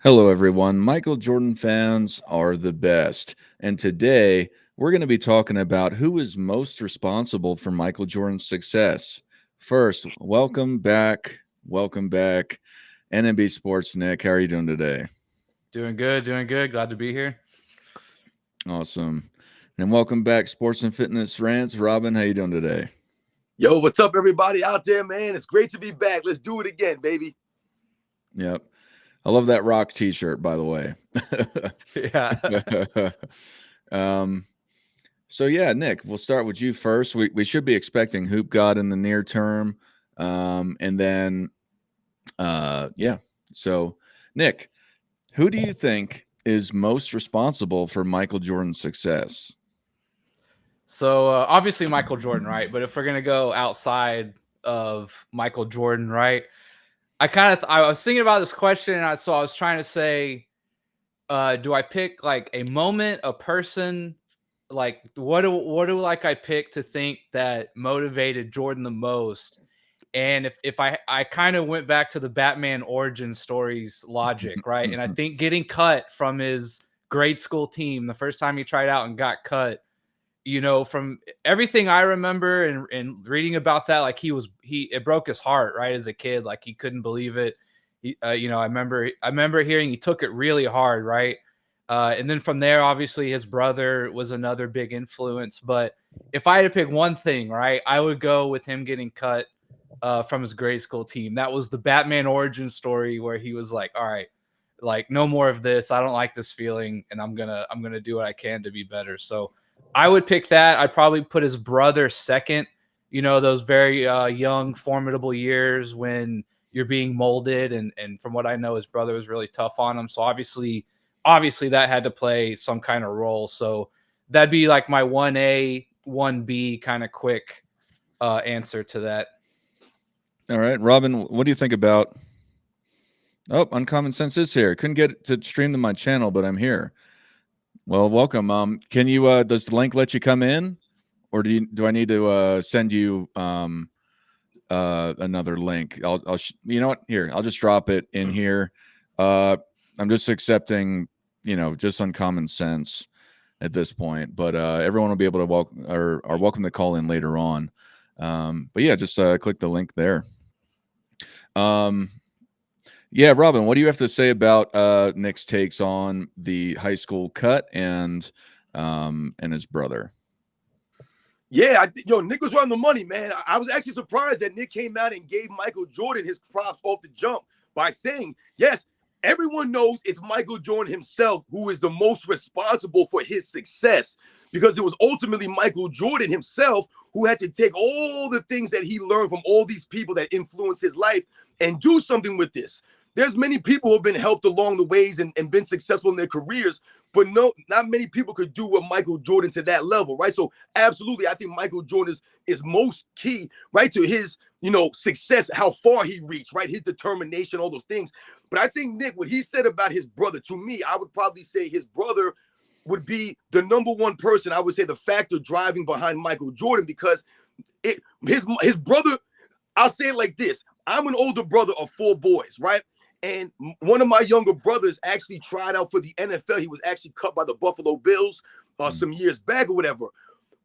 Hello, everyone. Michael Jordan fans are the best. And today we're going to be talking about who is most responsible for Michael Jordan's success. First, welcome back. Welcome back. NMB Sports Nick. How are you doing today? Doing good, doing good. Glad to be here. Awesome. And welcome back, Sports and Fitness Rants. Robin, how you doing today? Yo, what's up, everybody out there, man? It's great to be back. Let's do it again, baby. Yep. I love that rock t-shirt, by the way. Yeah. um, So yeah, Nick, we'll start with you first. We should be expecting Hoop God in the near term, and then yeah. So Nick, who do you think is most responsible for Michael Jordan's success? So obviously Michael Jordan, right? But if we're gonna go outside of Michael Jordan, right? I was thinking about this question, and so I was trying to say, do I pick like a moment, a person? Like what do like I pick to think that motivated Jordan the most? And if I kind of went back to the Batman origin stories logic, right? And I think getting cut from his grade school team the first time he tried out and got cut, from everything I remember and reading about that, like it broke his heart, right? As a kid, like he couldn't believe it. I remember hearing he took it really hard, right? And then from there, obviously his brother was another big influence. But if I had to pick one thing, right, I would go with him getting cut from his grade school team. That was the Batman origin story where he was like, all right, like no more of this. I don't like this feeling, and I'm gonna do what I can to be better. So I would pick that. I'd probably put his brother second. Those very young, formidable years when you're being molded, and from what I know, his brother was really tough on him. So obviously that had to play some kind of role. So that'd be like my 1A, 1B kind of quick answer to that. All right, Robin, what do you think about? Oh, Uncommon Sense is here. Couldn't get to stream to my channel, but I'm here. Well, welcome. Can you? Does the link let you come in, or do I need to send you another link? You know what? Here, I'll just drop it in here. I'm just accepting, just Uncommon Sense at this point, but everyone will be able to welcome or are welcome to call in later on. But yeah, just click the link there. Um, yeah, Robin, what do you have to say about Nick's takes on the high school cut and his brother? Yeah, Nick was running the money, man. I was actually surprised that Nick came out and gave Michael Jordan his props off the jump by saying, yes, everyone knows it's Michael Jordan himself who is the most responsible for his success, because it was ultimately Michael Jordan himself who had to take all the things that he learned from all these people that influenced his life and do something with this. There's many people who have been helped along the ways and been successful in their careers, but no, not many people could do what Michael Jordan to that level, right? So absolutely, I think Michael Jordan is most key, right, to his, success, how far he reached, right? His determination, all those things. But I think, Nick, what he said about his brother, to me, I would probably say his brother would be the number one person, I would say, the factor driving behind Michael Jordan, because his brother, I'll say it like this. I'm an older brother of 4 boys, right? And one of my younger brothers actually tried out for the NFL. He was actually cut by the Buffalo Bills some years back or whatever.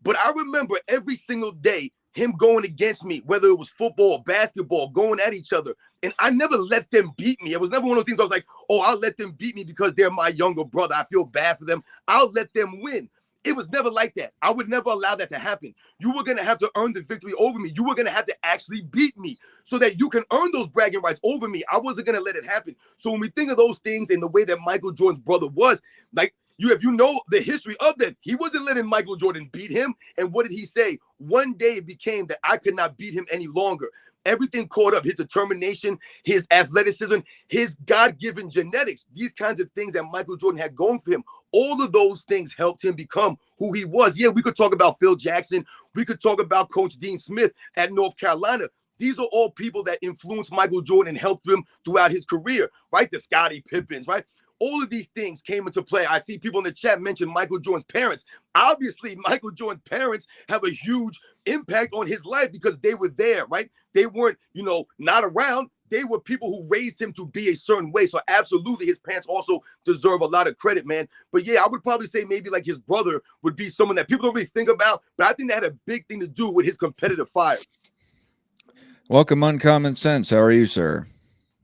But I remember every single day him going against me, whether it was football or basketball, going at each other. And I never let them beat me. It was never one of those things I was like, oh, I'll let them beat me because they're my younger brother. I feel bad for them. I'll let them win. It was never like that. I would never allow that to happen. You were going to have to earn the victory over me. You were going to have to actually beat me so that you can earn those bragging rights over me. I wasn't going to let it happen. So when we think of those things and the way that Michael Jordan's brother was, like, if you know the history of that, he wasn't letting Michael Jordan beat him. And what did he say? One day it became that I could not beat him any longer. Everything caught up, his determination, his athleticism, his God-given genetics, these kinds of things that Michael Jordan had going for him. All of those things helped him become who he was. Yeah, we could talk about Phil Jackson. We could talk about Coach Dean Smith at North Carolina. These are all people that influenced Michael Jordan and helped him throughout his career, right? The Scottie Pippens, right? All of these things came into play. I see people in the chat mention Michael Jordan's parents. Obviously, Michael Jordan's parents have a huge impact on his life because they were there, right? They weren't, not around. they were people who raised him to be a certain way. So absolutely, his parents also deserve a lot of credit, man. But yeah, I would probably say maybe like his brother would be someone that people don't really think about, but I think that had a big thing to do with his competitive fire. Welcome, Uncommon Sense. How are you, sir?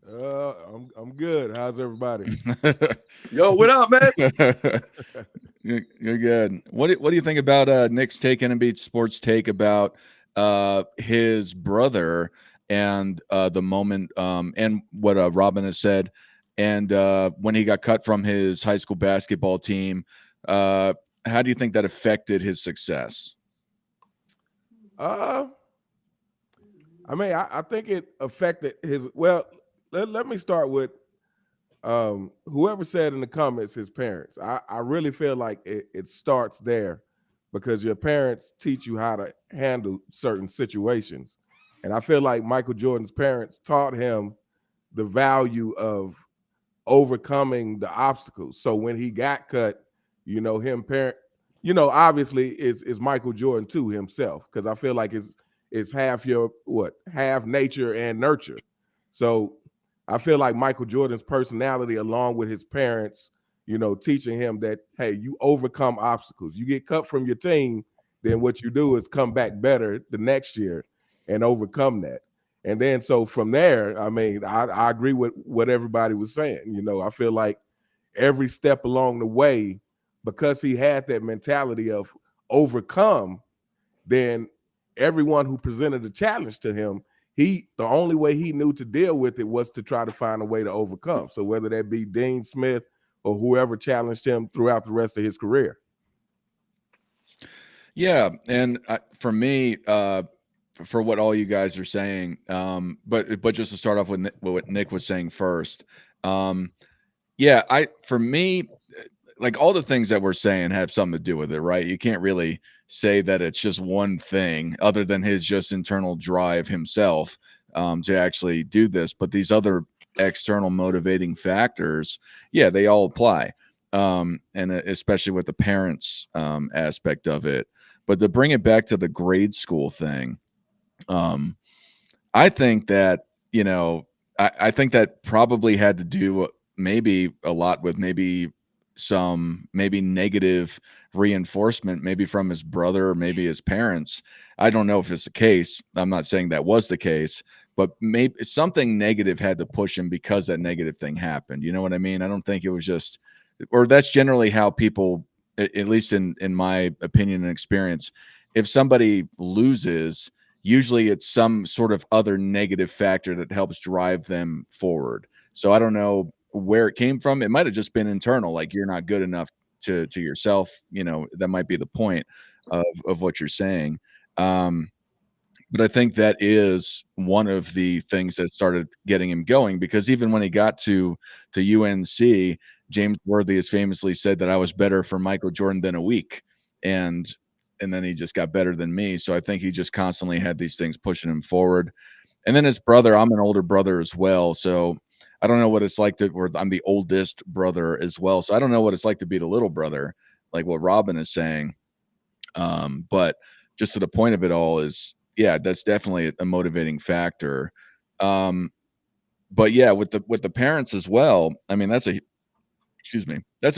I'm good. How's everybody? Yo, what up, man? You're good. What do you think about Nick's take, NMB Sports take about his brother and the moment and what Robin has said, and when he got cut from his high school basketball team, how do you think that affected his success? I mean, I think it affected his. Well, let me start with whoever said in the comments his parents. I really feel like it starts there, because your parents teach you how to handle certain situations. And I feel like Michael Jordan's parents taught him the value of overcoming the obstacles. So when he got cut, obviously is Michael Jordan too himself, because I feel like it's half half nature and nurture. So I feel like Michael Jordan's personality, along with his parents, teaching him that, hey, you overcome obstacles. You get cut from your team, then what you do is come back better the next year and overcome that. And then so from there, I mean, I agree with what everybody was saying. I feel like every step along the way, because he had that mentality of overcome, then everyone who presented a challenge to him, the only way he knew to deal with it was to try to find a way to overcome. So whether that be Dean Smith or whoever challenged him throughout the rest of his career. Yeah, and for me, for what all you guys are saying, but just to start off with what Nick was saying first, for me, like all the things that we're saying have something to do with it, right? You can't really say that it's just one thing other than his just internal drive himself to actually do this. But these other external motivating factors, they all apply. And especially with the parents aspect of it. But to bring it back to the grade school thing, I think that, I think that probably had to do maybe a lot with maybe negative reinforcement, maybe from his brother or maybe his parents. I don't know if it's the case. I'm not saying that was the case, but maybe something negative had to push him because that negative thing happened. You know what I mean? I don't think it was just, or that's generally how people, at least in my opinion and experience, if somebody loses, usually it's some sort of other negative factor that helps drive them forward. So I don't know where it came from. It might have just been internal, like you're not good enough to yourself. That might be the point of what you're saying. But I think that is one of the things that started getting him going, because even when he got to UNC, James Worthy has famously said that I was better for Michael Jordan than a week. And then he just got better than me. So I think he just constantly had these things pushing him forward. And then his brother, I'm an older brother as well. So I don't know what it's like I'm the oldest brother as well. So I don't know what it's like to be the little brother, like what Robin is saying. But just to the point of it all is, that's definitely a motivating factor. But yeah, with the parents as well, I mean, that's a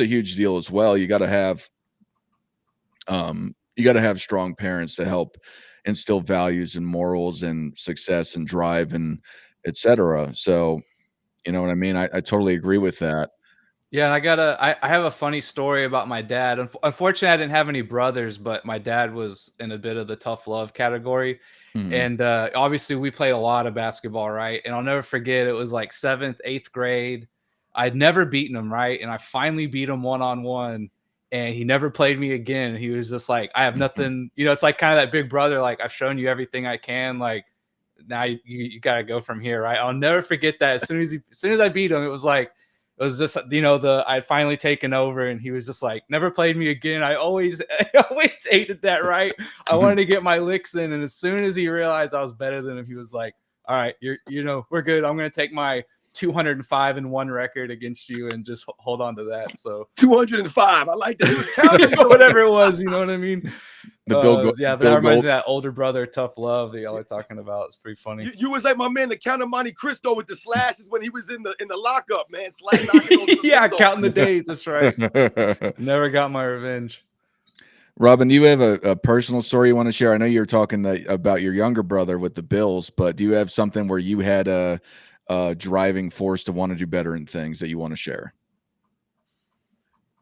huge deal as well. You got to have strong parents to help instill values and morals and success and drive and etc. So, you know what I mean? I totally agree with that. Yeah, and I have a funny story about my dad. Unfortunately, I didn't have any brothers, but my dad was in a bit of the tough love category. Mhm. And obviously we played a lot of basketball, right? And I'll never forget, it was like 7th, 8th grade. I'd never beaten him, right? And I finally beat him one-on-one, and he never played me again. He was just like, I have nothing, it's like kind of that big brother, like, I've shown you everything I can, like, now you got to go from here, right? I'll never forget that. As soon as I beat him, it was just, I'd finally taken over, and he was just like, never played me again. I always hated that, right? I wanted to get my licks in. And as soon as he realized I was better than him, he was like, all right, we're good. I'm going to take my 205-1 record against you and just hold on to that. So 205. I like that. He was counting whatever it was, you know what I mean? Yeah, that reminds me of that older brother tough love that y'all are talking about. It's pretty funny. You was like my man, the Count of Monte Cristo with the slashes when he was in the lockup, man. Knocking those Yeah, lids off. counting the days. That's right. Never got my revenge. Robin, do you have a personal story you want to share? I know you're talking about your younger brother with the Bills, but do you have something where you had a driving force to want to do better in things that you want to share?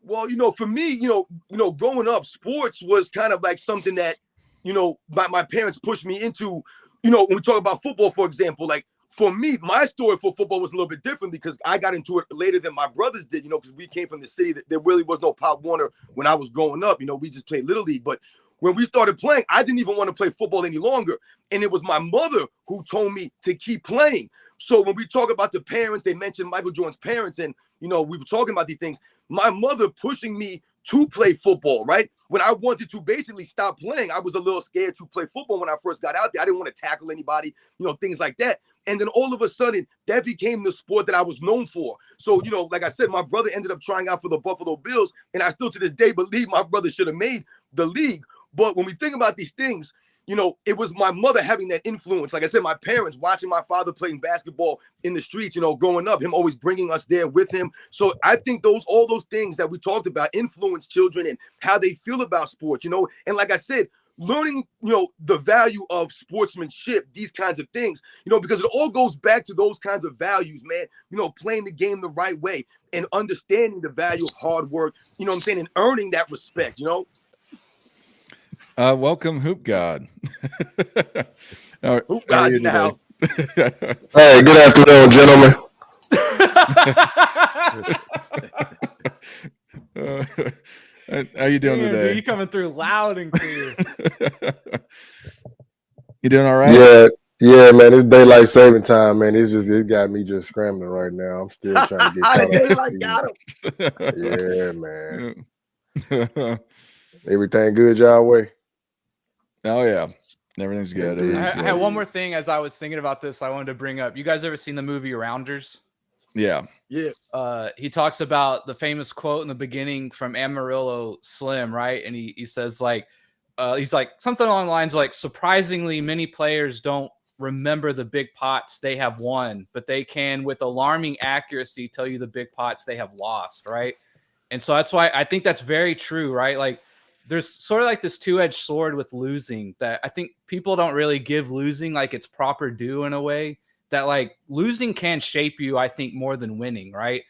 Well, for me, growing up, sports was kind of like something that, my parents pushed me into. When we talk about football, for example, like for me, my story for football was a little bit different because I got into it later than my brothers did, because we came from the city that there really was no Pop Warner when I was growing up. We just played Little League. But when we started playing, I didn't even want to play football any longer. And it was my mother who told me to keep playing. So when we talk about the parents, they mentioned Michael Jordan's parents, and, we were talking about these things. My mother pushing me to play football, right? When I wanted to basically stop playing, I was a little scared to play football when I first got out there. I didn't want to tackle anybody, things like that. And then all of a sudden, that became the sport that I was known for. So, like I said, my brother ended up trying out for the Buffalo Bills, and I still to this day believe my brother should have made the league. But when we think about these things, it was my mother having that influence. Like I said, my parents watching my father playing basketball in the streets, growing up, him always bringing us there with him. So I think all those things that we talked about influence children and how they feel about sports, and like I said, learning, the value of sportsmanship, these kinds of things, because it all goes back to those kinds of values, man, playing the game the right way and understanding the value of hard work, and earning that respect, Welcome, Hoop God. Hoop God's in the house. Hey, good afternoon, gentlemen. How you doing today? Dude, you coming through loud and clear. You doing all right? Yeah, man. It's daylight saving time, man. It got me just scrambling right now. I'm still trying to get caught up. Got him. Yeah, man. Everything good y'all way? Oh yeah, everything's good. I had one more thing as I was thinking about this. I wanted to bring up. You guys ever seen the movie Rounders? Yeah. He talks about the famous quote in the beginning from Amarillo Slim, right? And he says he's like something along the lines like, surprisingly, many players don't remember the big pots they have won, but they can with alarming accuracy tell you the big pots they have lost, right? And so that's why I think that's very true, right? Like there's sort of like this two-edged sword with losing that I think people don't really give losing like its proper due in a way that like losing can shape you, I think, more than winning, right?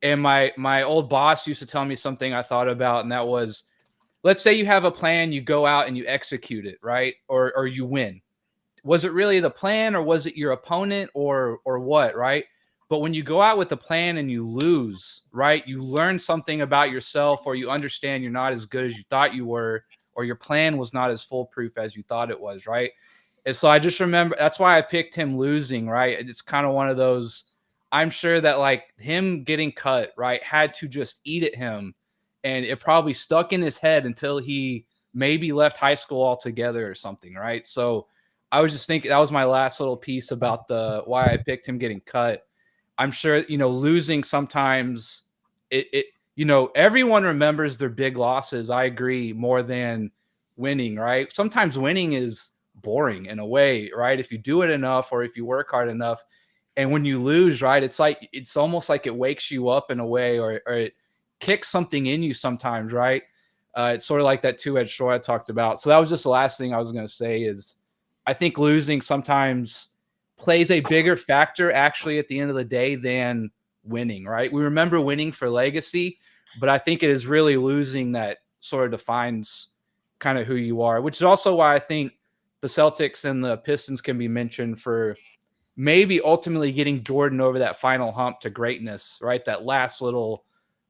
And my old boss used to tell me something I thought about, and that was, let's say you have a plan, you go out and you execute it, right? Or you win. Was it really the plan or was it your opponent or what, right? But when you go out with a plan and you lose, right, you learn something about yourself, or you understand you're not as good as you thought you were, or your plan was not as foolproof as you thought it was, right? And so I just remember that's why I picked him losing, right? It's kind of one of those, I'm sure that like him getting cut, right, had to just eat at him. And it probably stuck in his head until he maybe left high school altogether or something, right? So I was just thinking that was my last little piece about why I picked him getting cut. I'm sure, losing sometimes it everyone remembers their big losses. I agree, more than winning, right? Sometimes winning is boring in a way, right? If you do it enough or if you work hard enough. And when you lose, right, it's almost like it wakes you up in a way, or it kicks something in you sometimes, right? It's sort of like that two-edged sword I talked about. So that was just the last thing I was going to say is I think losing sometimes plays a bigger factor actually at the end of the day than winning, right? We remember winning for legacy, but I think it is really losing that sort of defines kind of who you are, which is also why I think the Celtics and the Pistons can be mentioned for maybe ultimately getting Jordan over that final hump to greatness, right? That last little,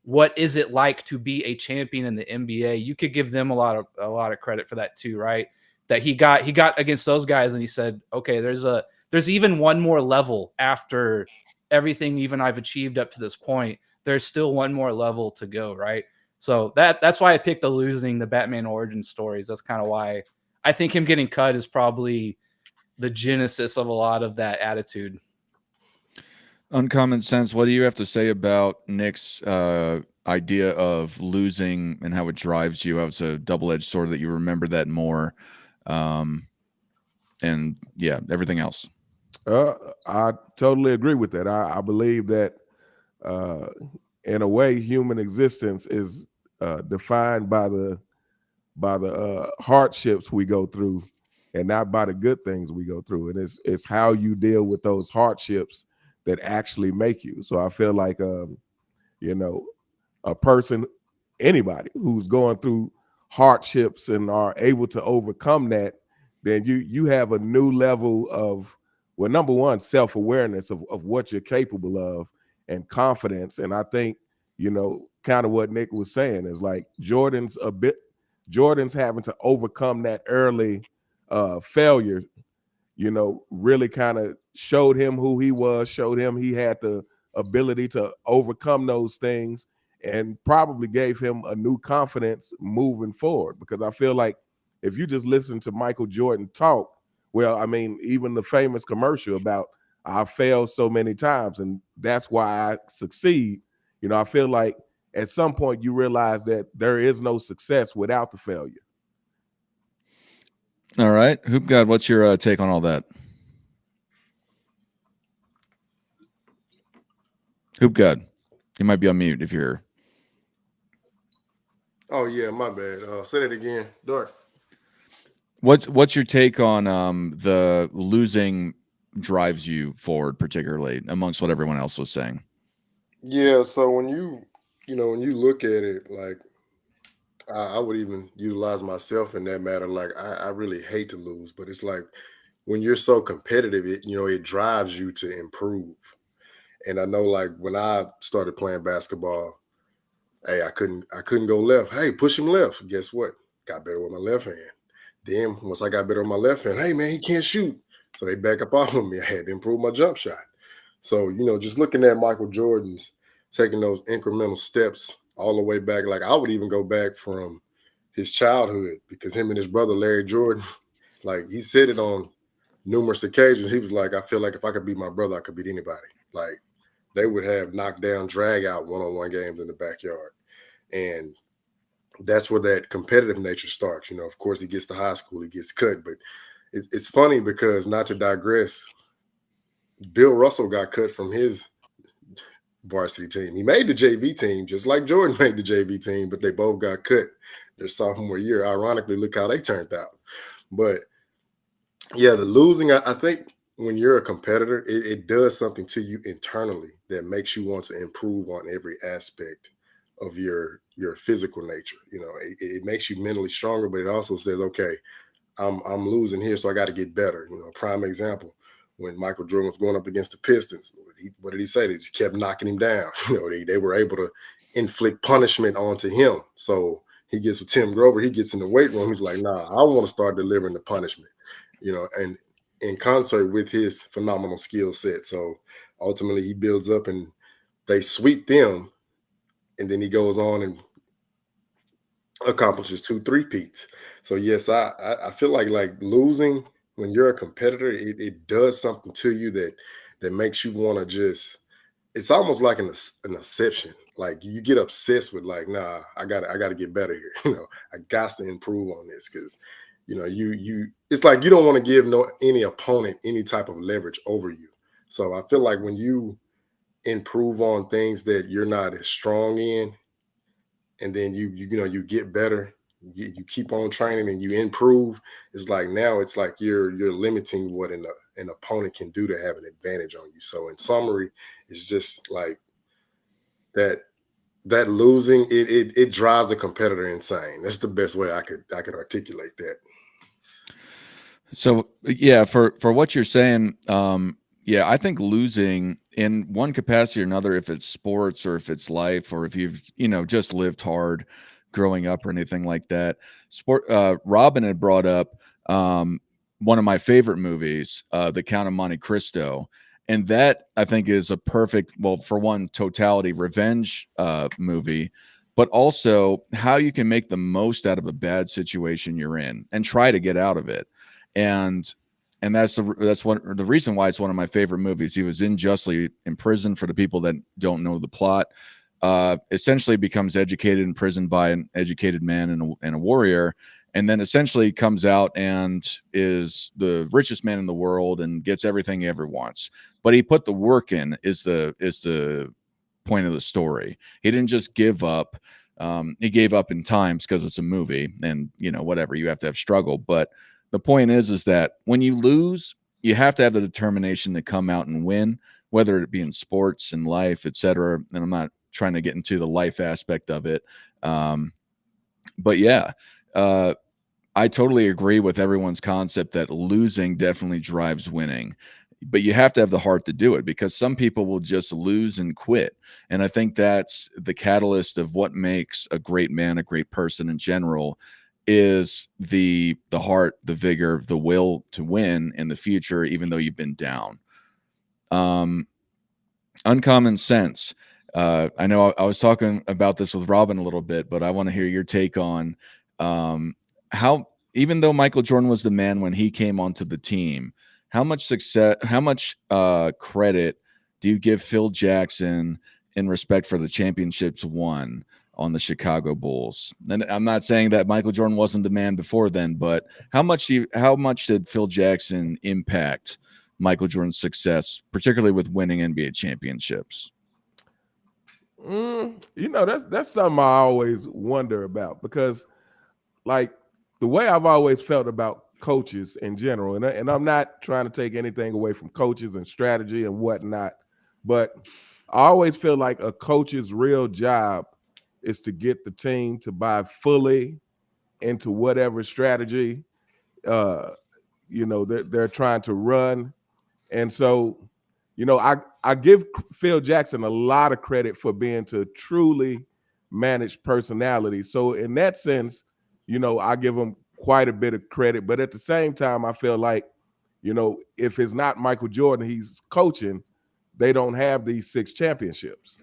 what is it like to be a champion in the NBA? You could give them a lot of credit for that too, right? That he got against those guys and he said, okay, there's even one more level after everything even I've achieved up to this point. There's still one more level to go, right? So that's why I picked the Batman origin stories. That's kind of why I think him getting cut is probably the genesis of a lot of that attitude. Uncommon Sense, what do you have to say about Nick's idea of losing and how it drives you? How it's a double-edged sword, that you remember that more, and yeah, everything else. I totally agree with that. I believe that in a way, human existence is defined by the hardships we go through, and not by the good things we go through. And it's how you deal with those hardships that actually make you. So I feel like you know, a person, anybody who's going through hardships and are able to overcome that, then you have a new level of, well, number one, self-awareness of what you're capable of, and confidence. And I think, kind of what Nick was saying is like Jordan's having to overcome that early failure, really kind of showed him who he was, showed him he had the ability to overcome those things, and probably gave him a new confidence moving forward. Because I feel like if you just listen to Michael Jordan talk, well, I mean, even the famous commercial about I failed so many times and that's why I succeed. I feel like at some point you realize that there is no success without the failure. All right, Hoop God, what's your take on all that? Hoop God, you might be on mute if you're here. Oh yeah, my bad. Say that again, Dark. What's your take on the losing drives you forward, particularly amongst what everyone else was saying? Yeah, so when you look at it, like I would even utilize myself in that matter. Like I really hate to lose, but it's like when you're so competitive, it drives you to improve. And I know, like when I started playing basketball, hey, I couldn't go left. Hey, push him left. Guess what? Got better with my left hand. Then once I got better with my left hand, hey man, he can't shoot. So they back up off of me. I had to improve my jump shot. So, just looking at Michael Jordan's taking those incremental steps all the way back, like I would even go back from his childhood, because him and his brother, Larry Jordan, like he said it on numerous occasions. He was like, I feel like if I could beat my brother, I could beat anybody. Like they would have knockdown, drag out one-on-one games in the backyard. And that's where that competitive nature starts. Of course, he gets to high school, he gets cut. But it's funny because, not to digress, Bill Russell got cut from his varsity team. He made the JV team, just like Jordan made the JV team, but they both got cut their sophomore year. Ironically, look how they turned out. But yeah, the losing, I think when you're a competitor, it does something to you internally that makes you want to improve on every aspect of your physical nature. It makes you mentally stronger, but it also says, okay, I'm losing here, so I got to get better. Prime example, when Michael Jordan was going up against the Pistons, what did he say? They just kept knocking him down. They were able to inflict punishment onto him. So he gets with Tim Grover, he gets in the weight room, he's like, nah, I want to start delivering the punishment, and in concert with his phenomenal skill set. So ultimately he builds up and they sweep them, and then he goes on and accomplishes 2 3-peats. So yes, I feel like losing, when you're a competitor, it does something to you that makes you want to just, it's almost like an obsession. Like you get obsessed with like, nah, I gotta get better here. I got to improve on this, because you it's like you don't want to give any opponent any type of leverage over you. So I feel like when you improve on things that you're not as strong in, and then you get better, you keep on training and you improve, it's like now it's like you're limiting what an opponent can do to have an advantage on you. So in summary, it's just like that losing, it drives a competitor insane. That's the best way I could articulate that. So yeah, for what you're saying, yeah, I think losing in one capacity or another, if it's sports or if it's life, or if you've just lived hard growing up or anything like that. Robin had brought up one of my favorite movies, The Count of Monte Cristo, and that I think is a perfect, well, for one, totality revenge movie, but also how you can make the most out of a bad situation you're in and try to get out of it. And and that's the reason why it's one of my favorite movies. He was unjustly imprisoned. For the people that don't know the plot, essentially becomes educated in prison by an educated man and a warrior, and then essentially comes out and is the richest man in the world and gets everything he ever wants. But he put the work in. Is the point of the story. He didn't just give up. He gave up in times because it's a movie, and whatever, you have to have struggle. But the point is that when you lose, you have to have the determination to come out and win, whether it be in sports and life, etc. And I'm not trying to get into the life aspect of it. But yeah, I totally agree with everyone's concept that losing definitely drives winning. But you have to have the heart to do it, because some people will just lose and quit. And I think that's the catalyst of what makes a great man, a great person in general, is the heart, the vigor, the will to win in the future, even though you've been down. Uncommon sense. I know I was talking about this with Robin a little bit, but I want to hear your take on how, even though Michael Jordan was the man when he came onto the team, how much credit do you give Phil Jackson in respect for the championships won on the Chicago Bulls? And I'm not saying that Michael Jordan wasn't the man before then, but how much did Phil Jackson impact Michael Jordan's success, particularly with winning NBA championships? That's something I always wonder about, because like the way I've always felt about coaches in general, and I'm not trying to take anything away from coaches and strategy and whatnot, but I always feel like a coach's real job is to get the team to buy fully into whatever strategy they're trying to run. And so, I give Phil Jackson a lot of credit for being to truly manage personality. So in that sense, I give him quite a bit of credit. But at the same time, I feel like, if it's not Michael Jordan he's coaching, they don't have these 6 championships.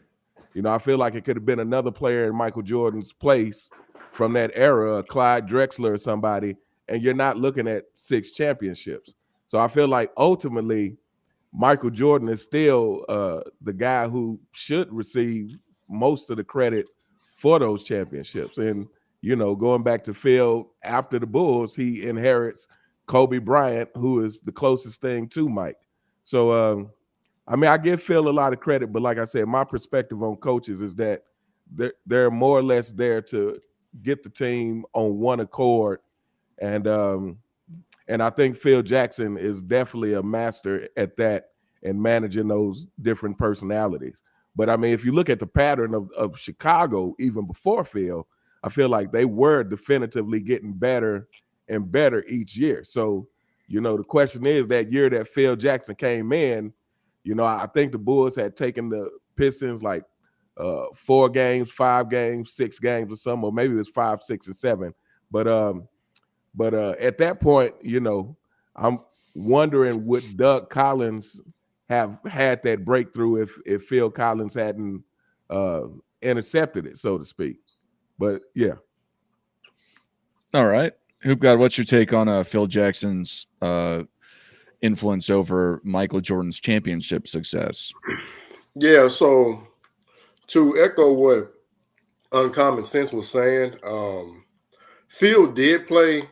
I feel like it could have been another player in Michael Jordan's place from that era, Clyde Drexler or somebody, and you're not looking at 6 championships. So I feel like ultimately Michael Jordan is still the guy who should receive most of the credit for those championships. And, going back to Phil, after the Bulls, he inherits Kobe Bryant, who is the closest thing to Mike. So, I give Phil a lot of credit, but like I said, my perspective on coaches is that they're more or less there to get the team on one accord. And I think Phil Jackson is definitely a master at that and managing those different personalities. But if you look at the pattern of Chicago, even before Phil, I feel like they were definitively getting better and better each year. So, the question is, that year that Phil Jackson came in, I think the Bulls had taken the Pistons like 4 games, 5 games, 6 games or something, or maybe it was 5, 6, and 7. But at that point, I'm wondering, would Doug Collins have had that breakthrough if Phil Collins hadn't intercepted it, so to speak. But yeah. All right. Hoopgod, what's your take on Phil Jackson's influence over Michael Jordan's championship success? Yeah, so to echo what Uncommon Sense was saying, Phil did play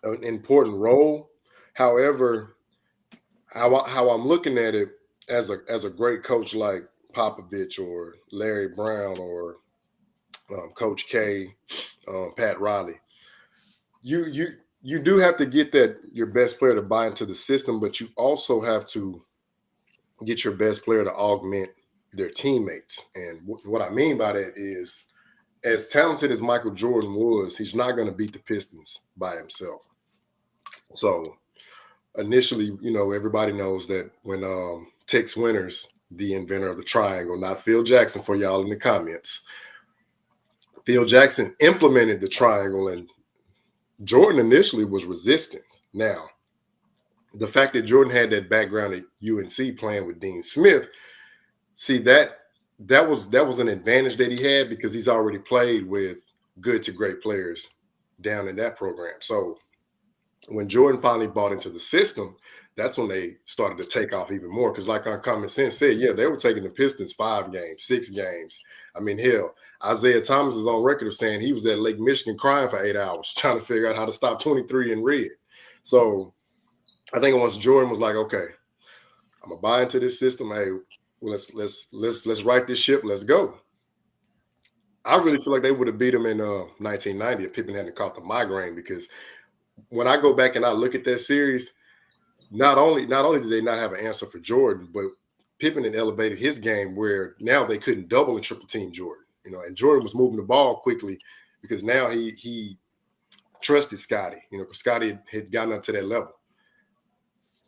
an important role. However, how I'm looking at it as a great coach like Popovich or Larry Brown or Coach K, Pat Riley, you do have to get your best player to buy into the system, but you also have to get your best player to augment their teammates. And what I mean by that is, as talented as Michael Jordan was, he's not going to beat the Pistons by himself. So initially, everybody knows that when Tex Winters, the inventor of the triangle, not Phil Jackson for y'all in the comments, Phil Jackson implemented the triangle, and Jordan initially was resistant. Now, the fact that Jordan had that background at UNC playing with Dean Smith, see, that was an advantage that he had because he's already played with good to great players down in that program. So when Jordan finally bought into the system, that's when they started to take off even more. Because like Uncommon Sense said, yeah, they were taking the Pistons 5 games, 6 games. I mean, hell, Isaiah Thomas is on record of saying he was at Lake Michigan crying for 8 hours trying to figure out how to stop 23 in red. So I think once Jordan was like, okay, I'm gonna buy into this system. Hey, well, let's right this ship. Let's go. I really feel like they would have beat him in 1990 if Pippen hadn't caught the migraine, because when I go back and I look at that series, not only did they not have an answer for Jordan, but Pippen had elevated his game where now they couldn't double and triple team Jordan, and Jordan was moving the ball quickly because now he trusted Scottie, because Scottie had gotten up to that level.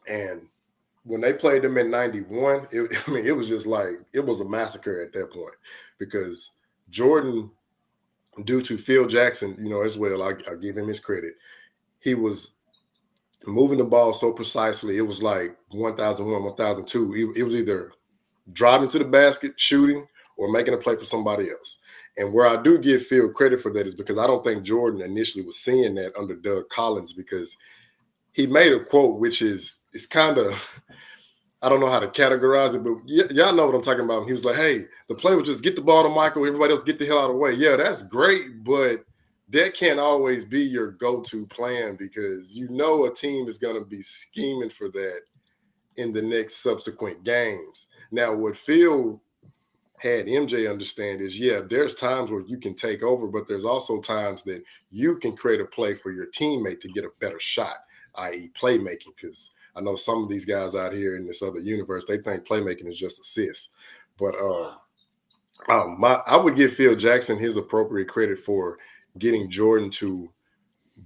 And when they played them in 91, it was just like, it was a massacre at that point, because Jordan, due to Phil Jackson, as well, I'll give him his credit. He was moving the ball so precisely. It was like 1001, 1002. It was either driving to the basket, shooting, or making a play for somebody else. And where I do give Phil credit for that is because I don't think Jordan initially was seeing that under Doug Collins, because he made a quote, which is kind of, I don't know how to categorize it, but y'all know what I'm talking about. He was like, hey, the play was just get the ball to Michael, everybody else get the hell out of the way. Yeah, that's great, but that can't always be your go-to plan, because a team is going to be scheming for that in the next subsequent games. Now, what Phil had MJ understand is, yeah, there's times where you can take over, but there's also times that you can create a play for your teammate to get a better shot, i.e. playmaking, because I know some of these guys out here in this other universe, they think playmaking is just assists. But I would give Phil Jackson his appropriate credit for getting Jordan to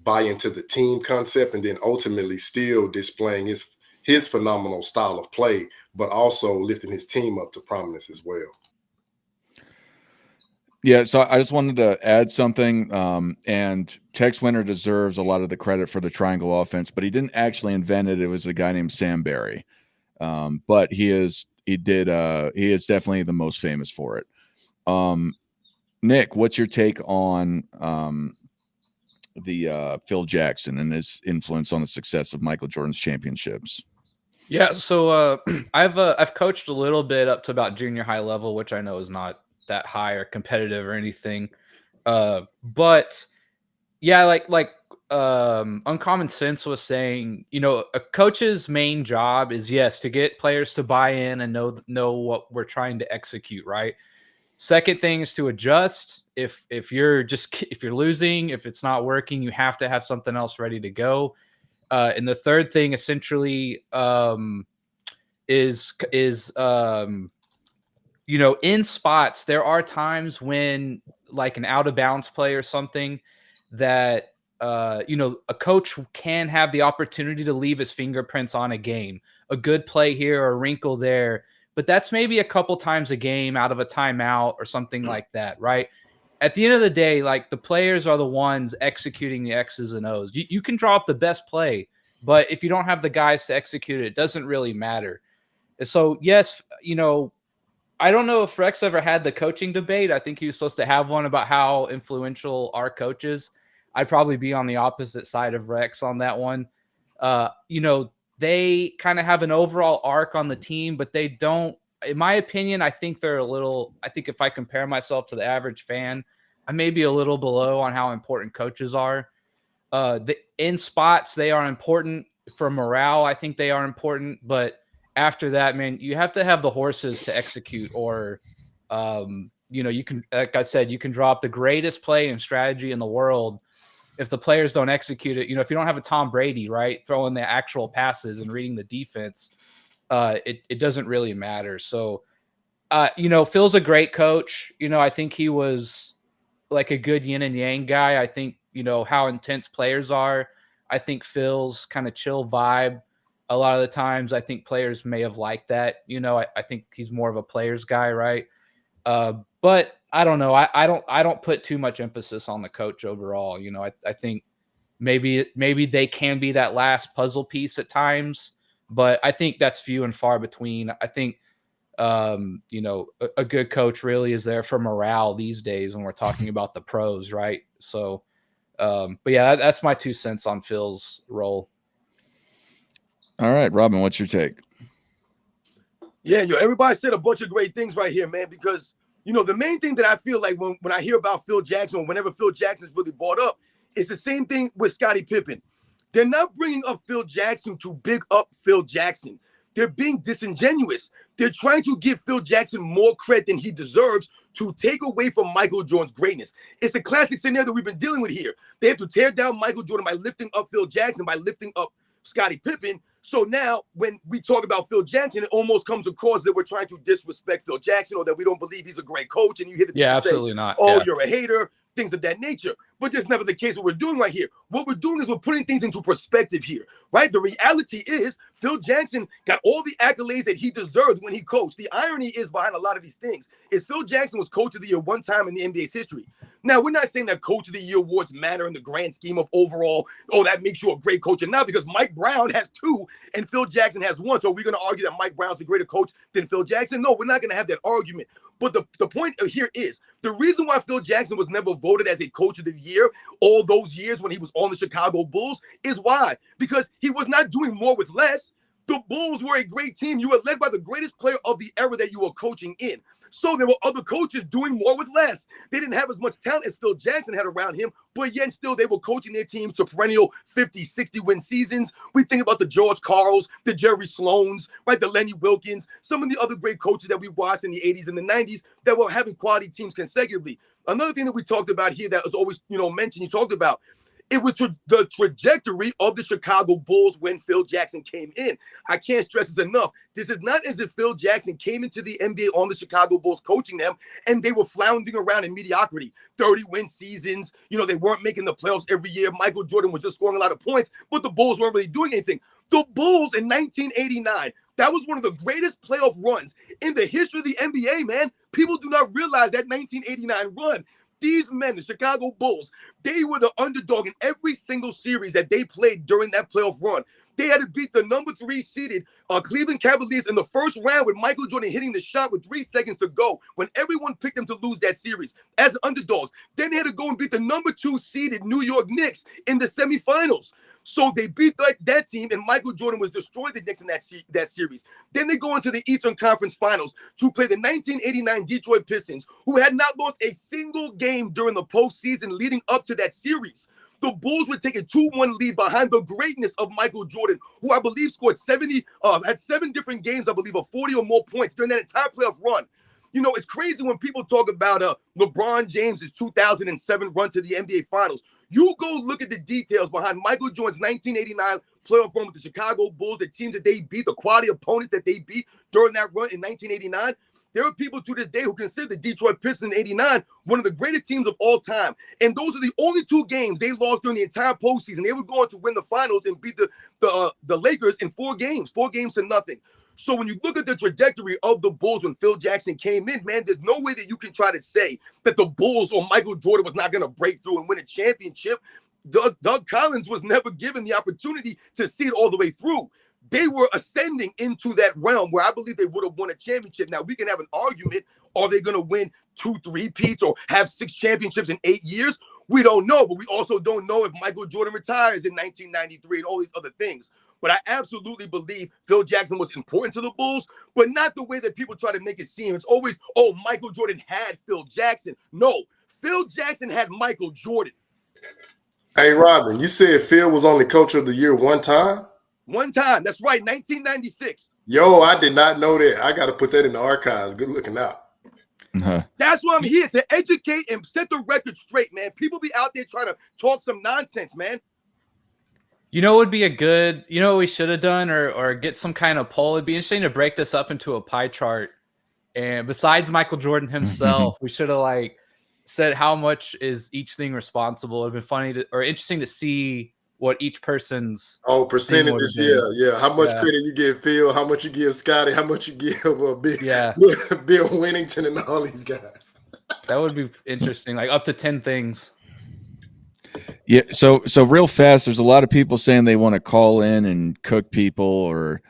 buy into the team concept, and then ultimately still displaying his phenomenal style of play, but also lifting his team up to prominence as well. Yeah, so I just wanted to add something, and Tex Winter deserves a lot of the credit for the triangle offense, but he didn't actually invent it. It was a guy named Sam Barry, but he is definitely the most famous for it. Nick, what's your take on the Phil Jackson and his influence on the success of Michael Jordan's championships? Yeah, so I've coached a little bit up to about junior high level, which I know is not that high or competitive or anything. But yeah, like Uncommon Sense was saying, a coach's main job is, yes, to get players to buy in and know what we're trying to execute, right? Second thing is to adjust. If you're losing, if it's not working, you have to have something else ready to go. And the third thing essentially is in spots, there are times when, like an out of bounds play or something, that a coach can have the opportunity to leave his fingerprints on a game, a good play here or a wrinkle there, but that's maybe a couple times a game out of a timeout or something like that, right? At the end of the day, like, the players are the ones executing the X's and O's. You can draw up the best play, but if you don't have the guys to execute it, it doesn't really matter. So yes, I don't know if Rex ever had the coaching debate. I think he was supposed to have one about how influential our coach is. I'd probably be on the opposite side of Rex on that one. They kind of have an overall arc on the team, but they don't, in my opinion, I think if I compare myself to the average fan, I may be a little below on how important coaches are. In spots, they are important for morale. I think they are important, but after that, man, you have to have the horses to execute, or, you can, like I said, you can draw up the greatest play and strategy in the world. If the players don't execute it, if you don't have a Tom Brady, right, throwing the actual passes and reading the defense, it doesn't really matter. So, Phil's a great coach. I think he was like a good yin and yang guy. I think, how intense players are. I think Phil's kind of chill vibe, a lot of the times, I think players may have liked that. I think he's more of a player's guy, right? But I don't know. I don't put too much emphasis on the coach overall. I think maybe they can be that last puzzle piece at times, but I think that's few and far between. I think a good coach really is there for morale these days when we're talking about the pros, right? So But yeah, that's my 2 cents on Phil's role. All right, Robin, what's your take? Yeah, everybody said a bunch of great things right here, man, because, the main thing that I feel like when I hear about Phil Jackson, or whenever Phil Jackson is really brought up, it's the same thing with Scottie Pippen. They're not bringing up Phil Jackson to big up Phil Jackson. They're being disingenuous. They're trying to give Phil Jackson more credit than he deserves to take away from Michael Jordan's greatness. It's the classic scenario that we've been dealing with here. They have to tear down Michael Jordan by lifting up Phil Jackson, by lifting up Scottie Pippen. So now when we talk about Phil Jackson, it almost comes across that we're trying to disrespect Phil Jackson, or that we don't believe he's a great coach. And you hear the people absolutely say, not. "Oh, Yeah. you're a hater," things of that nature. But that's never the case. What we're doing right here, what we're doing is we're putting things into perspective here, right? The reality is Phil Jackson got all the accolades that he deserved when he coached. The irony is behind a lot of these things is Phil Jackson was coach of the year one time in the NBA's history. Now, we're not saying that coach of the year awards matter in the grand scheme of overall, that makes you a great coach. And now because Mike Brown has 2 and Phil Jackson has 1. So we're going to argue that Mike Brown's a greater coach than Phil Jackson? No, we're not going to have that argument. But the point here is the reason why Phil Jackson was never voted as a coach of the year all those years when he was on the Chicago Bulls is why? Because he was not doing more with less. The Bulls were a great team. You were led by the greatest player of the era that you were coaching in. So there were other coaches doing more with less. They didn't have as much talent as Phil Jackson had around him, but yet still they were coaching their teams to perennial 50, 60-win seasons. We think about the George Karls, the Jerry Sloans, right, the Lenny Wilkins, some of the other great coaches that we watched in the 80s and the 90s that were having quality teams consecutively. Another thing that we talked about here that was always, mentioned, you talked about, it was the trajectory of the Chicago Bulls when Phil Jackson came in. I can't stress this enough. This is not as if Phil Jackson came into the NBA on the Chicago Bulls coaching them and they were floundering around in mediocrity. 30-win seasons. They weren't making the playoffs every year. Michael Jordan was just scoring a lot of points, but the Bulls weren't really doing anything. The Bulls in 1989, that was one of the greatest playoff runs in the history of the NBA, man. People do not realize that 1989 run. These men, the Chicago Bulls, they were the underdog in every single series that they played during that playoff run. They had to beat the number 3 seeded Cleveland Cavaliers in the first round with Michael Jordan hitting the shot with 3 seconds to go when everyone picked them to lose that series as underdogs. Then they had to go and beat the number 2 seeded New York Knicks in the semifinals. So they beat that team, and Michael Jordan was destroying the Knicks in that series. Then they go into the Eastern Conference Finals to play the 1989 Detroit Pistons, who had not lost a single game during the postseason leading up to that series. The Bulls would take a 2-1 lead behind the greatness of Michael Jordan, who I believe scored had 7 different games, I believe, of 40 or more points during that entire playoff run. It's crazy when people talk about LeBron James's 2007 run to the NBA Finals. You go look at the details behind Michael Jordan's 1989 playoff run with the Chicago Bulls, the teams that they beat, the quality opponent that they beat during that run in 1989. There are people to this day who consider the Detroit Pistons in 89 one of the greatest teams of all time. And those are the only 2 games they lost during the entire postseason. They were going to win the finals and beat the Lakers in 4 games to nothing. So when you look at the trajectory of the Bulls when Phil Jackson came in, man, there's no way that you can try to say that the Bulls or Michael Jordan was not going to break through and win a championship. Doug Collins was never given the opportunity to see it all the way through. They were ascending into that realm where I believe they would have won a championship. Now, we can have an argument. Are they going to win 2 3-peats or have 6 championships in 8 years? We don't know, but we also don't know if Michael Jordan retires in 1993 and all these other things. But I absolutely believe Phil Jackson was important to the Bulls, but not the way that people try to make it seem. It's always, Michael Jordan had Phil Jackson. No, Phil Jackson had Michael Jordan. Hey, Robin, you said Phil was only coach of the year one time? One time. That's right, 1996. Yo, I did not know that. I got to put that in the archives. Good looking out. That's why I'm here, to educate and set the record straight, man. People be out there trying to talk some nonsense, man. Would be a good, what we should have done or get some kind of poll. It'd be interesting to break this up into a pie chart. And besides Michael Jordan himself, we should have said how much is each thing responsible. It'd been funny or interesting to see what each person's percentages. Yeah. How much credit you give Phil, how much you give Scotty, how much you give Bill Winnington and all these guys. That would be interesting, up to 10 things. Yeah, so real fast, there's a lot of people saying they want to call in and cook people or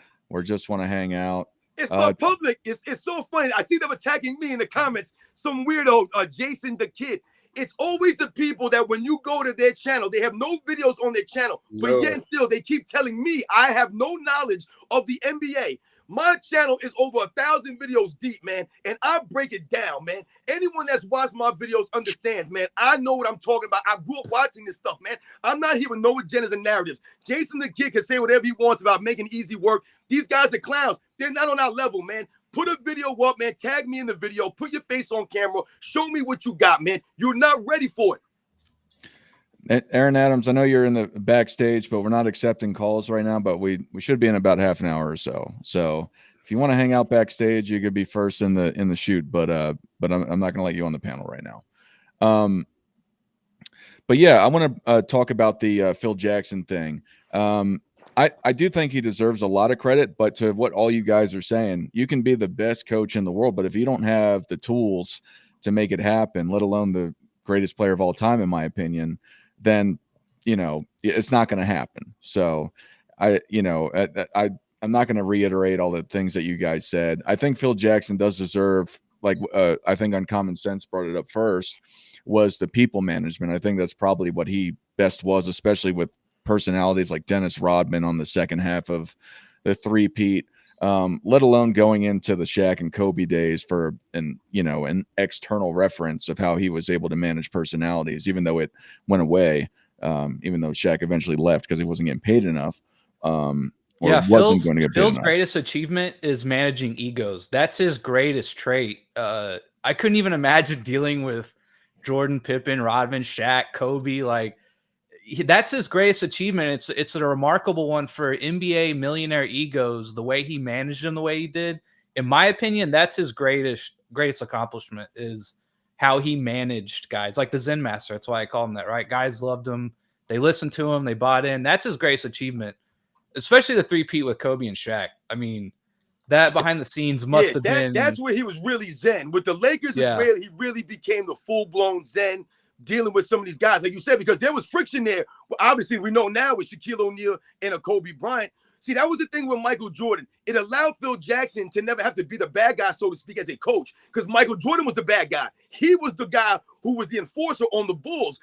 just want to hang out. It's for public. It's so funny. I see them attacking me in the comments. Some weirdo, Jason the Kid. It's always the people that when you go to their channel, they have no videos on their channel, but yet and still they keep telling me I have no knowledge of the NBA. My channel is over 1,000 videos deep, man, and I break it down, man. Anyone that's watched my videos understands, man. I know what I'm talking about. I grew up watching this stuff, man. I'm not here with no agendas and narratives. Jason the Kid can say whatever he wants about making easy work. These guys are clowns. They're not on our level, man. Put a video up, man. Tag me in the video. Put your face on camera. Show me what you got, man. You're not ready for it. Aaron Adams, I know you're in the backstage, but we're not accepting calls right now, but we should be in about half an hour or so. So if you want to hang out backstage, you could be first in the shoot, but I'm not going to let you on the panel right now. But yeah, I want to talk about the Phil Jackson thing. I do think he deserves a lot of credit, but to what all you guys are saying, you can be the best coach in the world, but if you don't have the tools to make it happen, let alone the greatest player of all time, in my opinion, then, it's not going to happen. So I'm not going to reiterate all the things that you guys said. I think Phil Jackson does deserve, I think Uncommon Sense brought it up first, was the people management. I think that's probably what he best was, especially with personalities like Dennis Rodman on the second half of the three-peat, let alone going into the Shaq and Kobe days for an external reference of how he was able to manage personalities, even though it went away, even though Shaq eventually left because he wasn't getting paid enough. Phil's greatest achievement is managing egos. That's his greatest trait. I couldn't even imagine dealing with Jordan, Pippen, Rodman, Shaq, Kobe. That's his greatest achievement. It's a remarkable one for NBA millionaire egos. The way he managed them, the way he did, in my opinion, that's his greatest accomplishment, is how he managed guys like the Zen Master. That's why I call him that, right? Guys loved him. They listened to him. They bought in. That's his greatest achievement, especially the three-peat with Kobe and Shaq. I mean, that behind the scenes must have been. That's where he was really Zen. With the Lakers, is where he really became the full-blown Zen, dealing with some of these guys, like you said, because there was friction there. Well, obviously, we know now with Shaquille O'Neal and a Kobe Bryant. See, that was the thing with Michael Jordan. It allowed Phil Jackson to never have to be the bad guy, so to speak, as a coach, because Michael Jordan was the bad guy. He was the guy who was the enforcer on the Bulls.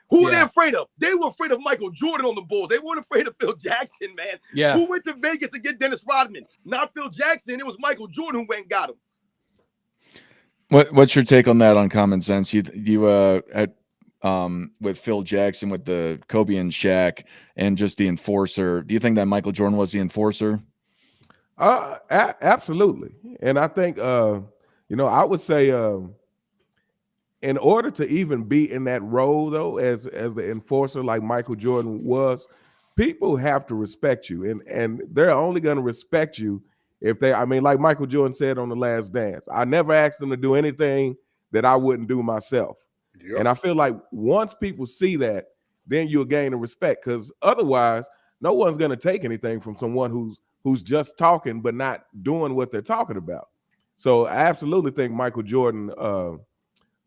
Who were they afraid of? They were afraid of Michael Jordan on the Bulls. They weren't afraid of Phil Jackson, man. Yeah. Who went to Vegas to get Dennis Rodman? Not Phil Jackson. It was Michael Jordan who went and got him. What's your take on that, on Common Sense? You had with Phil Jackson, with the Kobe and Shaq, and just the enforcer. Do you think that Michael Jordan was the enforcer? Absolutely. And I think, I would say, in order to even be in that role, though, as the enforcer like Michael Jordan was, people have to respect you, and they're only going to respect you if they. I mean, like Michael Jordan said on The Last Dance, I never asked them to do anything that I wouldn't do myself. Yep. And I feel like once people see that, then you'll gain the respect, because otherwise, no one's going to take anything from someone who's just talking but not doing what they're talking about. So I absolutely think Michael Jordan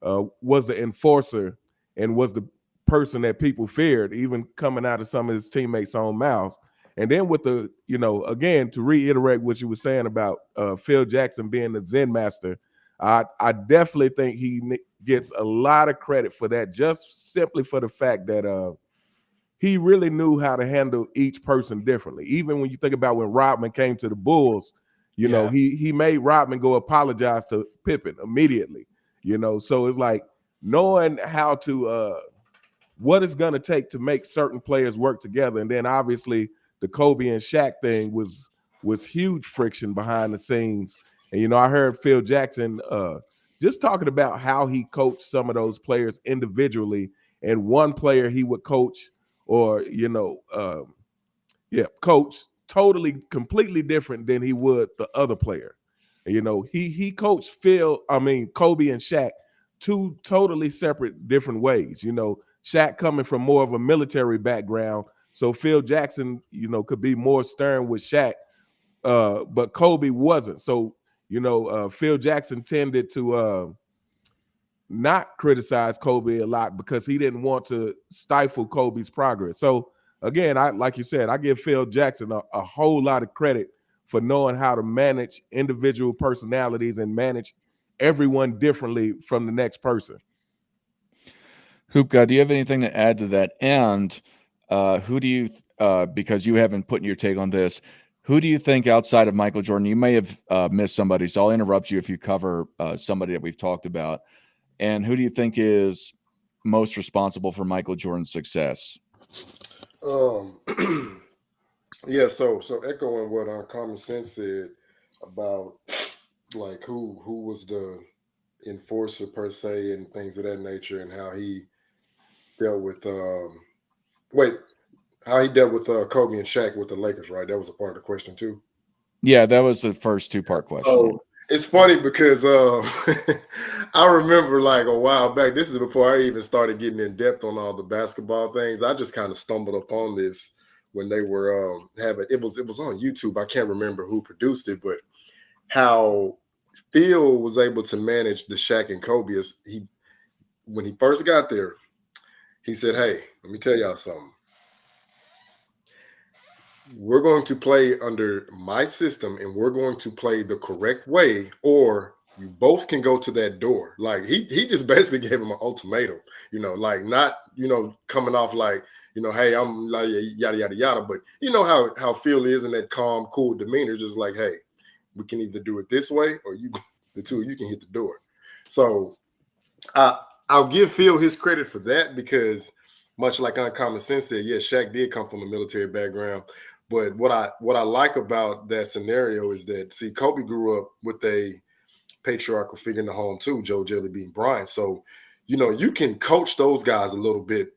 was the enforcer and was the person that people feared, even coming out of some of his teammates' own mouths. And then with the, again, to reiterate what you were saying about Phil Jackson being the Zen master, I definitely think he gets a lot of credit for that, just simply for the fact that he really knew how to handle each person differently. Even when you think about when Rodman came to the Bulls, he made Rodman go apologize to Pippen immediately. So it's like knowing how to what it's going to take to make certain players work together. And then obviously the Kobe and Shaq thing was huge friction behind the scenes. And, I heard Phil Jackson just talking about how he coached some of those players individually, and one player he would coach or, coach totally, completely different than he would the other player. He coached Kobe and Shaq two totally separate, different ways. Shaq coming from more of a military background, so Phil Jackson, could be more stern with Shaq, but Kobe wasn't. So, Phil Jackson tended to not criticize Kobe a lot because he didn't want to stifle Kobe's progress. So again, like you said, I give Phil Jackson a whole lot of credit for knowing how to manage individual personalities and manage everyone differently from the next person. Hoop God, do you have anything to add to that? And who do you, because you haven't put your take on this, who do you think outside of Michael Jordan? You may have missed somebody, so I'll interrupt you if you cover somebody that we've talked about. And who do you think is most responsible for Michael Jordan's success? Yeah, so echoing what Common Sense said about like who was the enforcer per se and things of that nature, and how he dealt with how he dealt with Kobe and Shaq with the Lakers, right? That was a part of the question too. Yeah, that was the first two-part question. So it's funny because I remember like a while back, this is before I even started getting in depth on all the basketball things. I just kind of stumbled upon this when they were having it was on YouTube. I can't remember who produced it, but how Phil was able to manage the Shaq and Kobe is when he first got there, he said, "Hey, let me tell y'all something. We're going to play under my system and we're going to play the correct way, or you both can go to that door." Like he just basically gave him an ultimatum, like not, coming off like, hey, I'm like yada, yada, yada. But you know how Phil is in that calm, cool demeanor, just like, hey, we can either do it this way or the two of you can hit the door. So I'll give Phil his credit for that, because much like Uncommon Sense said, yes, Shaq did come from a military background. But what I like about that scenario is that, see, Kobe grew up with a patriarchal figure in the home too, Joe Jelly Bean Bryant. So, you can coach those guys a little bit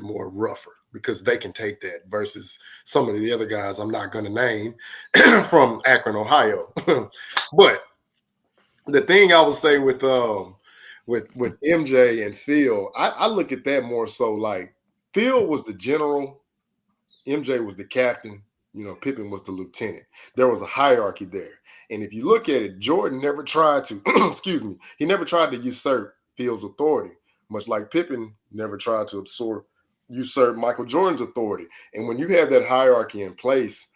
more rougher, because they can take that, versus some of the other guys I'm not going to name from Akron, Ohio. But the thing I would say with MJ and Phil, I look at that more so like Phil was the general, MJ was the captain, Pippen was the lieutenant. There was a hierarchy there. And if you look at it, Jordan never tried to, he never tried to usurp Phil's authority, much like Pippen never tried to usurp Michael Jordan's authority. And when you have that hierarchy in place,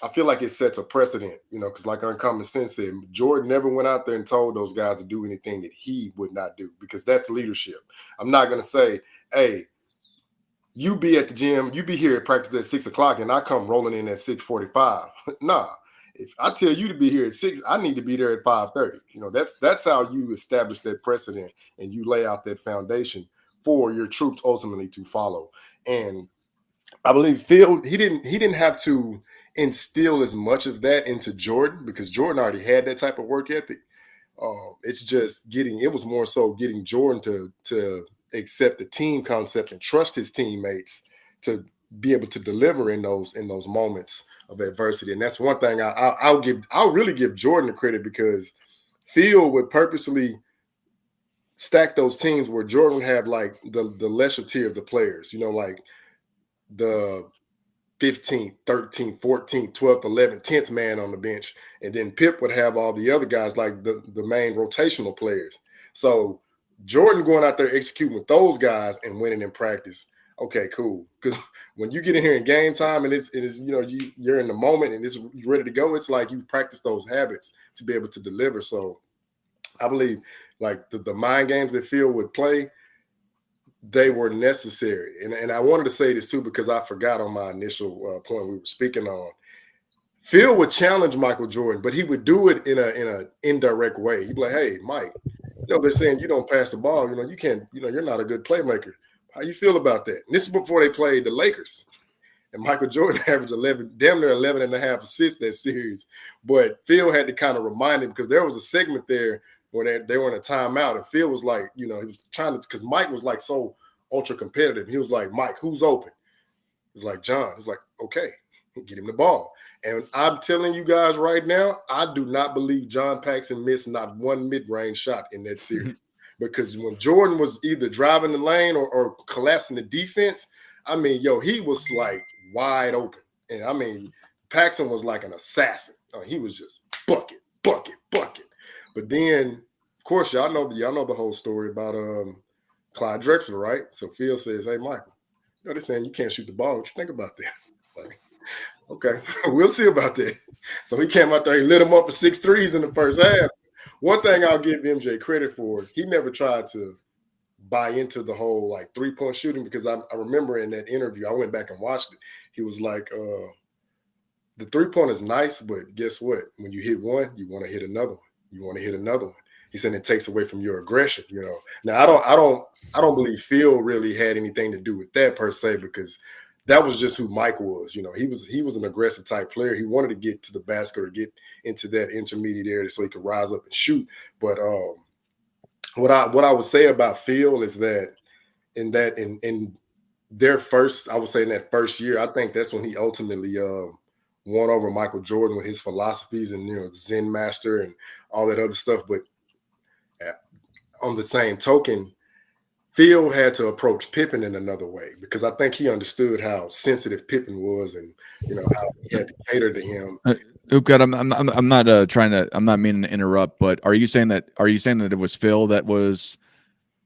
I feel like it sets a precedent, because like Uncommon Sense said, Jordan never went out there and told those guys to do anything that he would not do, because that's leadership. I'm not going to say, hey, you be at the gym, you be here at practice at 6 o'clock and I come rolling in at 6:45. Nah, if I tell you to be here at 6, I need to be there at 5:30. That's how you establish that precedent and you lay out that foundation for your troops ultimately to follow. And I believe Phil, he didn't have to instill as much of that into Jordan, because Jordan already had that type of work ethic. It was more so getting Jordan to accept the team concept and trust his teammates to be able to deliver in those moments of adversity. And that's one thing I'll really give Jordan the credit, because Phil would purposely stack those teams where Jordan would have like the lesser tier of the players, like the 15th, 13th, 14th, 12th, 11th, 10th man on the bench. And then Pip would have all the other guys, like the main rotational players. So Jordan going out there executing with those guys and winning in practice. Okay, cool. Because when you get in here in game time and it is you're in the moment and you're ready to go, it's like you've practiced those habits to be able to deliver. So I believe like the mind games that Phil would play, they were necessary. And I wanted to say this too, because I forgot on my initial point we were speaking on. Phil would challenge Michael Jordan, but he would do it in an indirect way. He'd be like, hey, Mike, they're saying you don't pass the ball. You can't, you're not a good playmaker. How you feel about that? And this is before they played the Lakers. And Michael Jordan averaged damn near 11 and a half assists that series. But Phil had to kind of remind him, because there was a segment there when they were in a timeout. And Phil was like, he was trying to, because Mike was like so ultra competitive. He was like, Mike, who's open? He's like, John. He's like, okay, get him the ball. And I'm telling you guys right now, I do not believe John Paxson missed not one mid-range shot in that series. Because when Jordan was either driving the lane or collapsing the defense, he was like wide open. And Paxson was like an assassin. He was just bucket. But then, of course, y'all know the whole story about Clyde Drexler, right? So Phil says, hey, Michael, they're saying you can't shoot the ball. What you think about that? Like, okay, we'll see about that. So he came out there, he lit him up for 6 threes in the first half. One thing I'll give MJ credit for, he never tried to buy into the whole like 3-point shooting, because I remember in that interview, I went back and watched it. He was like, the 3-point is nice, but guess what? When you hit one, you want to hit another one. You want to hit another one. He said it takes away from your aggression, you know. Now I don't believe Phil really had anything to do with that per se, because that was just who Mike was. You know, he was an aggressive type player. He wanted to get to the basket or get into that intermediate area so he could rise up and shoot. But what I would say about Phil is that in their first, I would say in that first year, I think that's when he ultimately won over Michael Jordan with his philosophies and, you know, Zen master and all that other stuff. But on the same token, Phil had to approach Pippen in another way, because I think he understood how sensitive Pippen was, and, you know, how he had to cater to him. Oopgod, I'm not I'm not meaning to interrupt, but are you saying that it was Phil that was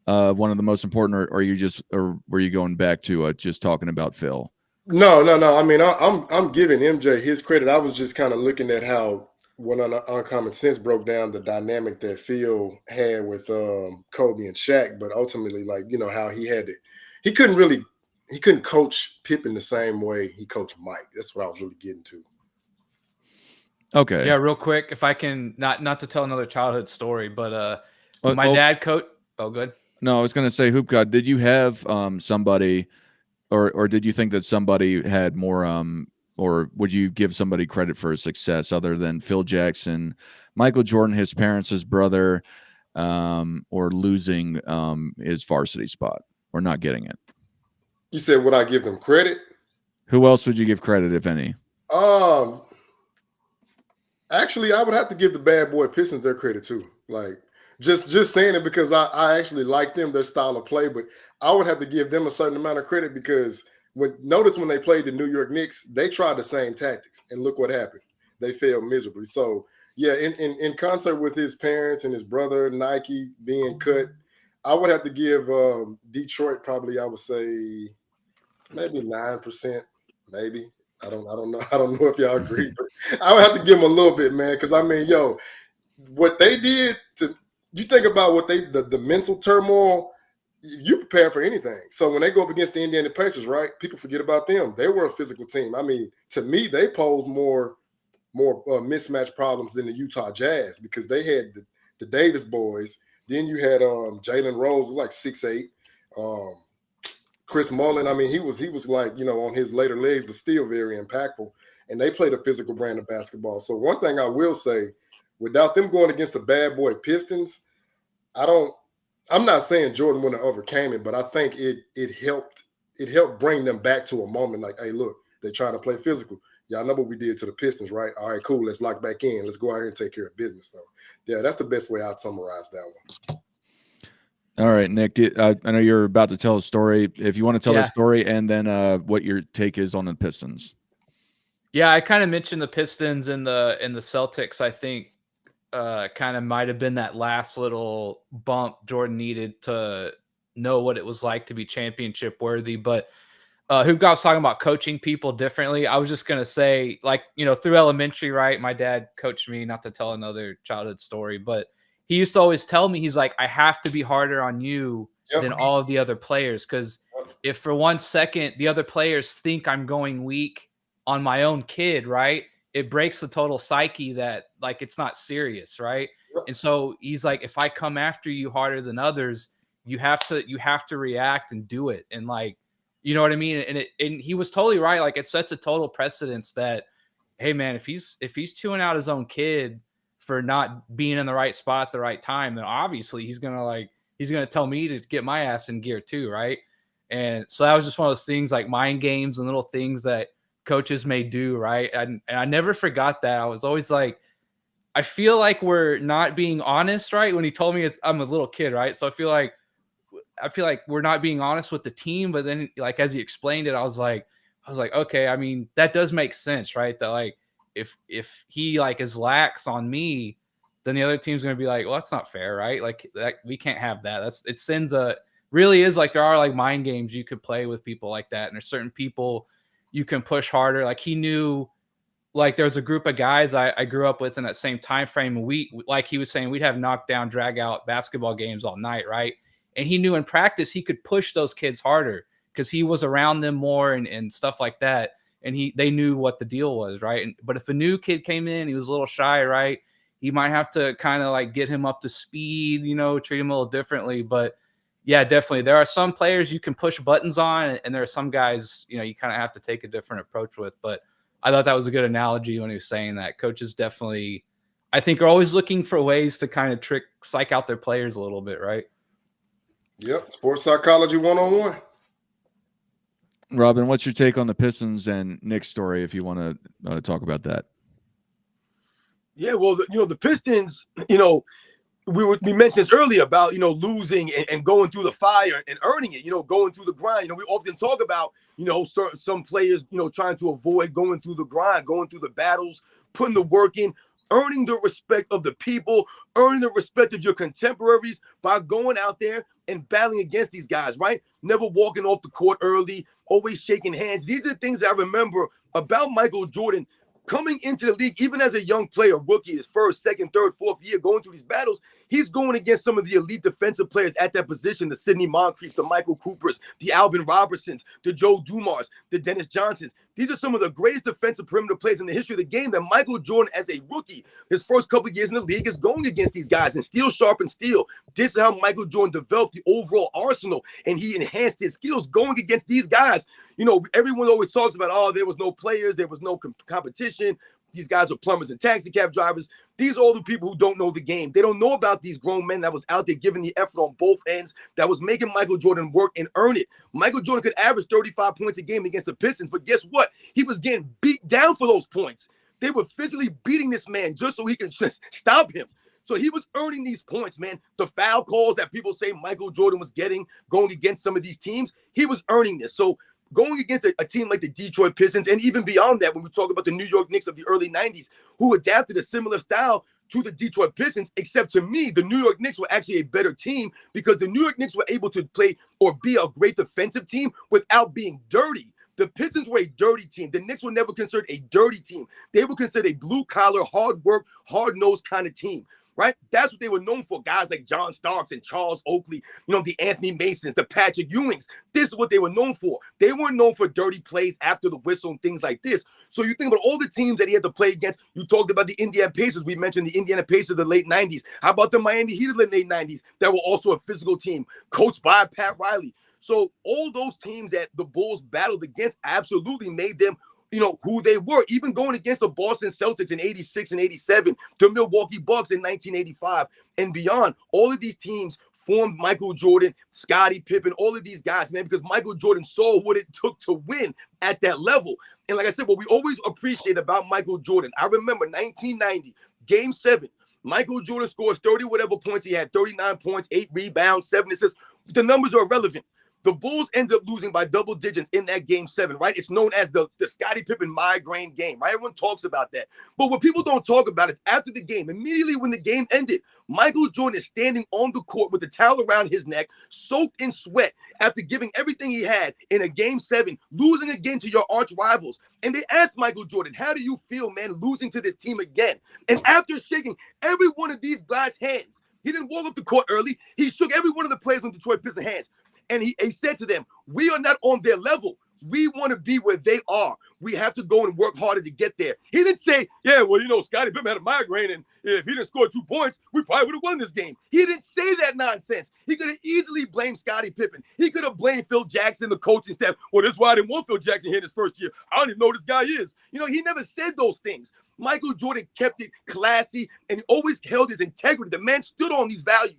one of the most important, or were you going back to just talking about Phil? No. I mean, I'm giving MJ his credit. I was just kind of looking at how, when Uncommon Sense broke down the dynamic that Phil had with Kobe and Shaq, but ultimately, like, you know, how he couldn't coach Pippen the same way he coached Mike. That's what I was really getting to. Okay. Yeah, real quick, if I can, not to tell another childhood story, but my dad coach. Oh, good. No, I was going to say, Hoopgod, did you have somebody, or did you think that somebody had more, or would you give somebody credit for his success other than Phil Jackson, Michael Jordan, his parents, his brother, or losing his varsity spot or not getting it? You said, would I give them credit? Who else would you give credit, if any? Actually, I would have to give the Bad Boy Pistons their credit too. Like, just saying it because I actually like them, their style of play, but I would have to give them a certain amount of credit, because notice when they played the New York Knicks, they tried the same tactics, and look what happened. They failed miserably. So yeah, in concert with his parents and his brother Nike being cut, I would have to give Detroit probably, I would say maybe 9%, maybe. I don't know. I don't know if y'all agree, but I would have to give them a little bit, man. Because I mean, yo, what they did to you, think about what the mental turmoil. You prepare for anything. So when they go up against the Indiana Pacers, right? People forget about them. They were a physical team. I mean, to me, they posed more mismatch problems than the Utah Jazz, because they had the Davis boys. Then you had Jalen Rose, like 6'8". Chris Mullin, I mean, he was like, you know, on his later legs, but still very impactful. And they played a physical brand of basketball. So one thing I will say, without them going against the Bad Boy Pistons, I'm not saying Jordan wouldn't have overcame it, but I think it helped bring them back to a moment like, hey, look, they're trying to play physical. Y'all know what we did to the Pistons, right? All right, cool. Let's lock back in. Let's go out here and take care of business. So, yeah, that's the best way I'd summarize that one. All right, Nick, I know you're about to tell a story. If you want to tell that story, and then what your take is on the Pistons. Yeah, I kind of mentioned the Pistons and the Celtics. I think kind of might have been that last little bump Jordan needed to know what it was like to be championship worthy. But Hoopgod was talking about coaching people differently. I was just going to say, like, you know, through elementary, right, my dad coached me, not to tell another childhood story, but he used to always tell me, he's like, I have to be harder on you than all of the other players, because if for 1 second the other players think I'm going weak on my own kid, right, it breaks the total psyche that, like, it's not serious, right? And so he's like, if I come after you harder than others, you have to react and do it. And, like, you know what I mean? And he was totally right. Like, it sets a total precedence that, hey man, if he's chewing out his own kid for not being in the right spot at the right time, then obviously he's gonna tell me to get my ass in gear too, right? And so that was just one of those things, like mind games and little things that coaches may do, right? And I never forgot that. I was always like, I feel like we're not being honest, right? When he told me I'm a little kid, right? So I feel like we're not being honest with the team. But then, like, as he explained it, I was like, okay, I mean, that does make sense, right? That, like, if he, like, is lax on me, then the other team's going to be like, well, that's not fair, right? Like, that, we can't have that. It sends really is, like, there are, like, mind games you could play with people like that. And there's certain people you can push harder. Like, he knew, like, there was a group of guys I grew up with in that same time frame. And we, like he was saying, we'd have knockdown, drag out basketball games all night, right? And he knew in practice he could push those kids harder because he was around them more and stuff like that. And they knew what the deal was, right? But if a new kid came in, he was a little shy, right? You might have to kind of like get him up to speed, treat him a little differently. But yeah, definitely. There are some players you can push buttons on, and there are some guys, you kind of have to take a different approach with. But I thought that was a good analogy when he was saying that. Coaches definitely, I think, are always looking for ways to kind of psych out their players a little bit, right? Yep. Sports psychology 101. Robin, what's your take on the Pistons and Nick's story, if you want to talk about that? Yeah, well, the Pistons, we mentioned this earlier about, losing and going through the fire and earning it, going through the grind. We often talk about, some players, trying to avoid going through the grind, going through the battles, putting the work in, earning the respect of the people, earning the respect of your contemporaries by going out there and battling against these guys, right? Never walking off the court early, always shaking hands. These are the things I remember about Michael Jordan coming into the league, even as a young player, rookie, his first, second, third, fourth year, going through these battles. He's going against some of the elite defensive players at that position, the Sidney Moncriefs, the Michael Coopers, the Alvin Robertsons, the Joe Dumars, the Dennis Johnsons. These are some of the greatest defensive perimeter players in the history of the game that Michael Jordan, as a rookie, his first couple of years in the league, is going against these guys and steel sharpened steel. This is how Michael Jordan developed the overall arsenal, and he enhanced his skills going against these guys. Everyone always talks about, there was no players, there was no competition. These guys are plumbers and taxi cab drivers. These are all the people who don't know the game. They don't know about these grown men that was out there giving the effort on both ends, that was making Michael Jordan work and earn it. Michael Jordan could average 35 points a game against the Pistons, but guess what? He was getting beat down for those points. They were physically beating this man just so he could just stop him. So he was earning these points, man. The foul calls that people say Michael Jordan was getting going against some of these teams, he was earning this. So going against a team like the Detroit Pistons, and even beyond that, when we talk about the New York Knicks of the early 90s, who adapted a similar style to the Detroit Pistons, except to me, the New York Knicks were actually a better team because the New York Knicks were able to play or be a great defensive team without being dirty. The Pistons were a dirty team. The Knicks were never considered a dirty team. They were considered a blue-collar, hard work, hard-nosed kind of team. Right? That's what they were known for. Guys like John Starks and Charles Oakley, the Anthony Masons, the Patrick Ewings. This is what they were known for. They weren't known for dirty plays after the whistle and things like this. So you think about all the teams that he had to play against. You talked about the Indiana Pacers. We mentioned the Indiana Pacers of the late 90s. How about the Miami Heat of the late 90s that were also a physical team, coached by Pat Riley? So all those teams that the Bulls battled against absolutely made them who they were, even going against the Boston Celtics in 86 and 87, the Milwaukee Bucks in 1985 and beyond. All of these teams formed Michael Jordan, Scottie Pippen, all of these guys, man, because Michael Jordan saw what it took to win at that level. And like I said, what we always appreciate about Michael Jordan, I remember 1990, Game 7, Michael Jordan scores 30 whatever points he had, 39 points, 8 rebounds, 7 assists. The numbers are irrelevant. The Bulls ended up losing by double digits in that Game 7, right? It's known as the Scottie Pippen migraine game, right? Everyone talks about that. But what people don't talk about is after the game, immediately when the game ended, Michael Jordan is standing on the court with the towel around his neck, soaked in sweat after giving everything he had in a Game 7, losing again to your arch rivals. And they asked Michael Jordan, how do you feel, man, losing to this team again? And after shaking every one of these guys' hands, he didn't walk up the court early. He shook every one of the players on Detroit Pistons' hands. And he said to them, we are not on their level. We want to be where they are. We have to go and work harder to get there. He didn't say, Scottie Pippen had a migraine, and if he didn't score 2 points, we probably would have won this game. He didn't say that nonsense. He could have easily blamed Scottie Pippen. He could have blamed Phil Jackson, the coaching staff. Well, that's why I didn't want Phil Jackson here in his first year. I don't even know who this guy is. He never said those things. Michael Jordan kept it classy, and he always held his integrity. The man stood on these values.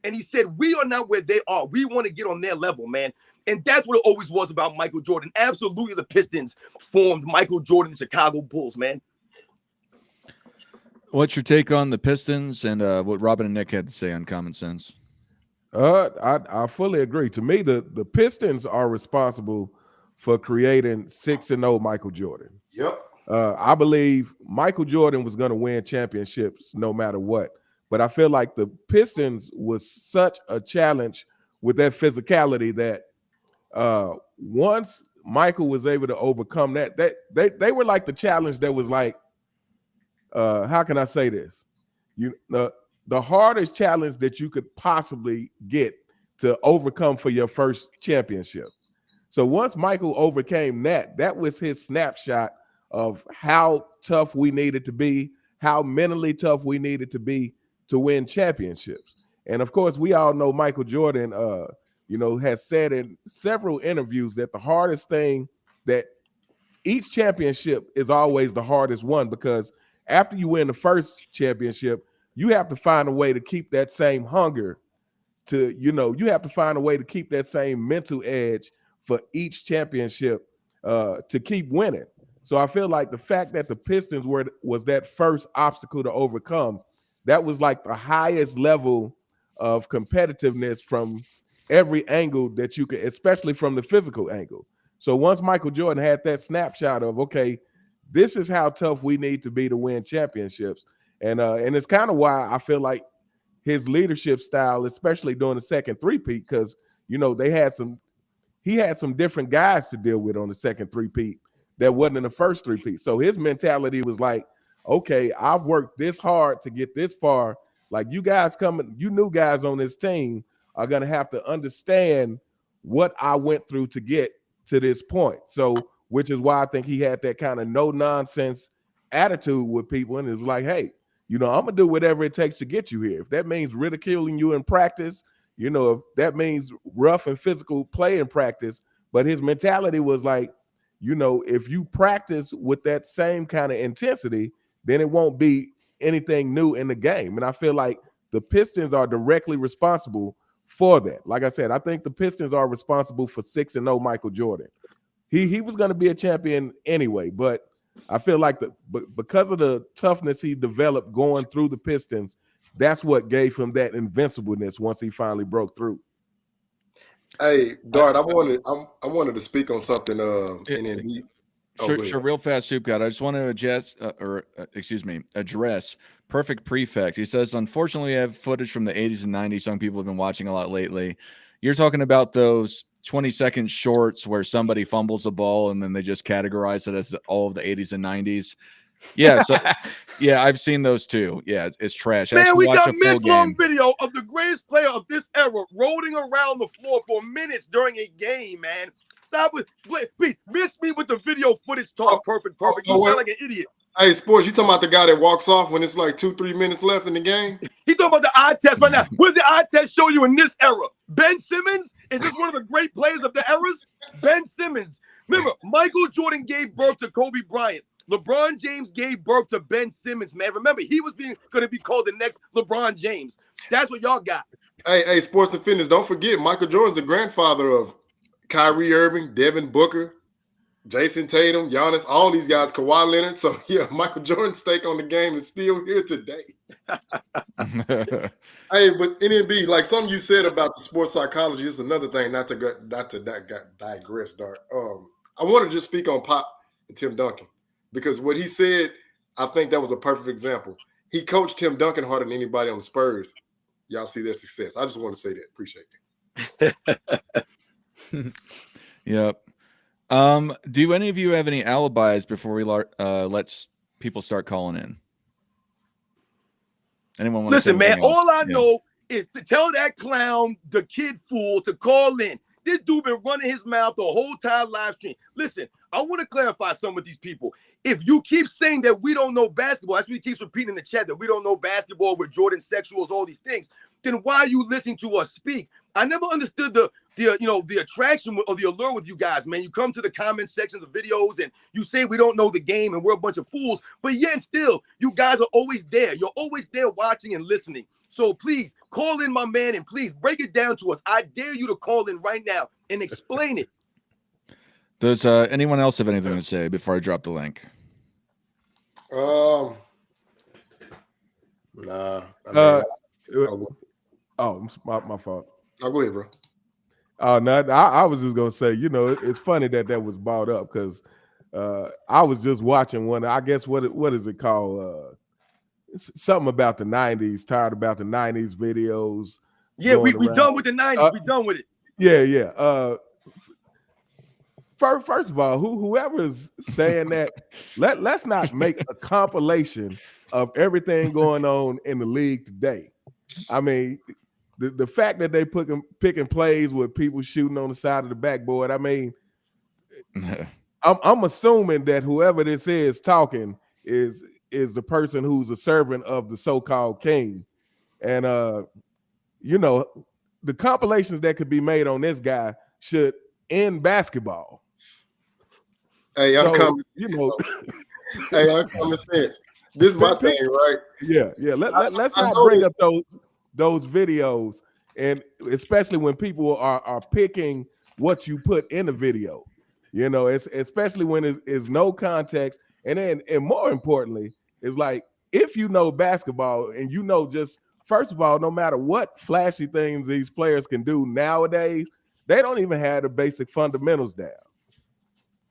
And he said, we are not where they are. We want to get on their level, man. And that's what it always was about Michael Jordan. Absolutely, the Pistons formed Michael Jordan, the Chicago Bulls, man. What's your take on the Pistons and what Robin and Nick had to say on Common Sense? I fully agree. To me, the Pistons are responsible for creating 6-0 Michael Jordan. Yep. I believe Michael Jordan was going to win championships no matter what. But I feel like the Pistons was such a challenge with that physicality that once Michael was able to overcome that, they were like the challenge that was like, how can I say this? The hardest challenge that you could possibly get to overcome for your first championship. So once Michael overcame that, that was his snapshot of how tough we needed to be, how mentally tough we needed to be to win championships. And of course, we all know Michael Jordan, has said in several interviews that the hardest thing, that each championship is always the hardest one, because after you win the first championship, you have to find a way to keep that same hunger you have to find a way to keep that same mental edge for each championship to keep winning. So I feel like the fact that the Pistons was that first obstacle to overcome, that was like the highest level of competitiveness from every angle that you could, especially from the physical angle. So once Michael Jordan had that snapshot of, okay, this is how tough we need to be to win championships. And it's kind of why I feel like his leadership style, especially during the second three-peat, because he had some different guys to deal with on the second three-peat that wasn't in the first three-peat. So his mentality was like, okay, I've worked this hard to get this far. Like, you new guys on this team are gonna have to understand what I went through to get to this point. So, which is why I think he had that kind of no-nonsense attitude with people, and it was like, hey, I'm gonna do whatever it takes to get you here. If that means ridiculing you in practice, if that means rough and physical play in practice. But his mentality was like, if you practice with that same kind of intensity, then it won't be anything new in the game. And I feel like the Pistons are directly responsible for that. Like I said, I think the Pistons are responsible for 6-0 Michael Jordan. He was going to be a champion anyway, but I feel like because of the toughness he developed going through the Pistons, that's what gave him that invincibleness once he finally broke through. Hey, Dart, I wanted to speak on something. Sure, real fast, Soup God. I just want to address Perfect Prefect. He says, unfortunately, I have footage from the 80s and 90s. Some people have been watching a lot lately. You're talking about those 20-second shorts where somebody fumbles a ball and then they just categorize it as all of the 80s and 90s. Yeah, so yeah, I've seen those too. Yeah, it's trash. Man, we got minutes-long video of the greatest player of this era rolling around the floor for minutes during a game, man. Stop with, please, miss me with the video footage talk. Perfect. You sound like an idiot. Hey, Sports, you talking about the guy that walks off when it's like 2-3 minutes left in the game? He talking about the eye test right now. What does the eye test show you in this era? Ben Simmons? Is this one of the great players of the eras? Ben Simmons. Remember, Michael Jordan gave birth to Kobe Bryant. LeBron James gave birth to Ben Simmons, man. Remember, he was going to be called the next LeBron James. That's what y'all got. Hey, Sports and Fitness, don't forget, Michael Jordan's the grandfather of Kyrie Irving, Devin Booker, Jason Tatum, Giannis, all these guys, Kawhi Leonard. So, yeah, Michael Jordan's stake on the game is still here today. Hey, but NNB, like something you said about the sports psychology is another thing, not to digress, Dart. I want to just speak on Pop and Tim Duncan, because what he said, I think that was a perfect example. He coached Tim Duncan harder than anybody on the Spurs. Y'all see their success. I just want to say that. Appreciate it. Yep. Do any of you have any alibis before we let people start calling in? Anyone want Listen, man, else? all I know is to tell that clown, the kid fool, to call in. This dude been running his mouth the whole time live stream. Listen, I want to clarify something with these people. If you keep saying that we don't know basketball, that's what he keeps repeating in the chat, that we don't know basketball, with Jordan sexuals, all these things, then why are you listening to us speak? I never understood the attraction or the allure with you guys, man. You come to the comment sections of videos and you say we don't know the game and we're a bunch of fools, but yet and still, you guys are always there. You're always there watching and listening. So please call in, my man, and please break it down to us. I dare you to call in right now and explain it. Does anyone else have anything to say before I drop the link? Nah. My fault. Oh, go ahead, bro. Oh, no, I was just gonna say, it's funny that was brought up because I was just watching one. I guess what is it called? Something about the 90s. Tired about the 90s videos. Yeah, we done with the 90s. We done with it. Yeah. First of all, whoever is saying that, let's not make a compilation of everything going on in the league today. I mean, the fact that they picking plays with people shooting on the side of the backboard. I mean, I'm assuming that whoever this is talking is the person who's a servant of the so-called king. And you know, the compilations that could be made on this guy should end basketball. Hey, I'm coming. You know, hey, I'm common sense. This is my thing, right? Yeah. Let's not bring up those videos, and especially when people are picking what you put in the video. You know, it's especially when it's no context, and more importantly, it's like if you know basketball and you know just first of all, no matter what flashy things these players can do nowadays, they don't even have the basic fundamentals down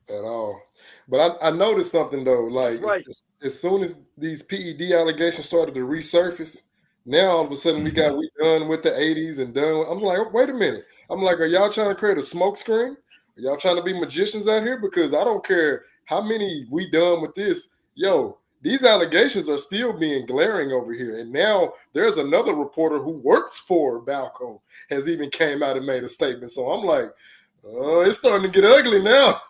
at all. But I noticed something though, like right. as soon as these PED allegations started to resurface, now all of a sudden we done with the 80s and done. I'm like, wait a minute. I'm like, are y'all trying to create a smoke screen? Are y'all trying to be magicians out here? Because I don't care how many we done with this. Yo, these allegations are still being glaring over here. And now there's another reporter who works for Balco has even came out and made a statement. So I'm like, oh, it's starting to get ugly now.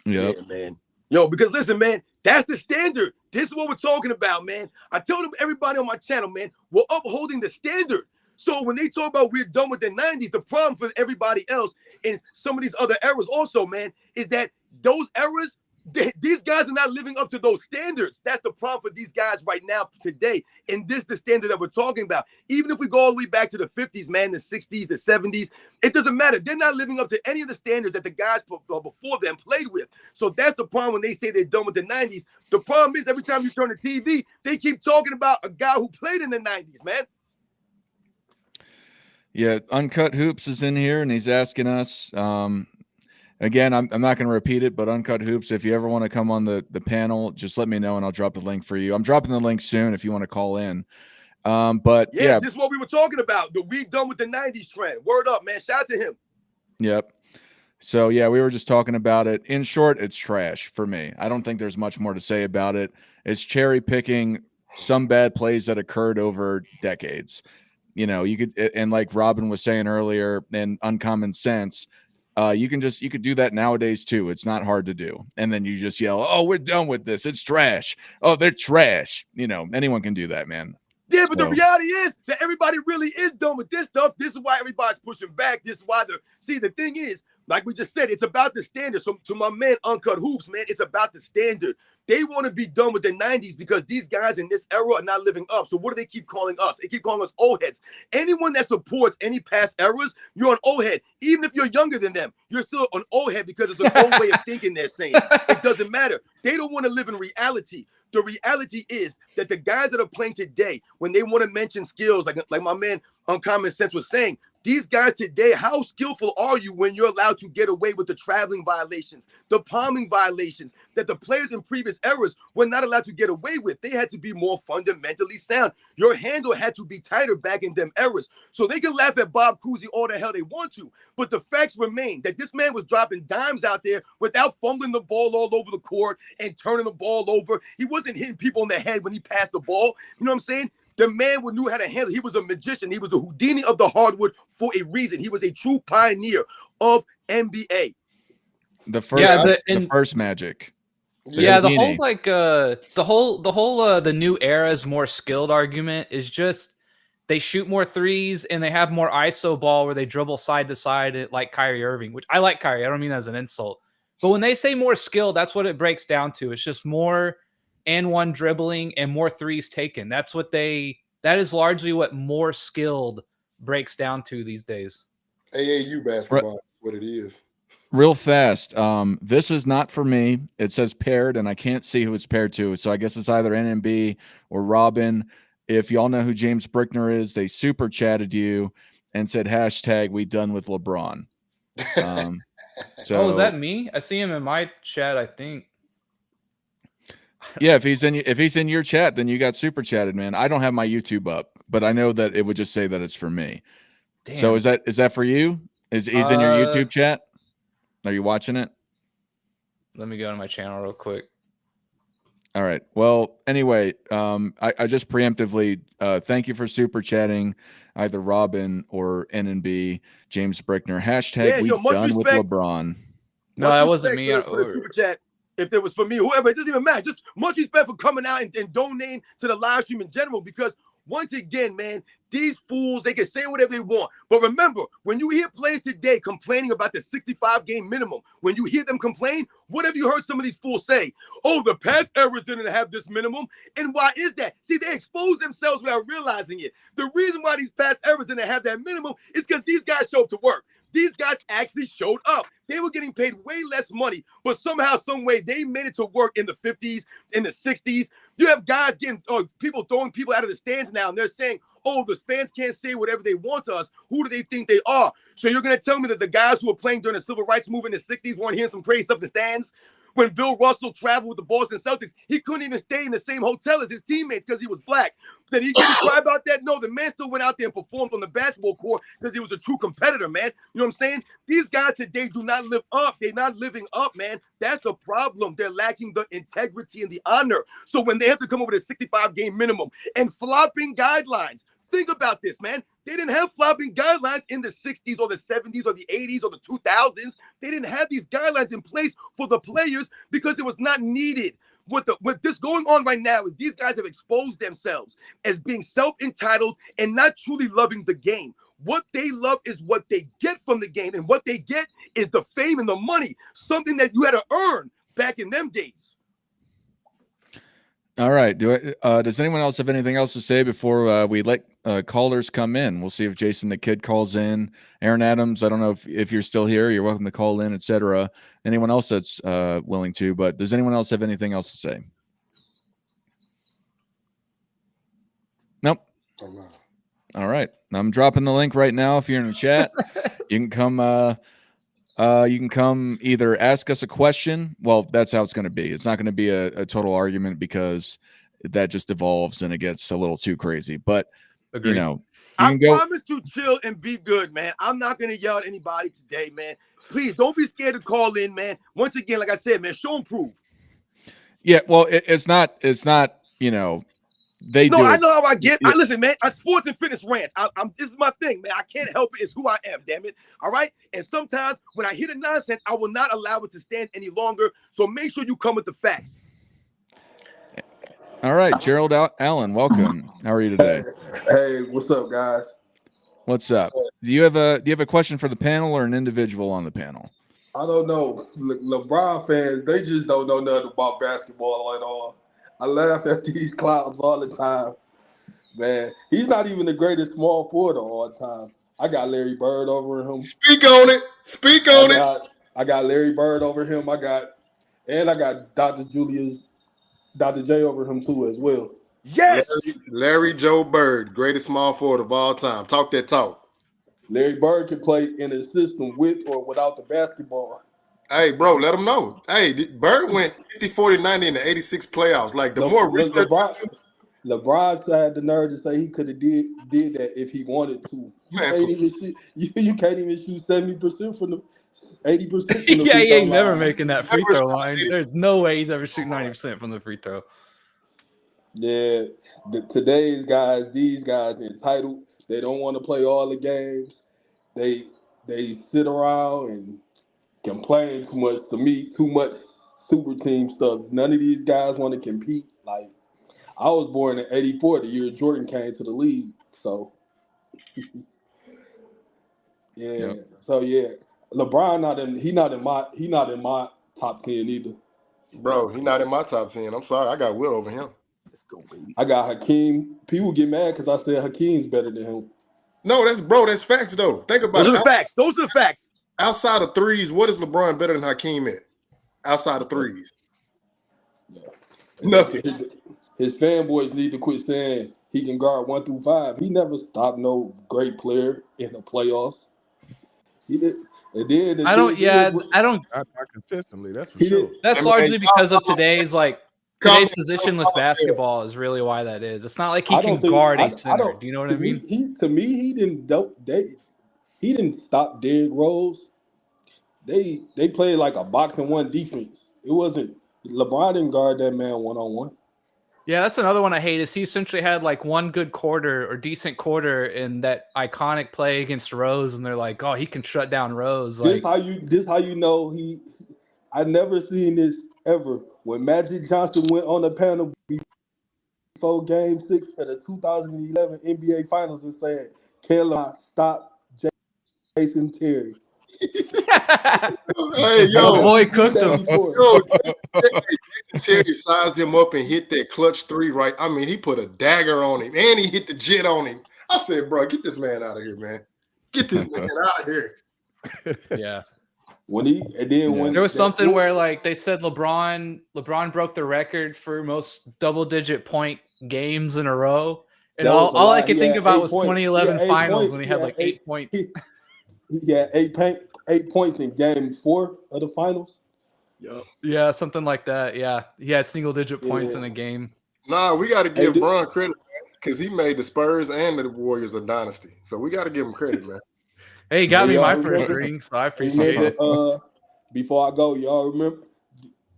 Yep. Yeah, man. Yo, because listen, man, that's the standard. This is what we're talking about, man. I tell them everybody on my channel, man, we're upholding the standard. So when they talk about we're done with the 90s, the problem for everybody else and some of these other eras also, man, is that those eras, these guys are not living up to those standards. That's the problem for these guys right now today. And this is the standard that we're talking about. Even if we go all the way back to the 50s, man, the 60s, the 70s, it doesn't matter. They're not living up to any of the standards that the guys before them played with. So that's the problem when they say they're done with the 90s. The problem is every time you turn the TV, they keep talking about a guy who played in the 90s, man. Yeah, Uncut Hoops is in here, and he's asking us. Again, I'm not going to repeat it, but Uncut Hoops, if you ever want to come on the panel, just let me know, and I'll drop the link for you. I'm dropping the link soon if you want to call in. But yeah, this is what we were talking about. The we done with the 90s trend. Word up, man. Shout out to him. Yep. So yeah, we were just talking about it. In short, it's trash for me. I don't think there's much more to say about it. It's cherry picking some bad plays that occurred over decades. You know, you could, and like Robin was saying earlier, and Uncommon Sense, you could do that nowadays too. It's not hard to do. And then you just yell, "Oh, we're done with this. It's trash. Oh, they're trash." You know, anyone can do that, man. Yeah, but the reality is that everybody really is done with this stuff. This is why everybody's pushing back. This is why the thing is, like we just said, it's about the standard. So to my man, Uncut Hoops, man, it's about the standard. They want to be done with the 90s because these guys in this era are not living up. So what do they keep calling us? They keep calling us old heads. Anyone that supports any past eras, you're an old head. Even if you're younger than them, you're still an old head because it's an old way of thinking, they're saying. It doesn't matter. They don't want to live in reality. The reality is that the guys that are playing today, when they want to mention skills, like my man Uncommon Sense was saying, these guys today, how skillful are you when you're allowed to get away with the traveling violations, the palming violations that the players in previous eras were not allowed to get away with? They had to be more fundamentally sound. Your handle had to be tighter back in them eras. So they can laugh at Bob Cousy all the hell they want to, but the facts remain that this man was dropping dimes out there without fumbling the ball all over the court and turning the ball over. He wasn't hitting people in the head when he passed the ball. You know what I'm saying? The man knew how to handle. He was a magician. He was the Houdini of the hardwood for a reason. He was a true pioneer of NBA. The first, the first Magic. Yeah, the whole the new era's more skilled argument is just they shoot more threes and they have more ISO ball where they dribble side to side like Kyrie Irving, which I like Kyrie. I don't mean that as an insult. But when they say more skill, that's what it breaks down to. It's just more and one dribbling and more threes taken. That is largely what more skilled breaks down to these days. AAU basketball is what it is. Real fast. This is not for me. It says paired, and I can't see who it's paired to. So I guess it's either NMB or Robin. If y'all know who James Brickner is, they super chatted you and said hashtag we done with LeBron. So is that me? I see him in my chat, I think. Yeah, if he's in your chat, then you got super chatted, man. I don't have my YouTube up, but I know that it would just say that it's for me. Damn. So is that for you? He's in your YouTube chat? Are you watching it? Let me go to my channel real quick. All right. Well, anyway, I just preemptively thank you for super chatting either Robin or NNB, James Brickner. Hashtag Yeah, we yo, much done with respect. LeBron. No, Much that wasn't respect me. for the super chat. If it was for me, whoever, it doesn't even matter. Just much respect for coming out and donating to the live stream in general. Because once again, man, these fools, they can say whatever they want. But remember, when you hear players today complaining about the 65 game minimum, when you hear them complain, what have you heard some of these fools say? Oh, the past eras didn't have this minimum. And why is that? See, they expose themselves without realizing it. The reason why these past eras didn't have that minimum is because these guys show up to work. These guys actually showed up. They were getting paid way less money, but somehow, some way, they made it to work in the 50s, in the 60s. You have guys getting, people throwing people out of the stands now, and they're saying, oh, the fans can't say whatever they want to us. Who do they think they are? So you're going to tell me that the guys who were playing during the civil rights movement in the 60s weren't hearing some crazy stuff in the stands? When Bill Russell traveled with the Boston Celtics, he couldn't even stay in the same hotel as his teammates because he was black. Did he get to cry about that? No, the man still went out there and performed on the basketball court because he was a true competitor, man. You know what I'm saying? These guys today do not live up. They're not living up, man. That's the problem. They're lacking the integrity and the honor. So when they have to come up with a 65 game minimum and flopping guidelines, think about this, man. They didn't have flopping guidelines in the 60s or the 70s or the 80s or the 2000s. They didn't have these guidelines in place for the players because it was not needed. What this going on right now is these guys have exposed themselves as being self-entitled and not truly loving the game. What they love is what they get from the game, and what they get is the fame and the money, something that you had to earn back in them days. All right. Does anyone else have anything else to say before we let callers come in? We'll see if Jason the Kid calls in. Aaron Adams, I don't know if you're still here. You're welcome to call in, etc. Anyone else that's willing to, but does anyone else have anything else to say? Nope. All right. I'm dropping the link right now. If you're in the chat, you can come. You can come either ask us a question. Well, that's how it's going to be. It's not going to be a total argument because that just evolves and it gets a little too crazy. But Agreed. you know, I promise to chill and be good, man. I'm not going to yell at anybody today, man. Please don't be scared to call in, man. Once again, like I said, man, show and prove. Yeah, well, it's not. You know, they do. I know how I get. Listen, man. I sports and fitness rants. This is my thing, man. I can't help it. It's who I am. Damn it. All right. And sometimes when I hear the nonsense, I will not allow it to stand any longer. So make sure you come with the facts. All right, Gerald Allen, welcome. How are you today? Hey, what's up, guys? What's up? Do you have a question for the panel or an individual on the panel? I don't know. LeBron fans, they just don't know nothing about basketball at all. I laugh at these clowns all the time. Man, he's not even the greatest small forward of all time. I got Larry Bird over him. Speak on it. Speak on it. I got Larry Bird over him. I got Dr. J over him too as well. Yes. Larry Joe Bird, greatest small forward of all time. Talk that talk. Larry Bird can play in a system with or without the basketball. Hey, bro, let them know. Hey, Bird went 50, 40, 90 in the 86 playoffs. Like, the more research. LeBron had the nerve to say he could have did that if he wanted to. You can't even shoot 70% from the 80% from the yeah, free he throw ain't never line. making that free throw line. There's no way he's ever shooting 90% from the free throw. Yeah, today's guys, these guys entitled. They don't want to play all the games. They sit around and complain too much to me, too much super team stuff. None of these guys want to compete. Like, I was born in '84, the year Jordan came to the league. So, yeah. Yep. So yeah, LeBron he not in my top 10 either. Bro, he not in my top 10. I'm sorry, I got Will over him. Let's go, baby. I got Hakeem. People get mad because I said Hakeem's better than him. No, that's facts though. Think about Those are the facts. Those are the facts. Outside of threes, what is LeBron better than Hakeem at? Outside of threes, nothing. His fanboys need to quit saying he can guard 1 through 5. He never stopped no great player in the playoffs. He did. And then not consistently. That's for sure. That's largely because of today's positionless basketball is really why that is. It's not like he can guard a center. Do you know what I mean? He didn't stop Derrick Rose. They played like a boxing one defense. It wasn't LeBron didn't guard that man one-on-one. Yeah, that's another one I hate. Is he essentially had like one good quarter or decent quarter in that iconic play against Rose, and they're like, "Oh, he can shut down Rose." Like, This how you know he. I never seen this ever. When Magic Johnson went on the panel before Game 6 of the 2011 NBA Finals and said, "Can I stop Jason Terry?" Hey, yo, yo, boy cooked him. yo, Jason Terry sized him up and hit that clutch three, right? I mean, he put a dagger on him and he hit the jet on him. I said, bro, get this man out of here, man. Get this man out of here. yeah. When There was something where like they said LeBron broke the record for most double-digit point games in a row, and all I could think about was 2011 Finals when he had like 8 points. He had 8 points in Game 4 of the Finals. Yeah, something like that. Yeah, he had single-digit points in a game. Nah, we got to give Bron credit because he made the Spurs and the Warriors a dynasty. So we got to give him credit, man. Hey, he got me my first ring, so I appreciate it. Before I go, y'all remember?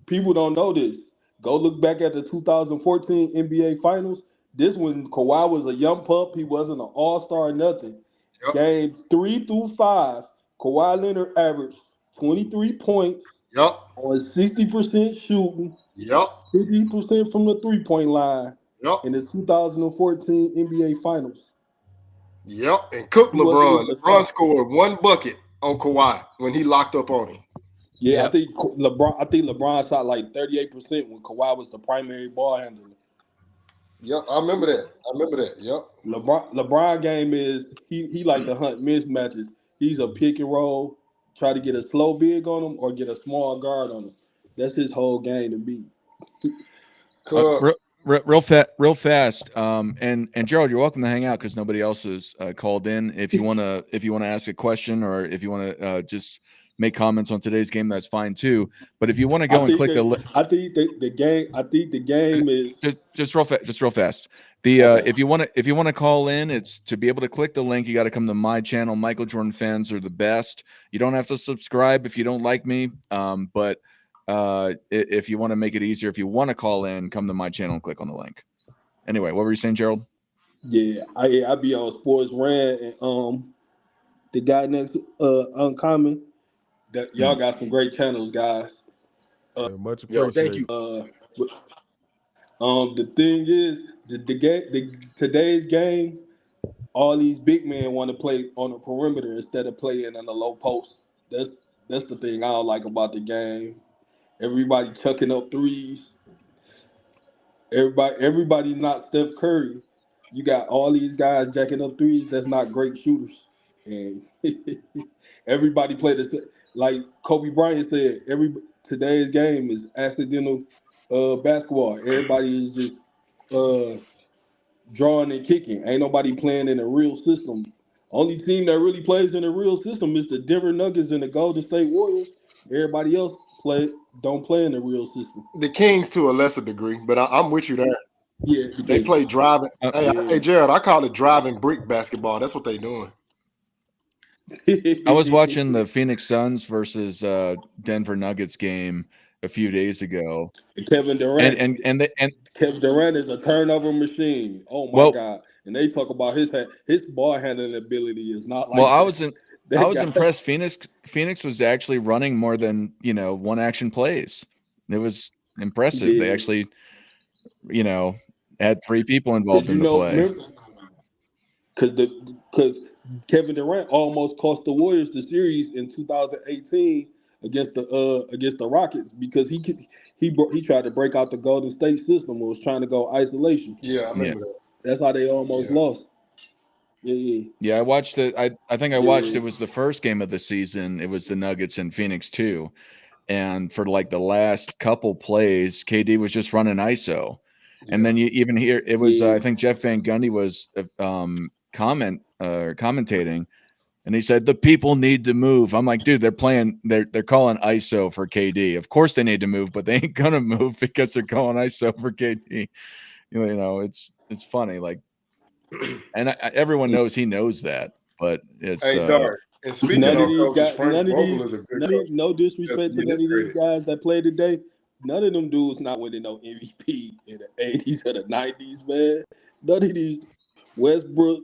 People don't know this. Go look back at the 2014 NBA Finals. This when Kawhi was a young pup. He wasn't an all-star or nothing. Yep. Games 3 through 5, Kawhi Leonard averaged 23 points. Yep. On 60% shooting. Yep. 50% from the three-point line. Yep. In the 2014 NBA Finals. Yep. And cooked LeBron. LeBron scored one bucket on Kawhi when he locked up on him. Yeah, yep. I think LeBron shot like 38% when Kawhi was the primary ball handler. Yep, I remember that. Yep. LeBron game is he like to hunt mismatches. He's a pick and roll, try to get a slow big on him or get a small guard on him. That's his whole game to beat. Real fast. And Gerald, you're welcome to hang out because nobody else is called in. If you wanna ask a question or if you wanna just make comments on today's game, that's fine too. But if you want to go and click I think the game is just real fast. If you want to call in, it's to be able to click the link. You got to come to my channel. Michael Jordan fans are the best. You don't have to subscribe if you don't like me. But if you want to make it easier, if you want to call in, come to my channel and click on the link. Anyway, what were you saying, Gerald? Yeah, I be on Sports Rant and the guy next Uncommon. That y'all got some great channels, guys. Much appreciated. Thank you. The thing is, today's game, all these big men want to play on the perimeter instead of playing on the low post. That's the thing I don't like about the game. Everybody chucking up threes. Everybody's not Steph Curry. You got all these guys jacking up threes that's not great shooters. And everybody play this. Like Kobe Bryant said, today's game is accidental basketball. Everybody is just drawing and kicking. Ain't nobody playing in a real system. Only team that really plays in a real system is the Denver Nuggets and the Golden State Warriors. Everybody else don't play in a real system. The Kings to a lesser degree, but I'm with you there. Yeah, they play driving. Hey, Gerald, I call it driving brick basketball. That's what they doing. I was watching the Phoenix Suns versus Denver Nuggets game a few days ago. Kevin Durant and Kevin Durant is a turnover machine. Oh my God! And they talk about his ball handling ability is not like. Well, I was impressed. Phoenix was actually running more than one action plays. It was impressive. Yeah. They actually, had 3 people involved in the play. Because Kevin Durant almost cost the Warriors the series in 2018 against the Rockets because he tried to break out the Golden State system and was trying to go isolation. Yeah, I remember that. That's how they almost lost. Yeah, I watched it. I think I watched it was the first game of the season. It was the Nuggets in Phoenix too. And for like the last couple plays, KD was just running ISO. And then you even hear it was I think Jeff Van Gundy was commentating, and he said the people need to move. I'm like, dude, they're calling ISO for KD. Of course they need to move, but they ain't gonna move because they're calling ISO for KD. It's funny, like, and everyone knows he knows that, but it's and speaking of coaches, Frank Vogel is a good coach. No disrespect to none of these guys that play today, none of them dudes not winning no MVP in the 80s or the 90s, man. None of these Westbrook,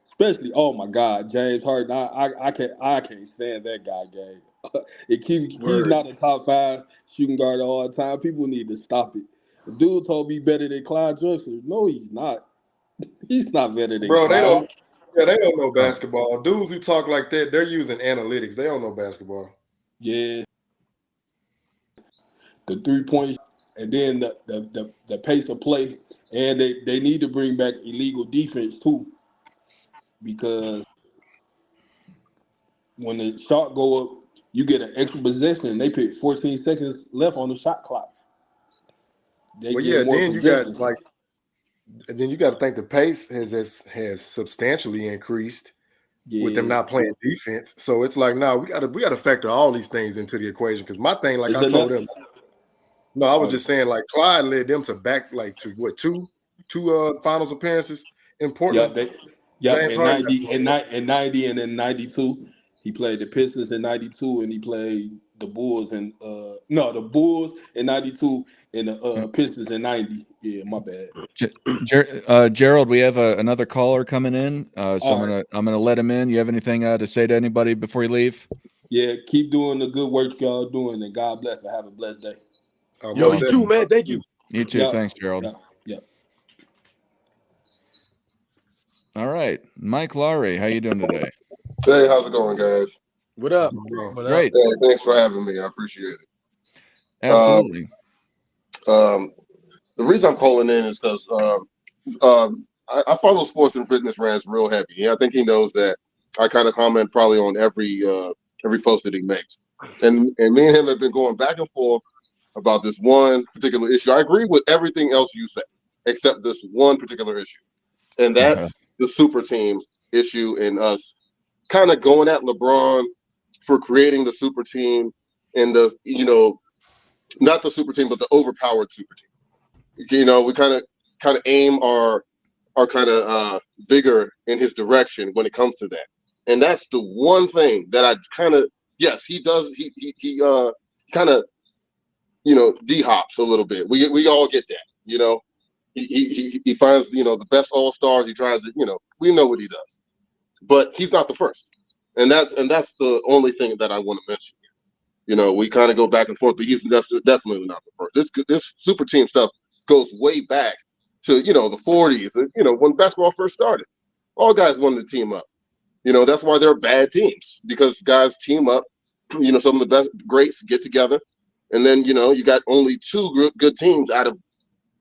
especially, oh my God, James Harden. I can't stand that guy, gang. He's Word. not a top 5 shooting guard all the time. People need to stop it. The dude told me better than Clyde Drexler. No, he's not. He's not better than Bro, they Clyde. don't. Yeah, they don't know basketball. Dudes who talk like that, they're using analytics. They don't know basketball. Yeah. The 3-point, and then the pace of play, and they need to bring back illegal defense too, because when the shot go up, you get an extra possession, and they put 14 seconds left on the shot clock. They Well, get yeah, more then you possessions. got and then you got to think the pace has substantially increased with them not playing defense. So it's like, no, we got to factor all these things into the equation. Because my thing, like I told them, no, I was just saying, like Clyde led them to back like to what two finals appearances in Portland. In 90 and then 92. He played the Pistons in 92, and he played the Bulls and the Bulls in 92 and the Pistons in 90. Yeah, my bad. Gerald, we have another caller coming in, so I'm gonna let him in. You have anything to say to anybody before you leave? Yeah, keep doing the good work y'all doing, and God bless and have a blessed day. Yo, you too, man. Thank you. You too. Yeah. Thanks, Gerald. Yeah. All right, Mike Lowry, how you doing today? Hey, how's it going, guys? What up? Great. Hey, thanks for having me. I appreciate it. Absolutely. The reason I'm calling in is because I follow sports and fitness rants real heavy. I think he knows that. I kind of comment probably on every post that he makes, and me and him have been going back and forth about this one particular issue. I agree with everything else you said, except this one particular issue, and that's the super team issue and us kind of going at LeBron for creating the super team and the, not the super team, but the overpowered super team. We kind of aim our kind of vigor in his direction when it comes to that. And that's the one thing that I kind of, yes, he does. He kind of, D-hops a little bit. We all get that, He finds, the best all-stars. He tries to, we know what he does. But he's not the first. And that's the only thing that I want to mention. We kind of go back and forth, but he's definitely not the first. This super team stuff goes way back to, the 40s, when basketball first started. All guys wanted to team up. That's why they're bad teams, because guys team up, some of the best greats get together. And then, you got only 2 good teams out of,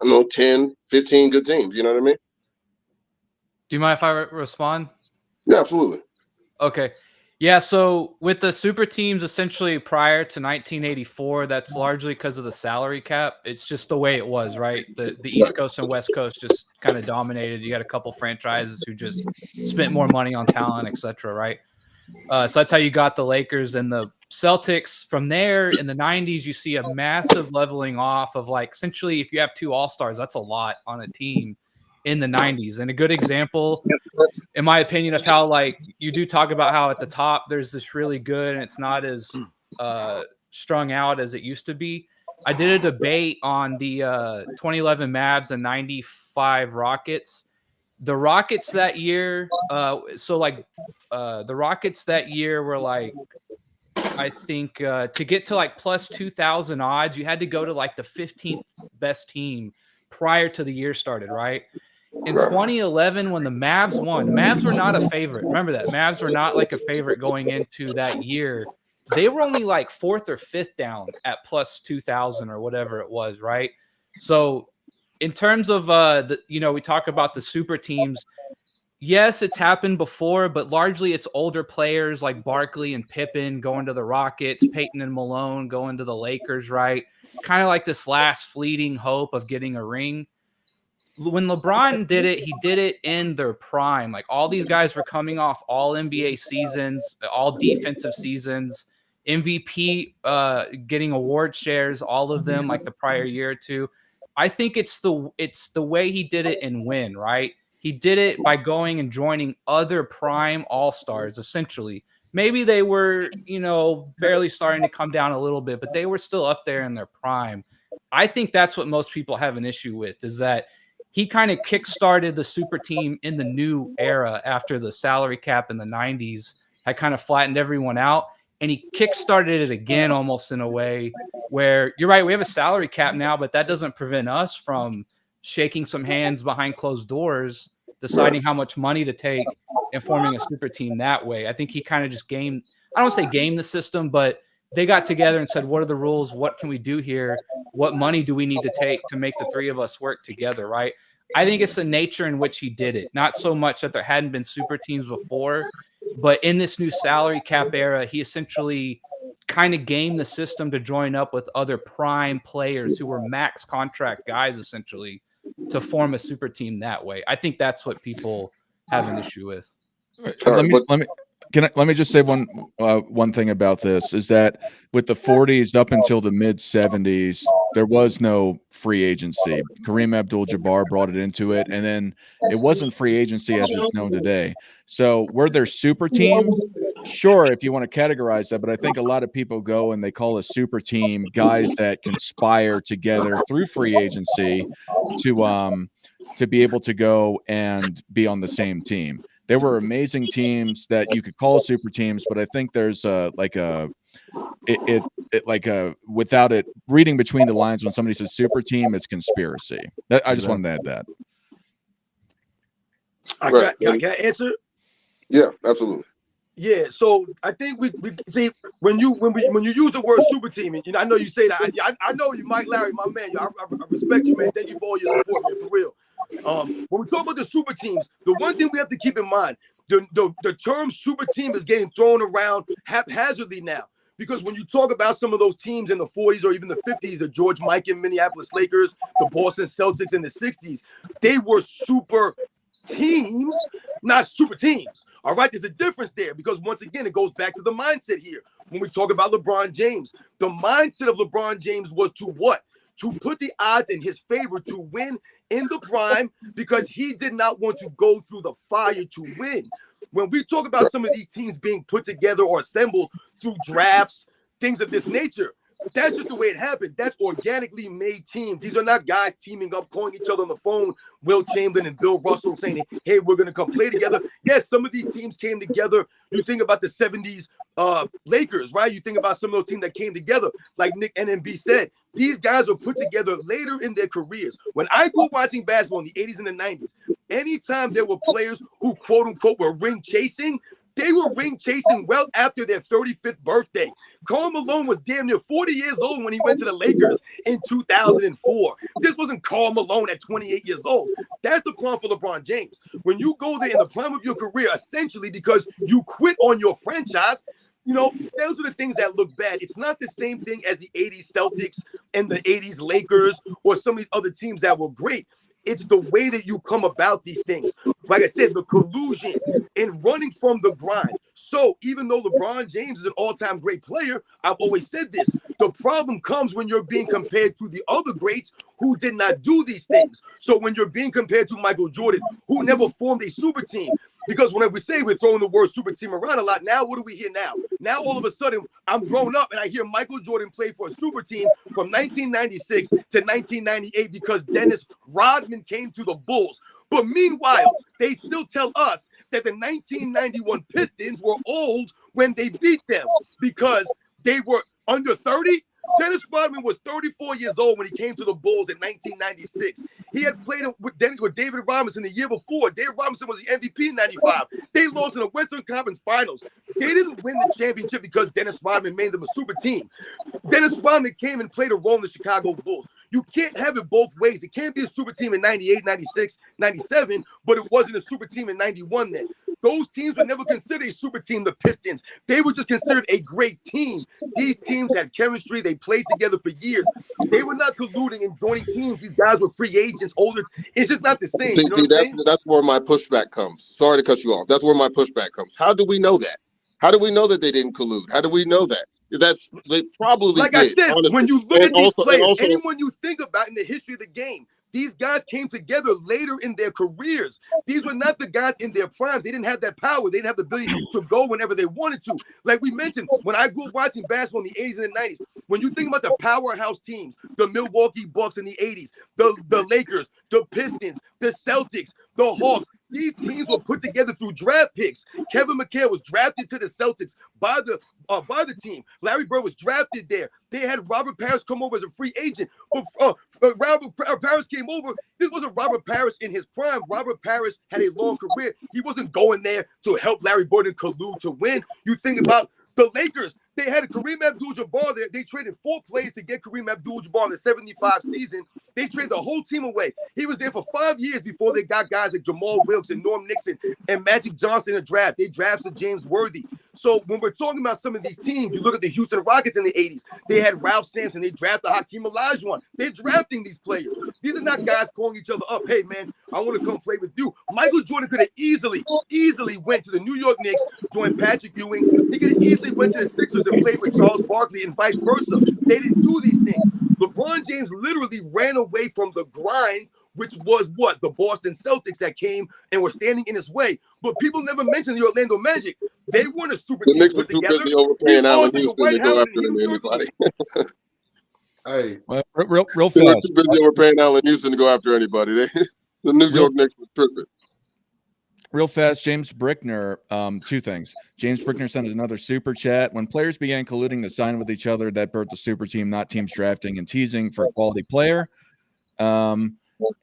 10, 15 good teams. You know what I mean? Do you mind if I respond? Yeah, absolutely. Okay. Yeah, so with the super teams essentially prior to 1984, that's largely because of the salary cap. It's just the way it was, right? The East Coast and West Coast just kind of dominated. You got a couple franchises who just spent more money on talent, etc., right? So that's how you got the Lakers and the Celtics. From there, in the 90s, you see a massive leveling off of, like, essentially if you have 2 All-Stars, that's a lot on a team in the 90s. And a good example, in my opinion, of how, like, you do talk about how at the top there's this really good and it's not as strung out as it used to be. I did a debate on the 2011 Mavs and 95 Rockets. The Rockets that year, the Rockets that year were like, I think to get to like plus 2,000 odds, you had to go to like the 15th best team prior to the year started, right? In 2011, when the Mavs won, Mavs were not a favorite. Remember that. Mavs were not like a favorite going into that year. They were only like 4th or 5th down at plus 2,000 or whatever it was, right? So in terms of, we talk about the super teams. Yes, it's happened before, but largely it's older players like Barkley and Pippen going to the Rockets, Peyton and Malone going to the Lakers, right? Kind of like this last fleeting hope of getting a ring. When LeBron did it, he did it in their prime. Like, all these guys were coming off all NBA seasons, all defensive seasons, MVP getting award shares, all of them, like the prior year or two. I think it's the way he did it and win, right? He did it by going and joining other prime all-stars, essentially. maybe they were, barely starting to come down a little bit, but they were still up there in their prime. I think that's what most people have an issue with, is that he kind of kickstarted the super team in the new era after the salary cap in the 90s had kind of flattened everyone out. And he kickstarted it again almost in a way where, you're right, we have a salary cap now, but that doesn't prevent us from shaking some hands behind closed doors, deciding how much money to take and forming a super team that way. I think he kind of just I don't want to say game the system, but they got together and said, what are the rules? What can we do here? What money do we need to take to make the three of us work together, right? I think it's the nature in which he did it. Not so much that there hadn't been super teams before, but in this new salary cap era, he essentially kind of gamed the system to join up with other prime players who were max contract guys, essentially, to form a super team that way. I think that's what people have an issue with. Let me just say one thing about this, is that with the 40s up until the mid 70s, there was no free agency. Kareem Abdul-Jabbar brought it into it, and then it wasn't free agency as it's known today. So were there super teams? Sure, if you want to categorize that, but I think a lot of people go and they call a super team guys that conspire together through free agency to be able to go and be on the same team. There were amazing teams that you could call super teams, but I think there's without it reading between the lines, when somebody says super team, it's conspiracy. I just wanted to add that. Can I answer? Yeah, absolutely. Yeah, so I think we see when you use the word super team, and I know you say that. I know you, Mike Larry, my man. I respect you, man. Thank you for all your support, man, for real. When we talk about the super teams, the one thing we have to keep in mind, the term super team is getting thrown around haphazardly now. Because when you talk about some of those teams in the 40s or even the 50s, the George Mikan Minneapolis Lakers, the Boston Celtics in the 60s, they were super teams, not super teams. All right, there's a difference there, because once again, it goes back to the mindset here. When we talk about LeBron James, the mindset of LeBron James was to what? To put the odds in his favor to win in the prime, because he did not want to go through the fire to win. When we talk about some of these teams being put together or assembled through drafts, things of this nature, that's just the way it happened. That's organically made teams. These are not guys teaming up, calling each other on the phone, Will Chamberlain and Bill Russell saying, hey, we're going to come play together. Yes, some of these teams came together. You think about the 70s Lakers, right? You think about some of those teams that came together, like Nick NMB said. These guys were put together later in their careers. When I grew up watching basketball in the 80s and the 90s, anytime there were players who, quote unquote, were ring chasing, they were ring chasing well after their 35th birthday. Karl Malone was damn near 40 years old when he went to the Lakers in 2004. This wasn't Karl Malone at 28 years old. That's the problem for LeBron James. When you go there in the prime of your career, essentially because you quit on your franchise, those are the things that look bad. It's not the same thing as the 80s Celtics and the 80s Lakers or some of these other teams that were great. It's the way that you come about these things. Like I said, the collusion and running from the grind. So even though LeBron James is an all-time great player, I've always said this, the problem comes when you're being compared to the other greats who did not do these things. So when you're being compared to Michael Jordan, who never formed a super team, because whenever we say we're throwing the word super team around a lot, now what do we hear now? Now all of a sudden, I'm grown up and I hear Michael Jordan play for a super team from 1996 to 1998 because Dennis Rodman came to the Bulls. But meanwhile, they still tell us that the 1991 Pistons were old when they beat them because they were under 30. Dennis Rodman was 34 years old when he came to the Bulls in 1996. He had played with David Robinson the year before. David Robinson was the MVP in 95. They lost in the Western Conference Finals. They didn't win the championship because Dennis Rodman made them a super team. Dennis Rodman came and played a role in the Chicago Bulls. You can't have it both ways. It can't be a super team in 98, 96, 97, but it wasn't a super team in 91 then. Those teams were never considered a super team, the Pistons. They were just considered a great team. These teams had chemistry. They played together for years. They were not colluding and joining teams. These guys were free agents, older. It's just not the same. You know that's where my pushback comes. Sorry to cut you off. That's where my pushback comes. How do we know that? How do we know that they didn't collude? How do we know that? They probably like did, I said, honestly. When you look at these players, anyone you think about in the history of the game, These guys came together later in their careers. These were not the guys in their primes. They didn't have that power. They didn't have the ability to go whenever they wanted to. Like we mentioned, when I grew up watching basketball in the 80s and the 90s, when you think about the powerhouse teams, the Milwaukee Bucks in the 80s, the Lakers, the Pistons, the Celtics, the Hawks, these teams were put together through draft picks. Kevin McHale was drafted to the Celtics by the team. Larry Bird was drafted there. They had Robert Parrish come over as a free agent. Robert Parrish came over. This wasn't Robert Parrish in his prime. Robert Parrish had a long career. He wasn't going there to help Larry Bird and Kalu to win. You think about the Lakers. They had a Kareem Abdul-Jabbar there. They traded 4 players to get Kareem Abdul-Jabbar in the 75 season. They traded the whole team away. He was there for 5 years before they got guys like Jamal Wilkes and Norm Nixon and Magic Johnson in the draft. They drafted James Worthy. So when we're talking about some of these teams, you look at the Houston Rockets in the 80s. They had Ralph Sampson. They drafted Hakeem Olajuwon. They're drafting these players. These are not guys calling each other up. Hey, man, I want to come play with you. Michael Jordan could have easily went to the New York Knicks, joined Patrick Ewing. He could have easily went to the Sixers and played with Charles Barkley and vice versa. They didn't do these things. LeBron James literally ran away from the grind, which was what? The Boston Celtics that came and were standing in his way. But people never mentioned the Orlando Magic. They weren't a super team Knicks put were too together. busy overpaying Allen He Houston lost to to go Dwight after Howard and anybody. Hey, Well, real They were fast. too busy overpaying Allen Houston to go after anybody. The New York Knicks were tripping. Real fast, James Brickner, 2 things. James Brickner sent us another super chat. When players began colluding to sign with each other, that birthed a super team, not teams drafting and teasing for a quality player.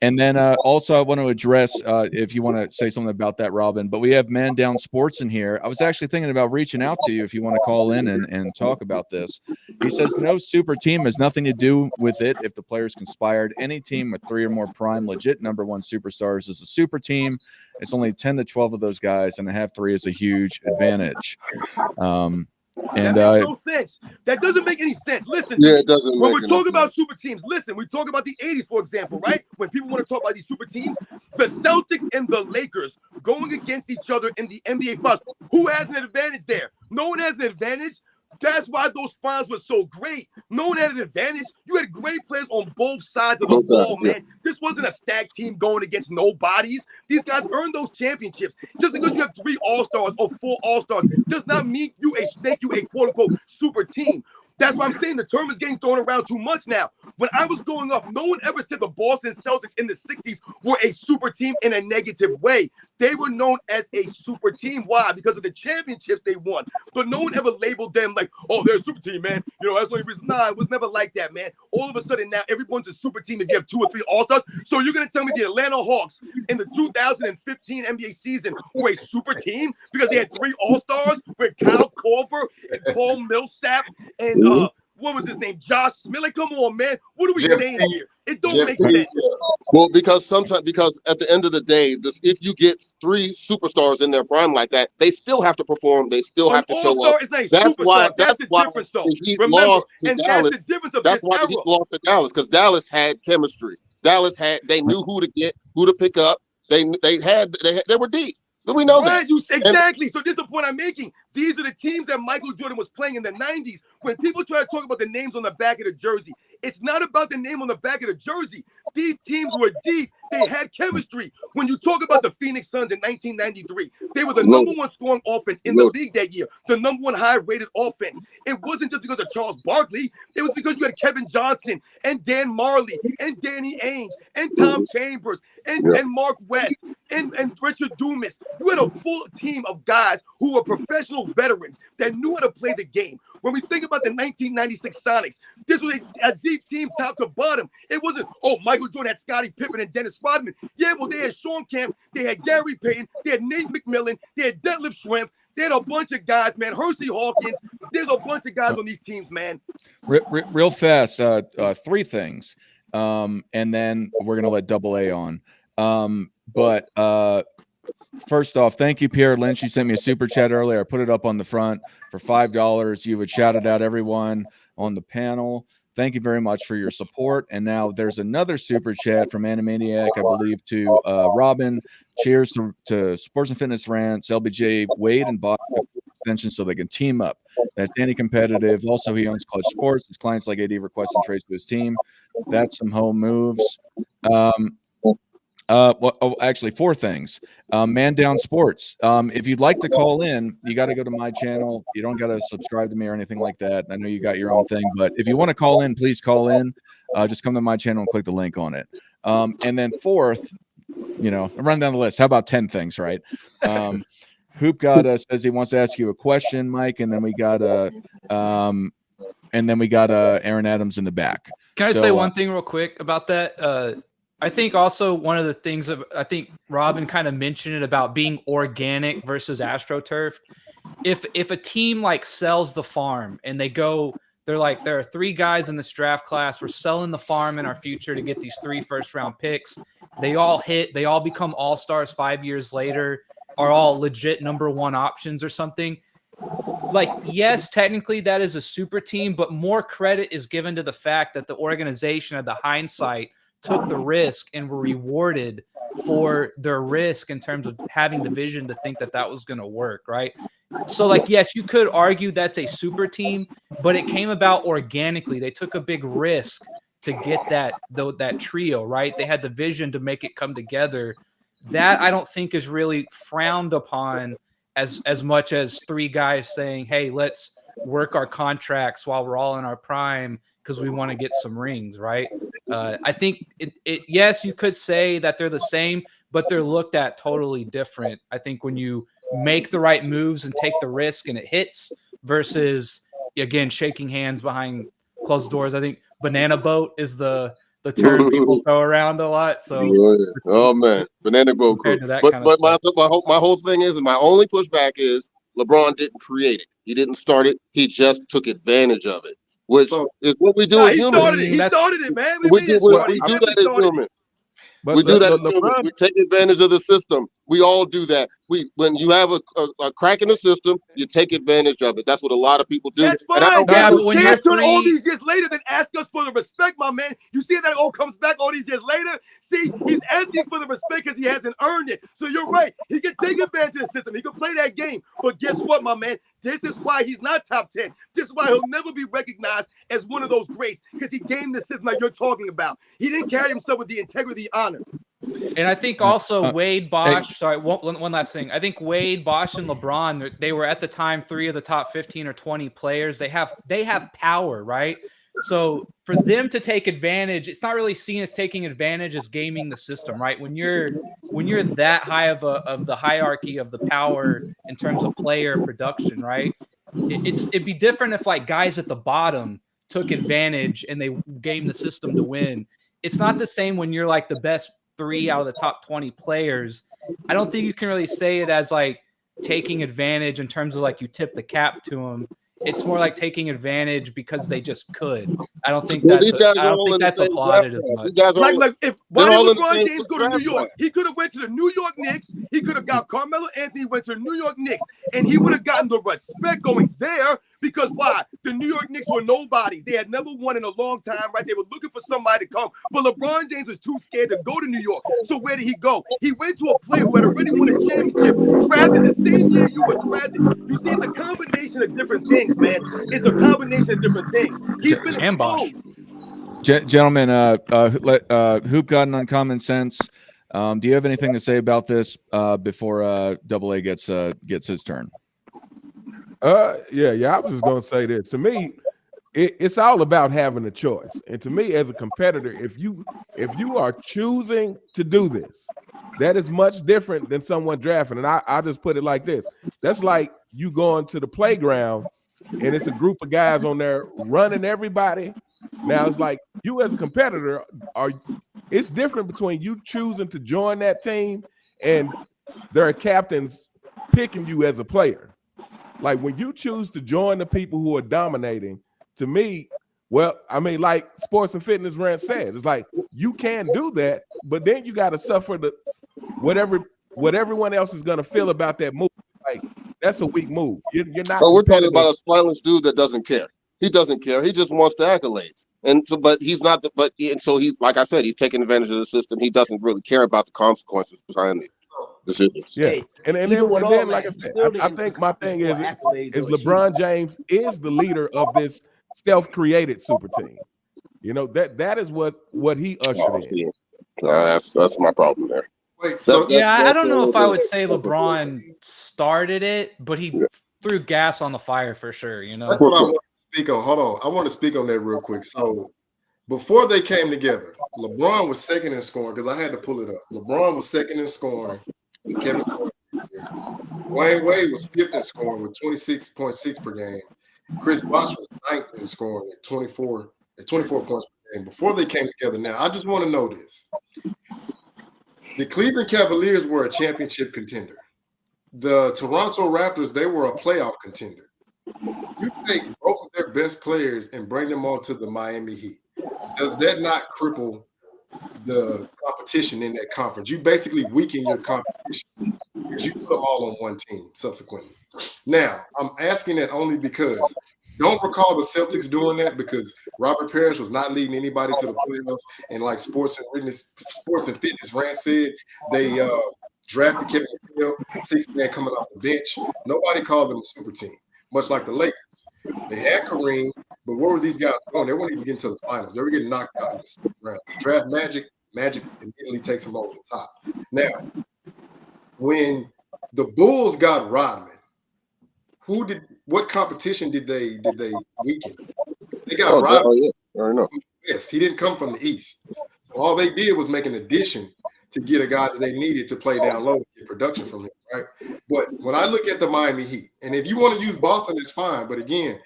And then also I want to address, if you want to say something about that, Robin, but we have Man Down Sports in here. I was actually thinking about reaching out to you if you want to call in and talk about this. He says no super team has nothing to do with it if the players conspired. Any team with 3 or more prime legit number 1 superstars is a super team. It's only 10 to 12 of those guys, and to have 3 is a huge advantage. That makes no sense. That doesn't make any sense. Listen, Yeah, it doesn't. when make we're any talking sense. about super teams, listen, we talk about the 80s, for example, right? When people want to talk about these super teams, the Celtics and the Lakers going against each other in the NBA Finals. Who has an advantage there? No one has an advantage. That's why those finals were so great. No one had an advantage. You had great players on both sides of the Both ball, sides, yeah. man. This wasn't a stacked team going against nobodies. These guys earned those championships. Just because you have 3 All-Stars or 4 All-Stars does not make you a quote-unquote super team. That's why I'm saying the term is getting thrown around too much now. When I was growing up, no one ever said the Boston Celtics in the 60s were a super team in a negative way. They were known as a super team. Why? Because of the championships they won. But no one ever labeled them like, oh, they're a super team, man. You know, that's the only reason. Nah, it was never like that, man. All of a sudden now, everyone's a super team if you have 2 or 3 All-Stars. So you're going to tell me the Atlanta Hawks in the 2015 NBA season were a super team because they had 3 All-Stars with Kyle Korver and Paul Millsap and what was his name? Josh Smith. Like, come on, man. What are we saying here? It don't make sense. Well, because at the end of the day, if you get 3 superstars in their prime like that, they still have to perform. They still have to show up. Is not a That's superstar. why. That's the difference, though. He's Remember, lost to and Dallas. that's the difference of That's this why era. he lost to Dallas, because Dallas had chemistry. They knew who to get, who to pick up. They were deep. We know that. Exactly. So this is the point I'm making. These are the teams that Michael Jordan was playing in the 90s. When people try to talk about the names on the back of the jersey, it's not about the name on the back of the jersey. These teams were deep. They had chemistry. When you talk about the Phoenix Suns in 1993, they were the number 1 scoring offense in the league that year, the number 1 high-rated offense. It wasn't just because of Charles Barkley. It was because you had Kevin Johnson and Dan Marley and Danny Ainge and Tom Chambers and Mark West and Richard Dumas. You had a full team of guys who were professional veterans that knew how to play the game. When we think about the 1996 Sonics, this was a deep team top to bottom. It wasn't, oh, Michael Jordan had Scottie Pippen and Dennis Rodman. Yeah, well, they had Sean Kemp, they had Gary Payton, they had Nate McMillan, they had Detlef Schrempf. They had a bunch of guys, man. Hersey Hawkins. There's a bunch of guys on these teams, man. Real fast, 3 things. And then we're going to let Double A on. First off, thank you, Pierre Lynch. You sent me a super chat earlier. I put it up on the front for $5. You would shout it out everyone on the panel. Thank you very much for your support. And now there's another super chat from Animaniac, I believe, to Robin. Cheers to Sports and Fitness Rants, LBJ, Wade, and Bob extension so they can team up. That's anti-competitive. Also, he owns Clutch Sports. His clients like AD request and trades to his team. That's some home moves. Actually, 4 things. Man Down Sports. If you'd like to call in, you got to go to my channel. You don't got to subscribe to me or anything like that. I know you got your own thing, but if you want to call in, please call in. Just come to my channel and click the link on it. And then 4th, I'm running down the list. How about 10 things, right? Hoop God says he wants to ask you a question, Mike, and then we got Aaron Adams in the back. Can I say one thing real quick about that? I think also one of the things I think Robin kind of mentioned it about being organic versus AstroTurf. If a team like sells the farm and they're like, there are 3 guys in this draft class. We're selling the farm in our future to get these 3 first-round picks. They all hit. They all become all-stars 5 years later, are all legit number 1 options or something. Like, yes, technically that is a super team, but more credit is given to the fact that the organization had the hindsight, took the risk, and were rewarded for their risk in terms of having the vision to think that was going to work, right? So, like, yes, you could argue that's a super team, but it came about organically. They took a big risk to get that trio, right? They had the vision to make it come together. That I don't think is really frowned upon as much as 3 guys saying, hey, let's work our contracts while we're all in our prime because we want to get some rings, right? I think yes, you could say that they're the same, but they're looked at totally different. I think when you make the right moves and take the risk and it hits versus, again, shaking hands behind closed doors. I think banana boat is the term people throw around a lot. So, oh man, banana boat crew. But my whole thing is, and my only pushback is, LeBron didn't create it. He didn't start it. He just took advantage of it, which is what we do as humans. He started it, man. We do that as humans. But we do that as humans. We take advantage of the system. We all do that. When you have a crack in the system, you take advantage of it. That's what a lot of people do. That's fine. You can't turn all these years later then ask us for the respect, my man. You see that it all comes back all these years later? See, he's asking for the respect because he hasn't earned it. So you're right. He can take advantage of the system. He can play that game. But guess what, my man? This is why he's not top 10. This is why he'll never be recognized as one of those greats, because he gamed the system like you're talking about. He didn't carry himself with the integrity, honor. And I think also Wade, Bosh, one last thing. I think Wade, Bosh, and LeBron, they were at the time 3 of the top 15 or 20 players. They have power, right? So for them to take advantage, it's not really seen as taking advantage as gaming the system, right? When you're that high of the hierarchy of the power in terms of player production, right? It'd be different if like guys at the bottom took advantage and they gamed the system to win. It's not the same when you're like the best 3 out of the top 20 players. I don't think you can really say it as like taking advantage in terms of like you tip the cap to them. It's more like taking advantage because they just could. I don't think that's applauded as much. Like if why did LeBron James go to New York? He could have went to the New York Knicks. He could have got Carmelo Anthony, went to the New York Knicks, and he would have gotten the respect going there. Because why? The New York Knicks were nobodies. They had never won in a long time, right? They were looking for somebody to come. But LeBron James was too scared to go to New York. So where did he go? He went to a player who had already won a championship, drafted the same year you were drafted. You see, it's a combination of different things, man. It's a combination of different things. He's been exposed. Gentlemen, Hoop got an uncommon sense. Do you have anything to say about this before Double A gets his turn? Yeah. I was just gonna say this. To me, it's all about having a choice. And to me, as a competitor, if you are choosing to do this, that is much different than someone drafting. And I just put it like this: that's like you going to the playground and it's a group of guys on there running everybody. Now it's like you as a competitor it's different between you choosing to join that team and there are captains picking you as a player. Like when you choose to join the people who are dominating, to me, well, I mean, like Sports and Fitness Rant said, it's like you can do that, but then you got to suffer what everyone else is going to feel about that move. Like that's a weak move. You're not. Oh, we're talking about a spineless dude that doesn't care. He doesn't care. He just wants the accolades. And so, but he's not. So he's like I said, he's taking advantage of the system. He doesn't really care about the consequences behind it. decisions. Yeah, Hey, and even with all then, like I that, said, still I didn't think my thing is score accolades or LeBron James is the leader of this self-created super team. You know, that is what he ushered in. That's my problem there. Wait, so Yeah, I don't know if I would that's say LeBron started it, but he threw gas on the fire for sure. You know, that's what I want to speak on. Hold on, I want to speak on that real quick. So before they came together, LeBron was second in scoring because I had to pull it up. LeBron was second in scoring to Kevin Durant. Dwayne Wade was fifth in scoring with 26.6 per game. Chris Bosh was ninth in scoring at 24 points per game before they came together. Now, I just want to know this. The Cleveland Cavaliers were a championship contender. The Toronto Raptors, they were a playoff contender. You take both of their best players and bring them on to the Miami Heat. Does that not cripple the competition in that conference? You basically weaken your competition because you put them all on one team subsequently. Now, I'm asking that only because don't recall the Celtics doing that because Robert Parrish was not leading anybody to the playoffs. And like Sports and Fitness Rand said, they drafted Kevin McHale, 6-man coming off the bench. Nobody called them a super team, much like the Lakers. They had Kareem, but what were these guys doing? They weren't even getting to the finals. They were getting knocked out in the second round. Draft Magic immediately takes them over the top. Now, when the Bulls got Rodman, what competition did they weaken? They got Rodman. I know. Yes, he didn't come from the East. So all they did was make an addition to get a guy that they needed to play down low and get production from him, right? But when I look at the Miami Heat, and if you want to use Boston, it's fine. But again,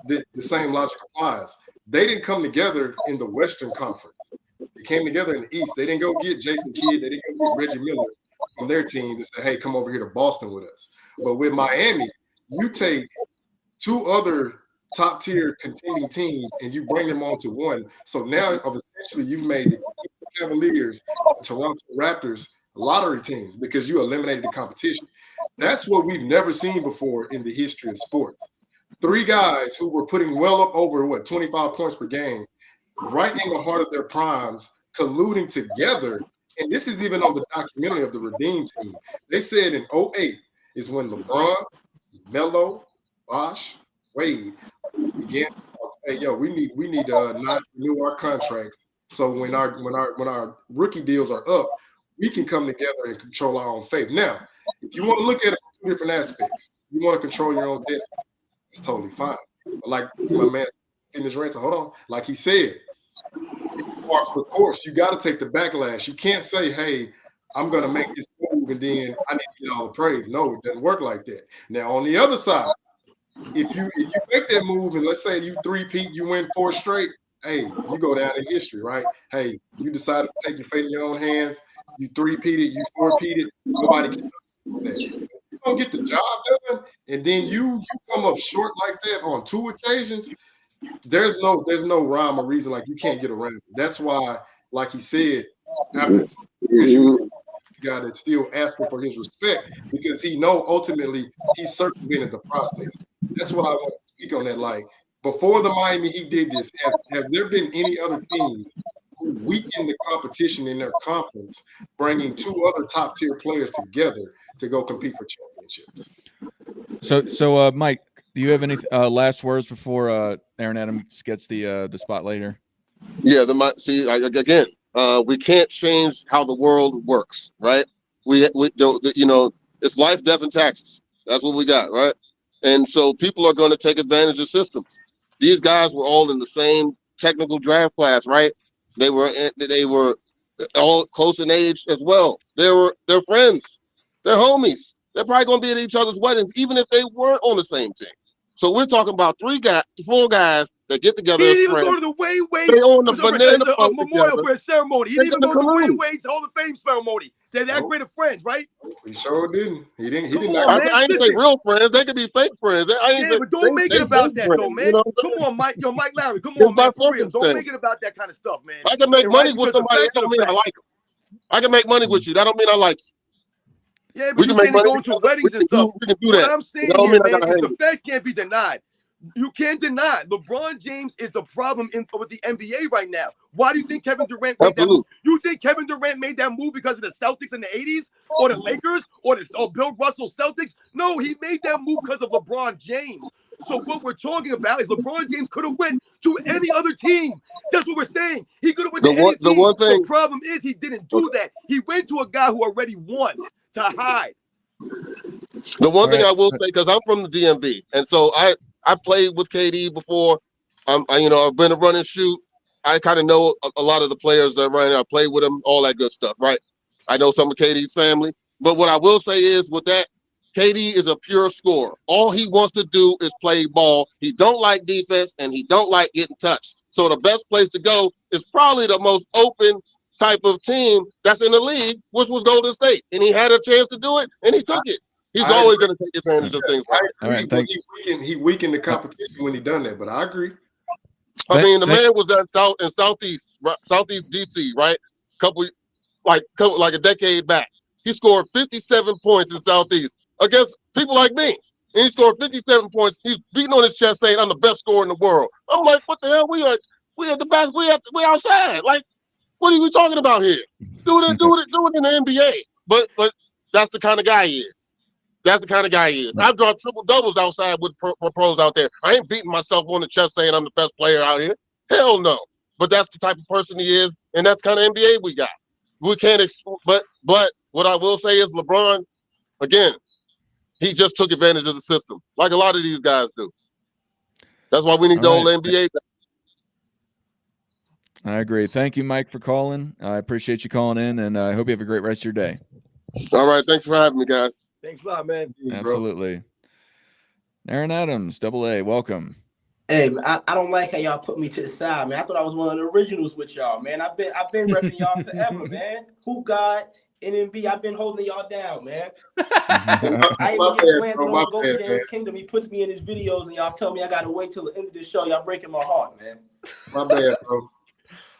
the same logic applies. They didn't come together in the Western Conference. They came together in the East. They didn't go get Jason Kidd. They didn't go get Reggie Miller from their team to say, hey, come over here to Boston with us. But with Miami, you take two other top-tier contending teams and you bring them onto one. So now, essentially, you've made the Cavaliers, Toronto Raptors lottery teams because you eliminated the competition. That's what we've never seen before in the history of sports. Three guys who were putting well up over, 25 points per game, right in the heart of their primes, colluding together. And this is even on the documentary of the Redeem team. They said in 2008 is when LeBron, Melo, Bosh, Wade began to talk, hey, yo, we need to not renew our contracts. So when our rookie deals are up, we can come together and control our own fate. Now, if you want to look at it from two different aspects, you want to control your own destiny, it's totally fine. But like my man in this race, hold on, like he said, for the course, you got to take the backlash. You can't say, hey, I'm going to make this move and then I need to get all the praise. No, it doesn't work like that. Now, on the other side, if you make that move and let's say you three-peat, you win 4 straight, hey, you go down in history, right? Hey, you decided to take your fate in your own hands. You three-peated, you four-peated. Nobody can do that. You don't get the job done, and then you come up short like that on 2 occasions. There's no rhyme or reason like you can't get around it. That's why, like he said, after the guy that's still asking for his respect because he know ultimately he's circumvented the process. That's what I want to speak on that. Like before the Miami Heat did this, has there been any other teams who weakened the competition in their conference, bringing 2 other top tier players together to go compete for championships? So Mike, do you have any last words before Aaron Adams gets the spotlight here? Yeah, again, we can't change how the world works, right? We it's life, death, and taxes. That's what we got, right? And so people are going to take advantage of systems. These guys were all in the same technical draft class, right? They were all close in age as well. They're friends. They're homies. They're probably going to be at each other's weddings, even if they weren't on the same team. So we're talking about 4 guys that get together. He didn't even go to the Wayne Wade memorial for a ceremony. He didn't even go to the Wayne Wade's Hall of Fame ceremony. They're that great of friends, right? He sure didn't. He didn't. I ain't say real friends. They could be fake friends. But don't make it about that, though, man. Come on, Mike. Yo, Mike Larry. Come on, man. For real. Don't make it about that kind of stuff, man. I can make money with somebody. That don't mean I like them. I can make money with you. That don't mean I like you. Yeah, but you saying they go to weddings and stuff. We can do that. What I'm saying here, man, is the facts can't be denied. You can't deny LeBron James is the problem with the NBA right now. Why do you think Kevin Durant made that move? Absolutely. You think Kevin Durant made that move because of the Celtics in the 80s or the Lakers or Bill Russell Celtics? No, he made that move because of LeBron James. So what we're talking about is LeBron James could have went to any other team. That's what we're saying. He could have went to any team. The problem is he didn't do that. He went to a guy who already won to hide. The one thing I will say, because I'm from the DMV, and so I played with KD before. I've been a run and shoot. I kind of know a lot of the players that are running. I played with them, all that good stuff, right? I know some of KD's family. But what I will say is with that, KD is a pure scorer. All he wants to do is play ball. He don't like defense, and he don't like getting touched. So the best place to go is probably the most open type of team that's in the league, which was Golden State. And he had a chance to do it, and he took it. He's always going to take advantage of things like that. All right, thank you. He weakened the competition when he done that, but I agree. I mean, the man was in Southeast DC, right? Like a decade back. He scored 57 points in Southeast against people like me. And he scored 57 points. He's beating on his chest saying, I'm the best scorer in the world. I'm like, what the hell? We are the best. We outside. Like, what are we talking about here? Do it in the NBA. But that's the kind of guy he is. That's the kind of guy he is. I've drawn triple doubles outside with pros out there. I ain't beating myself on the chest saying I'm the best player out here. Hell no. But that's the type of person he is, and that's kind of NBA we got. We can't. But what I will say is LeBron, again, he just took advantage of the system, like a lot of these guys do. That's why we need the old NBA back. I agree. Thank you, Mike, for calling. I appreciate you calling in, and I hope you have a great rest of your day. All right. Thanks for having me, guys. Thanks a lot, man. Absolutely. Aaron Adams, AA, welcome. Hey, I don't like how y'all put me to the side, man. I thought I was one of the originals with y'all, man. I've been repping y'all forever, man. Who God, NMB, I've been holding y'all down, man. I even get planted on Go James Kingdom. He puts me in his videos, and y'all tell me I gotta wait till the end of the show. Y'all breaking my heart, man. My bad, bro.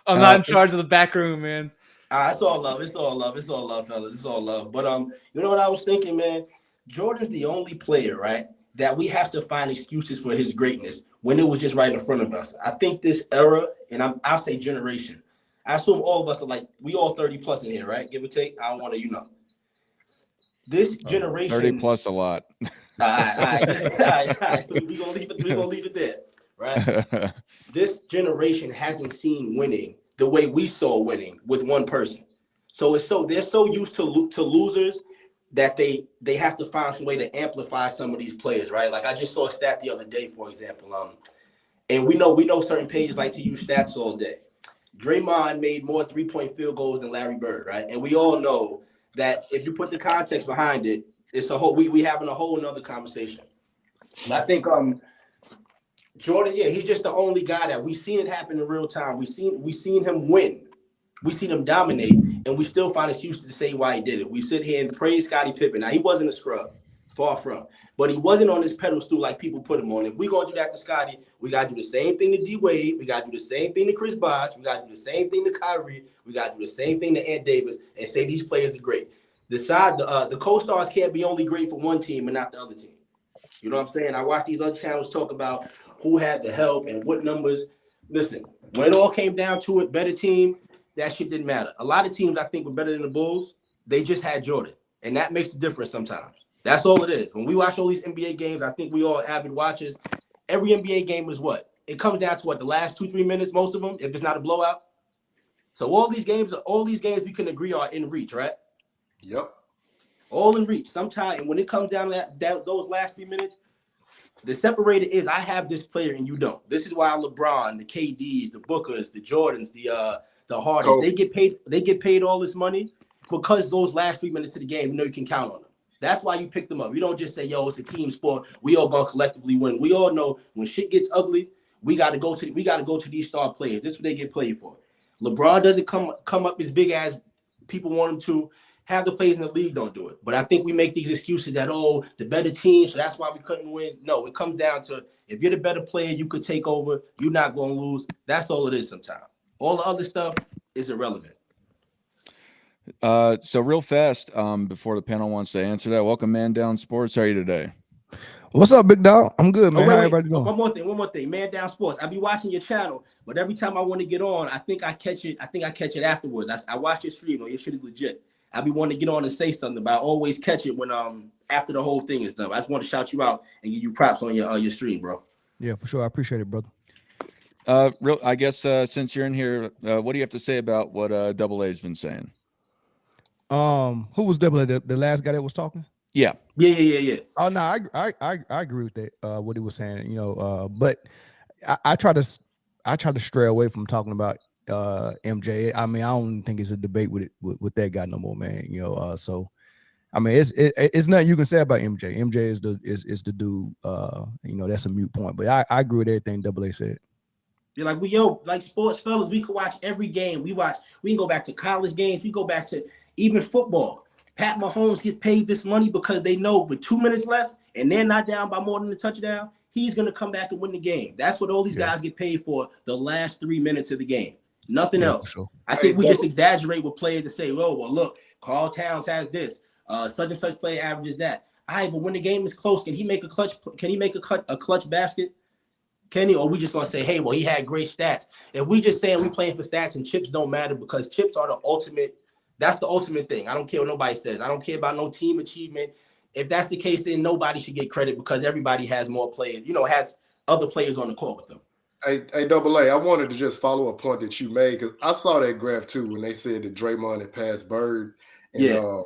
I'm not in charge of the back room, man. It's all love. It's all love. It's all love, fellas. It's all love. But you know what I was thinking, man? Jordan's the only player, right, that we have to find excuses for his greatness when it was just right in front of us. I think this era, and I'll say generation, I assume all of us are like, we all 30 plus in here, right? Give or take. I don't want to, This generation 30 plus a lot. All right. We're gonna leave it there, right? This generation hasn't seen winning the way we saw winning with one person. So they're so used to losers that they have to find some way to amplify some of these players, right? Like I just saw a stat the other day, for example, and we know certain pages like to use stats all day. Draymond made more 3-point field goals than Larry Bird, right? And we all know that if you put the context behind it, it's a whole we having a whole nother conversation. And I think Jordan, he's just the only guy that we've seen it happen in real time. We've seen him win. We seen him dominate, and we still find excuses to say why he did it. We sit here and praise Scottie Pippen. Now, he wasn't a scrub, far from. But he wasn't on this pedestal like people put him on. If we're going to do that to Scottie, we got to do the same thing to D-Wade. We got to do the same thing to Chris Bosh. We got to do the same thing to Kyrie. We got to do the same thing to Ant Davis and say these players are great. The co-stars can't be only great for one team and not the other team. You know what I'm saying? I watch these other channels talk about who had the help and what numbers. Listen, when it all came down to it, better team, that shit didn't matter. A lot of teams I think were better than the Bulls. They just had Jordan, and that makes the difference sometimes. That's all it is. When we watch all these NBA games, I think we all avid watchers. Every NBA game is what? It comes down to what? The last 2-3 minutes, most of them, if it's not a blowout. So all these games we can agree are in reach, right? Yep. All in reach. Sometimes, and when it comes down to those last 3 minutes, the separator is I have this player and you don't. This is why LeBron, the KDs, the Bookers, the Jordans, the Hardens, they get paid all this money because those last 3 minutes of the game, you know you can count on them. That's why you pick them up. You don't just say, yo, it's a team sport. We all gonna collectively win. We all know when shit gets ugly, we gotta go to these star players. This is what they get played for. LeBron doesn't come up as big as people want him to. Half the players in the league don't do it. But I think we make these excuses that, the better team, so that's why we couldn't win. No, it comes down to if you're the better player, you could take over. You're not going to lose. That's all it is sometimes. All the other stuff is irrelevant. So real fast, before the panel wants to answer that, welcome Man Down Sports. How are you today? What's up, big dog? I'm good, man. Oh, How wait. everybody doing? One more thing. Man Down Sports. I be watching your channel, but every time I want to get on, I think I catch it afterwards. I watch your stream. Your shit is legit. I be wanting to get on and say something, but I always catch it when after the whole thing is done. I just want to shout you out and give you props on your stream, bro. Yeah, for sure. I appreciate it, brother. I guess since you're in here, what do you have to say about what Double A's been saying? Who was Double A? The last guy that was talking? Yeah. Oh no, I agree with that. What he was saying, but I try to stray away from talking about MJ. I mean, I don't think it's a debate with that guy no more, man. So I mean, it's nothing you can say about MJ. MJ is the dude. That's a mute point. But I agree with everything Double A said. You're like sports fellas, we can watch every game. We can go back to college games. We go back to even football. Pat Mahomes gets paid this money because they know with 2 minutes left and they're not down by more than a touchdown, he's going to come back and win the game. That's what all these guys get paid for, the last 3 minutes of the game. Nothing else. Sure. I think we just exaggerate with players to say, well, look, Carl Towns has this, such and such player averages that. All right, but when the game is close, can he make a clutch basket? Kenny, or we just gonna say, hey, well, he had great stats. If we just saying we playing for stats and chips don't matter because chips are the ultimate. That's the ultimate thing. I don't care what nobody says. I don't care about no team achievement. If that's the case, then nobody should get credit because everybody has more players, has other players on the court with them. Hey, Double A, I wanted to just follow a point that you made because I saw that graph too when they said that Draymond had passed Bird and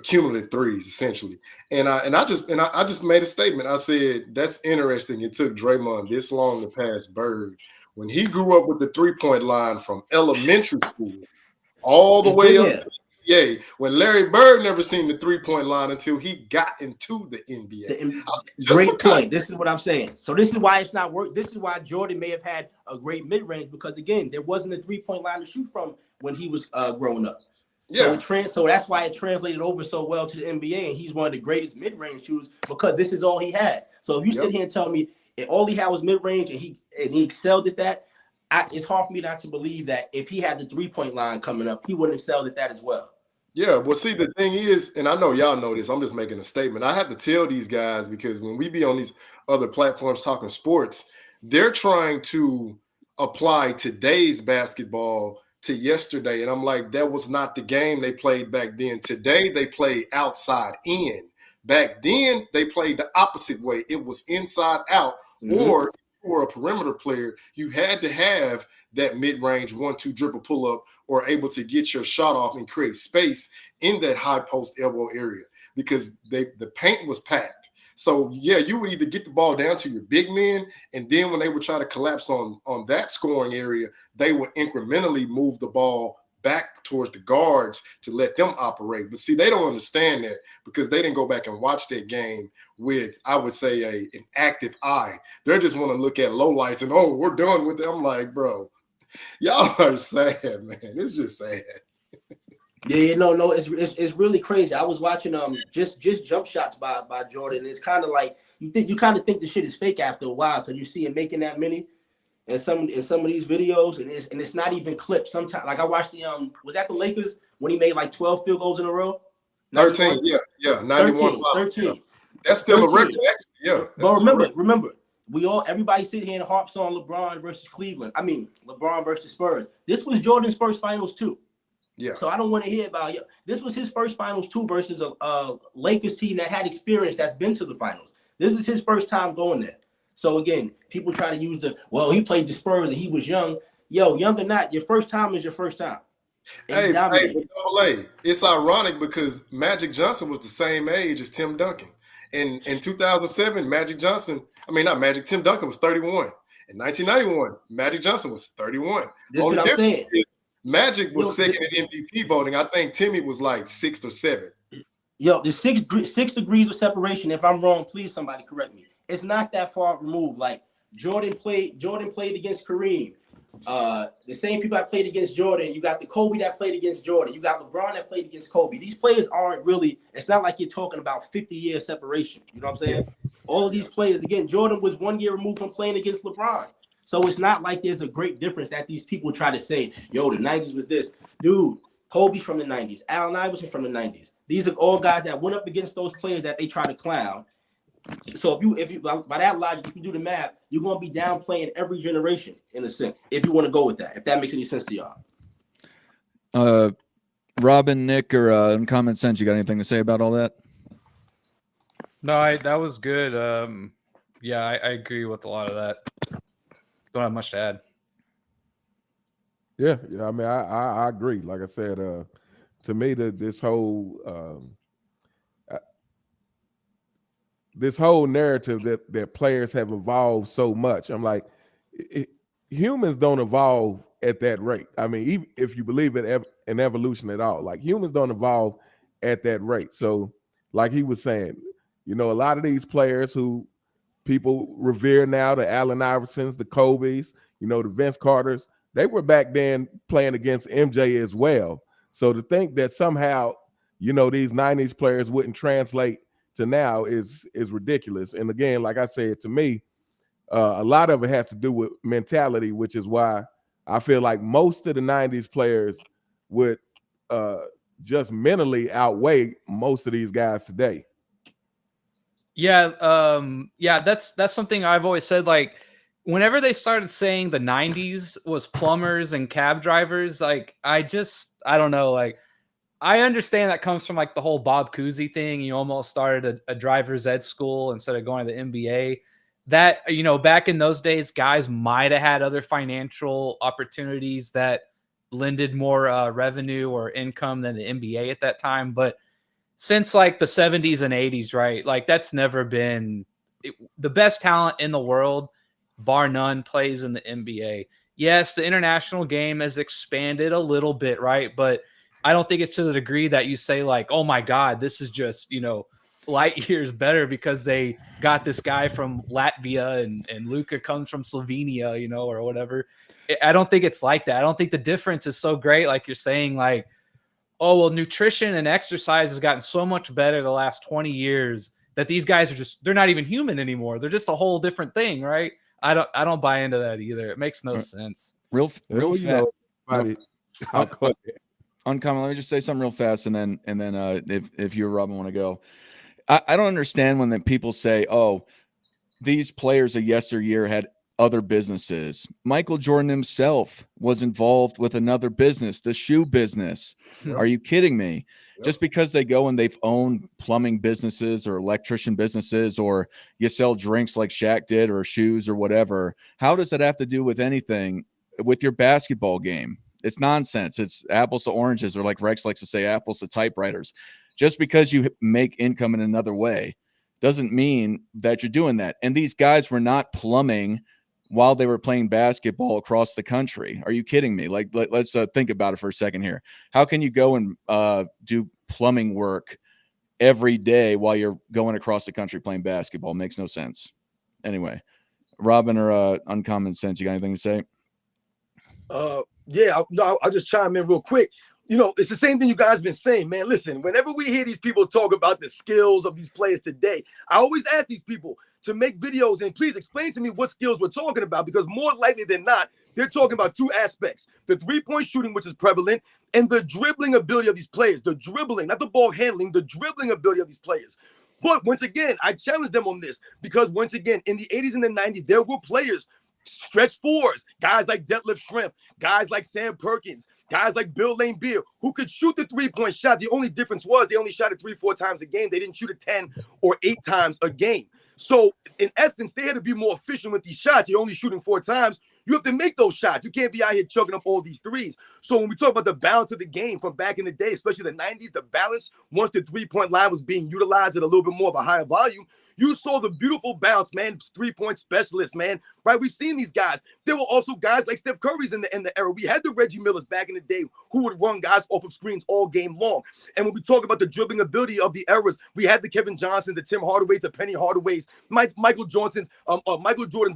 cumulative threes essentially. And I just made a statement. I said that's interesting. It took Draymond this long to pass Bird when he grew up with the 3-point line from elementary school all the way up. Yeah, when Larry Bird never seen the 3-point line until he got into the NBA. Great point. This is what I'm saying. So this is why it's not work. This is why Jordan may have had a great mid-range because again, there wasn't a 3-point line to shoot from when he was growing up. Yeah. So that's why it translated over so well to the NBA, and he's one of the greatest mid-range shooters because this is all he had. So if you sit here and tell me all he had was mid-range and he excelled at that, it's hard for me not to believe that if he had the 3-point line coming up, he wouldn't have excelled at that as well. Yeah, well, see, the thing is, and I know y'all know this, I'm just making a statement. I have to tell these guys because when we be on these other platforms talking sports, they're trying to apply today's basketball to yesterday. And I'm like, that was not the game they played back then. Today, they play outside in. Back then, they played the opposite way. It was inside out, or for a perimeter player, you had to have that mid-range 1-2 dribble pull-up or able to get your shot off and create space in that high post elbow area because the paint was packed. So, yeah, you would either get the ball down to your big men, and then when they would try to collapse on that scoring area, they would incrementally move the ball back towards the guards to let them operate. But see, they don't understand that because they didn't go back and watch that game with, I would say, an active eye. They just want to look at lowlights and, oh, we're done with it. I'm like, bro, y'all are sad, man. It's just sad. Yeah, no, it's really crazy. I was watching just jump shots by Jordan. It's kind of like you kind of think the shit is fake after a while because you see him making that many in some of these videos, and it's not even clipped. Sometimes, like I watched was that the Lakers when he made like 12 field goals in a row? 13, yeah, 91. 13. Yeah. That's still 13. A record, actually. Yeah. But remember, everybody sit here and harps on LeBron versus Cleveland. I mean, LeBron versus Spurs. This was Jordan's first finals too. Yeah. So I don't want to hear about this was his first finals too versus a Lakers team that had experience that's been to the finals. This is his first time going there. So again, people try to use he played the Spurs and he was young. Yo, young or not, your first time is your first time. Hey, but Double A, it's ironic because Magic Johnson was the same age as Tim Duncan. In 2007, Tim Duncan was 31. In 1991, Magic Johnson was 31. This is what I'm saying. Magic was second in MVP voting. I think Timmy was like 6th or 7th. Yo, the 6 degrees of separation. If I'm wrong, please somebody correct me. It's not that far removed. Like Jordan played against Kareem. The same people that played against Jordan. You got the Kobe that played against Jordan. You got LeBron that played against Kobe. These players aren't really. It's not like you're talking about 50-year separation. You know what I'm saying? All of these players. Again, Jordan was 1 year removed from playing against LeBron. So it's not like there's a great difference that these people try to say, yo, the 90s was this. Dude, Kobe's from the 90s. Allen Iverson from the 90s. These are all guys that went up against those players that they try to clown. So if you by that logic, if you do the math, you're gonna be downplaying every generation in a sense. If you want to go with that, if that makes any sense to y'all. Robin, Nick, or Uncommon Sense, you got anything to say about all that? No, that was good. Yeah, I agree with a lot of that. Don't have much to add. Yeah. I mean, I agree. Like I said, to me, this whole narrative that players have evolved so much, I'm like, humans don't evolve at that rate. I mean, even if you believe in evolution at all, like humans don't evolve at that rate. So, like he was saying, you know, a lot of these players who people revere now, the Allen Iversons, the Kobes, you know, the Vince Carters, they were back then playing against MJ as well. So to think that somehow, you know, these 90s players wouldn't translate to now is ridiculous. And again, like I said, to me, a lot of it has to do with mentality, which is why I feel like most of the 90s players would just mentally outweigh most of these guys today. Yeah, that's something I've always said. Like, whenever they started saying the 90s was plumbers and cab drivers, like, I don't know. Like, I understand that comes from like the whole Bob Cousy thing. You almost started a driver's ed school instead of going to the NBA. That, you know, back in those days, guys might have had other financial opportunities that lended more revenue or income than the NBA at that time. But since like the 70s and 80s, right? Like, that's never been the best talent in the world, bar none, plays in the NBA. Yes, the international game has expanded a little bit, right? But I don't think it's to the degree that you say like, oh my God, this is just, you know, light years better because they got this guy from Latvia and Luka comes from Slovenia, you know, or whatever. I don't think it's like that. I don't think the difference is so great. Like you're saying, like, oh, well, nutrition and exercise has gotten so much better the last 20 years that these guys are just, they're not even human anymore. They're just a whole different thing, right? I don't buy into that either. It makes no sense. Real You know, Uncommon, let me just say something real fast, and then if you or Robin want to go, I don't understand when people say, "Oh, these players of yesteryear had other businesses." Michael Jordan himself was involved with another business, the shoe business. Are you kidding me? Just because they go and they've owned plumbing businesses or electrician businesses, or you sell drinks like Shaq did, or shoes or whatever, how does that have to do with anything with your basketball game? It's nonsense. It's apples to oranges, or like Rex likes to say, apples to typewriters. Just because you make income in another way doesn't mean that you're doing that. And these guys were not plumbing while they were playing basketball across the country. Are you kidding me? Like, let's think about it for a second here. How can you go and do plumbing work every day while you're going across the country playing basketball? Makes no sense. Anyway, Robin or Uncommon Sense, you got anything to say? Yeah, I'll just chime in real quick. You know, it's the same thing you guys been saying, man. Listen, whenever we hear these people talk about the skills of these players today, I always ask these people to make videos and please explain to me what skills we're talking about, because more likely than not, they're talking about two aspects: the three-point shooting, which is prevalent, and the dribbling ability of these players. The dribbling, not the ball handling, the dribbling ability of these players. But once again, I challenge them on this because once again, in the 80s and the 90s, there were players, stretch fours, guys like Detlef Schrempf, guys like Sam Perkins, guys like Bill Laimbeer, who could shoot the three-point shot. The only difference was they only shot it 3-4 times a game. They didn't shoot it 10 or 8 times a game. So in essence, they had to be more efficient with these shots. You're only shooting 4 times. You have to make those shots. You can't be out here chucking up all these threes. So when we talk about the balance of the game from back in the day, especially the 90s, the balance, once the three-point line was being utilized at a little bit more of a higher volume, you saw the beautiful bounce, man, three-point specialists, man, right? We've seen these guys. There were also guys like Steph Curry's in the era. We had the Reggie Millers back in the day who would run guys off of screens all game long. And when we talk about the dribbling ability of the eras, we had the Kevin Johnsons, the Tim Hardaways, the Penny Hardaways, Michael Jordan's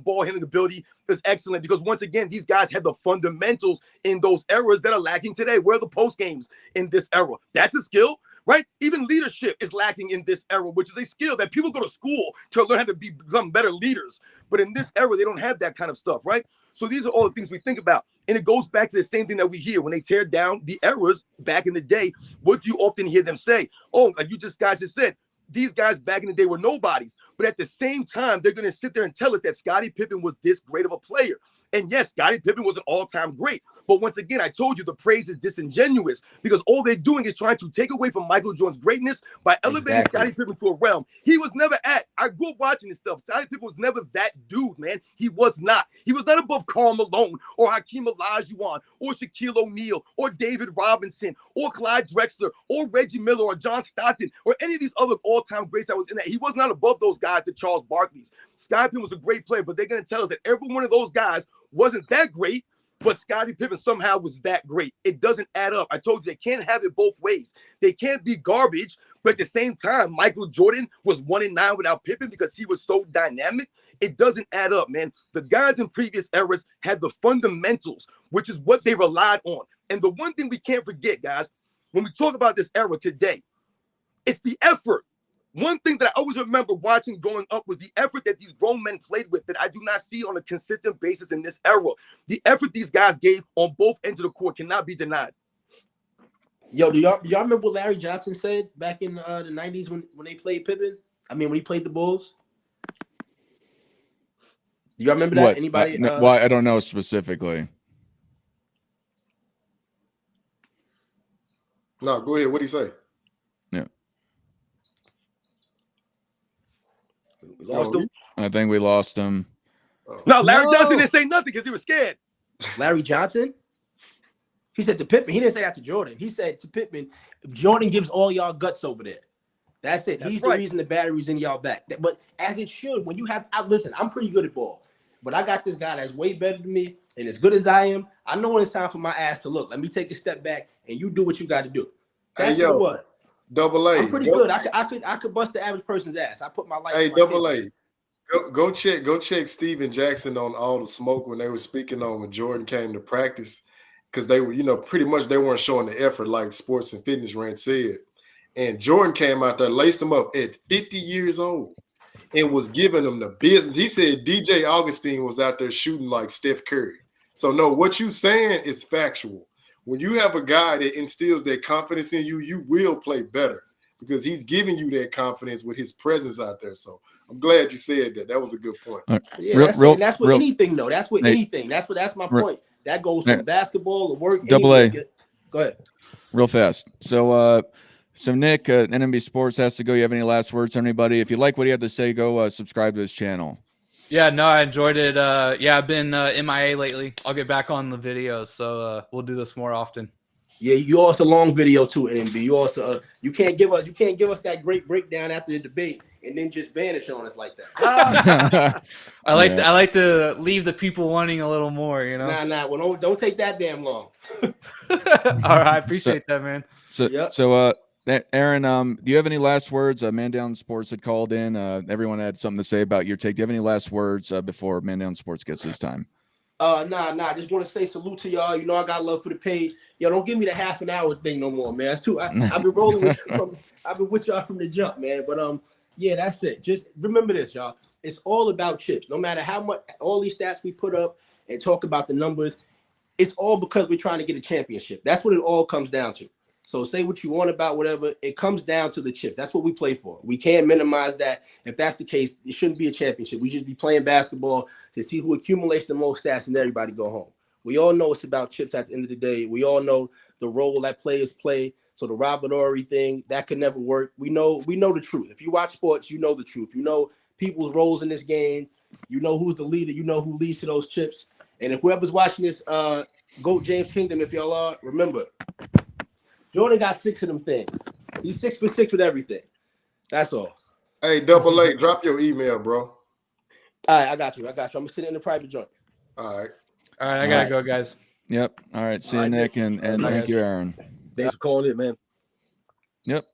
ball handling ability is excellent because once again, these guys had the fundamentals in those eras that are lacking today. Where are the post games in this era? That's a skill. Right? Even leadership is lacking in this era, which is a skill that people go to school to learn how to become better leaders. But in this era, they don't have that kind of stuff, right? So these are all the things we think about. And it goes back to the same thing that we hear when they tear down the eras back in the day. What do you often hear them say? Oh, like you guys just said, these guys back in the day were nobodies. But at the same time, they're going to sit there and tell us that Scottie Pippen was this great of a player. And yes, Scottie Pippen was an all-time great. But once again, I told you the praise is disingenuous because all they're doing is trying to take away from Michael Jordan's greatness by elevating Scottie Pippen to a realm he was never at. I grew up watching this stuff. Scottie Pippen was never that dude, man. He was not. He was not above Karl Malone or Hakeem Olajuwon or Shaquille O'Neal or David Robinson or Clyde Drexler or Reggie Miller or John Stockton or any of these other all-time greats that was in that. He was not above those guys, the Charles Barkleys. Scottie Pippen was a great player, but they're going to tell us that every one of those guys wasn't that great, but Scottie Pippen somehow was that great. It doesn't add up. I told you they can't have it both ways. They can't be garbage, but at the same time, Michael Jordan was 1-9 without Pippen because he was so dynamic. It doesn't add up, man. The guys in previous eras had the fundamentals, which is what they relied on. And the one thing we can't forget, guys, when we talk about this era today, it's the effort. One thing that I always remember watching growing up was the effort that these grown men played with that I do not see on a consistent basis in this era. The effort these guys gave on both ends of the court cannot be denied. Yo, do y'all remember what Larry Johnson said back in the 90s when they played Pippen? I mean, when he played the Bulls? Do y'all remember that? What? Anybody? Why? I don't know specifically. No, go ahead. What did he say? Yeah. We lost him. I think we lost him. No, Larry Johnson didn't say nothing because he was scared. Larry Johnson? He said to Pippen. He didn't say that to Jordan. He said to Pippen, Jordan gives all y'all guts over there. That's it. He's the reason the battery's in y'all back. But as it should, when you have, listen, I'm pretty good at ball, but I got this guy that's way better than me, and as good as I am, I know when it's time for my ass to look. Let me take a step back, and you do what you got to do. That's what. Double A. I'm pretty good. I could bust the average person's ass. I put my life. Hey, Double A. Go check Steven Jackson on all the smoke when they were speaking on when Jordan came to practice, because they were, pretty much they weren't showing the effort like Sports and Fitness Rant said. And Jordan came out there, laced him up at 50 years old and was giving them the business. He said DJ Augustine was out there shooting like Steph Curry. So no, what you saying is factual. When you have a guy that instills that confidence in you, you will play better because he's giving you that confidence with his presence out there. So I'm glad you said that. That was a good point. Yeah, that's with anything, though. That's with anything. That's my point. That goes from basketball to work. Double A. Go ahead. Real fast. So Nick, NMB Sports has to go. You have any last words on anybody? If you like what he had to say, go subscribe to his channel. Yeah, no, I enjoyed it. Yeah, I've been MIA lately. I'll get back on the videos, so we'll do this more often. Yeah, you also long video too, NMB. You also you can't give us that great breakdown after the debate and then just vanish on us like that. I like to leave the people wanting a little more, Nah. Well, don't take that damn long. All right, I appreciate that, man. So Aaron, do you have any last words? Man Down Sports had called in. Everyone had something to say about your take. Do you have any last words before Man Down Sports gets his time? Nah. I just want to say salute to y'all. I got love for the page. Yo, don't give me the half an hour thing no more, man. That's too. I've been rolling with you I've been with y'all from the jump, man. But yeah, that's it. Just remember this, y'all. It's all about chips. No matter how much all these stats we put up and talk about the numbers, it's all because we're trying to get a championship. That's what it all comes down to. So say what you want about whatever, it comes down to the chips. That's what we play for. We can't minimize that. If that's the case, it shouldn't be a championship. We should be playing basketball to see who accumulates the most stats and everybody go home. We all know it's about chips at the end of the day. We all know the role that players play. So the Robert Horry thing, that could never work. We know the truth. If you watch sports, you know the truth. You know people's roles in this game. You know who's the leader. You know who leads to those chips. And if whoever's watching this, GOAT James Kingdom, if y'all are, remember, Jordan got 6 of them things. He's 6 for 6 with everything. That's all. Hey, Double A, drop your email, bro. All right, I got you. I'm gonna sit in the private joint. All right, I gotta go, guys. Yep. All right. See you, Nick, and thank you, Aaron. Thanks for calling in, man. Yep.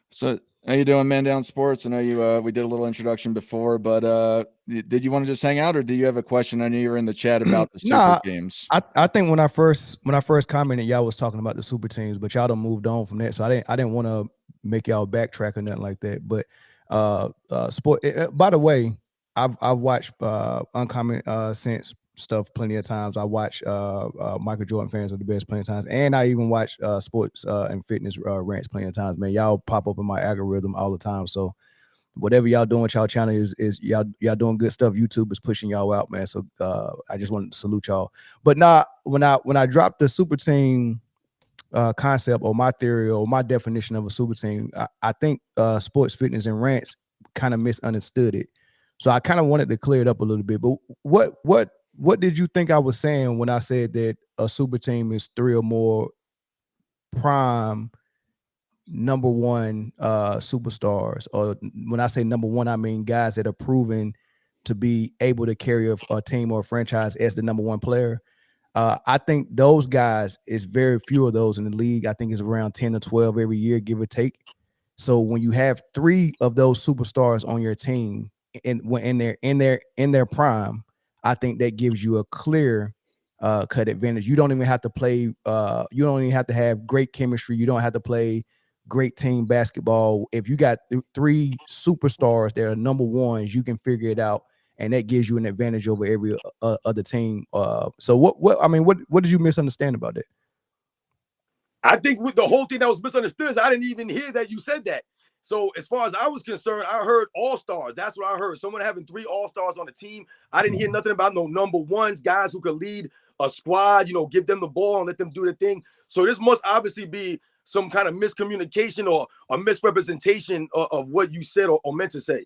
So how you doing, Man Down Sports? I know you we did a little introduction before, but did you want to just hang out, or do you have a question? I know you were in the chat about the super teams. I think when I first commented, y'all was talking about the super teams, but y'all done moved on from that. So I didn't want to make y'all backtrack or nothing like that. But by the way, I've watched Uncommon since stuff plenty of times. I watch Michael Jordan Fans Are the Best plenty of times, and I even watch sports and fitness rants plenty of times. Man, y'all pop up in my algorithm all the time. So whatever y'all doing with y'all channel is y'all doing good stuff. YouTube is pushing y'all out, man. So I just want to salute y'all. But now when I dropped the super team concept or my theory or my definition of a super team, I think sports fitness and rants kind of misunderstood it. So I kind of wanted to clear it up a little bit. But what did you think I was saying when I said that a super team is 3 or more prime number one superstars? Or when I say number one, I mean guys that are proven to be able to carry a team or a franchise as the number one player. I think those guys is very few of those in the league. I think it's around 10 to 12 every year, give or take. So when you have 3 of those superstars on your team and when they're in their prime, I think that gives you a clear cut advantage. You don't even have to play. You don't even have to have great chemistry. You don't have to play great team basketball. If you got 3 superstars that are number ones, you can figure it out, and that gives you an advantage over every other team. So what did you misunderstand about that? I think with the whole thing that was misunderstood is I didn't even hear that you said that. So as far as I was concerned, I heard all-stars. That's what I heard. Someone having 3 all-stars on the team. I didn't hear nothing about no number ones, guys who could lead a squad, give them the ball and let them do their thing. So this must obviously be some kind of miscommunication or a misrepresentation of what you said or meant to say.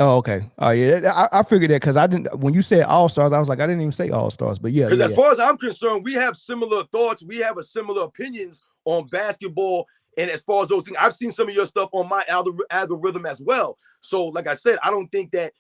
Oh, okay. Oh, yeah. I figured that because I didn't. When you said all stars, I was like, I didn't even say all stars. But yeah. Because as far as I'm concerned, we have similar thoughts. We have a similar opinions on basketball. And as far as those things, I've seen some of your stuff on my algorithm as well. So, like I said, I don't think that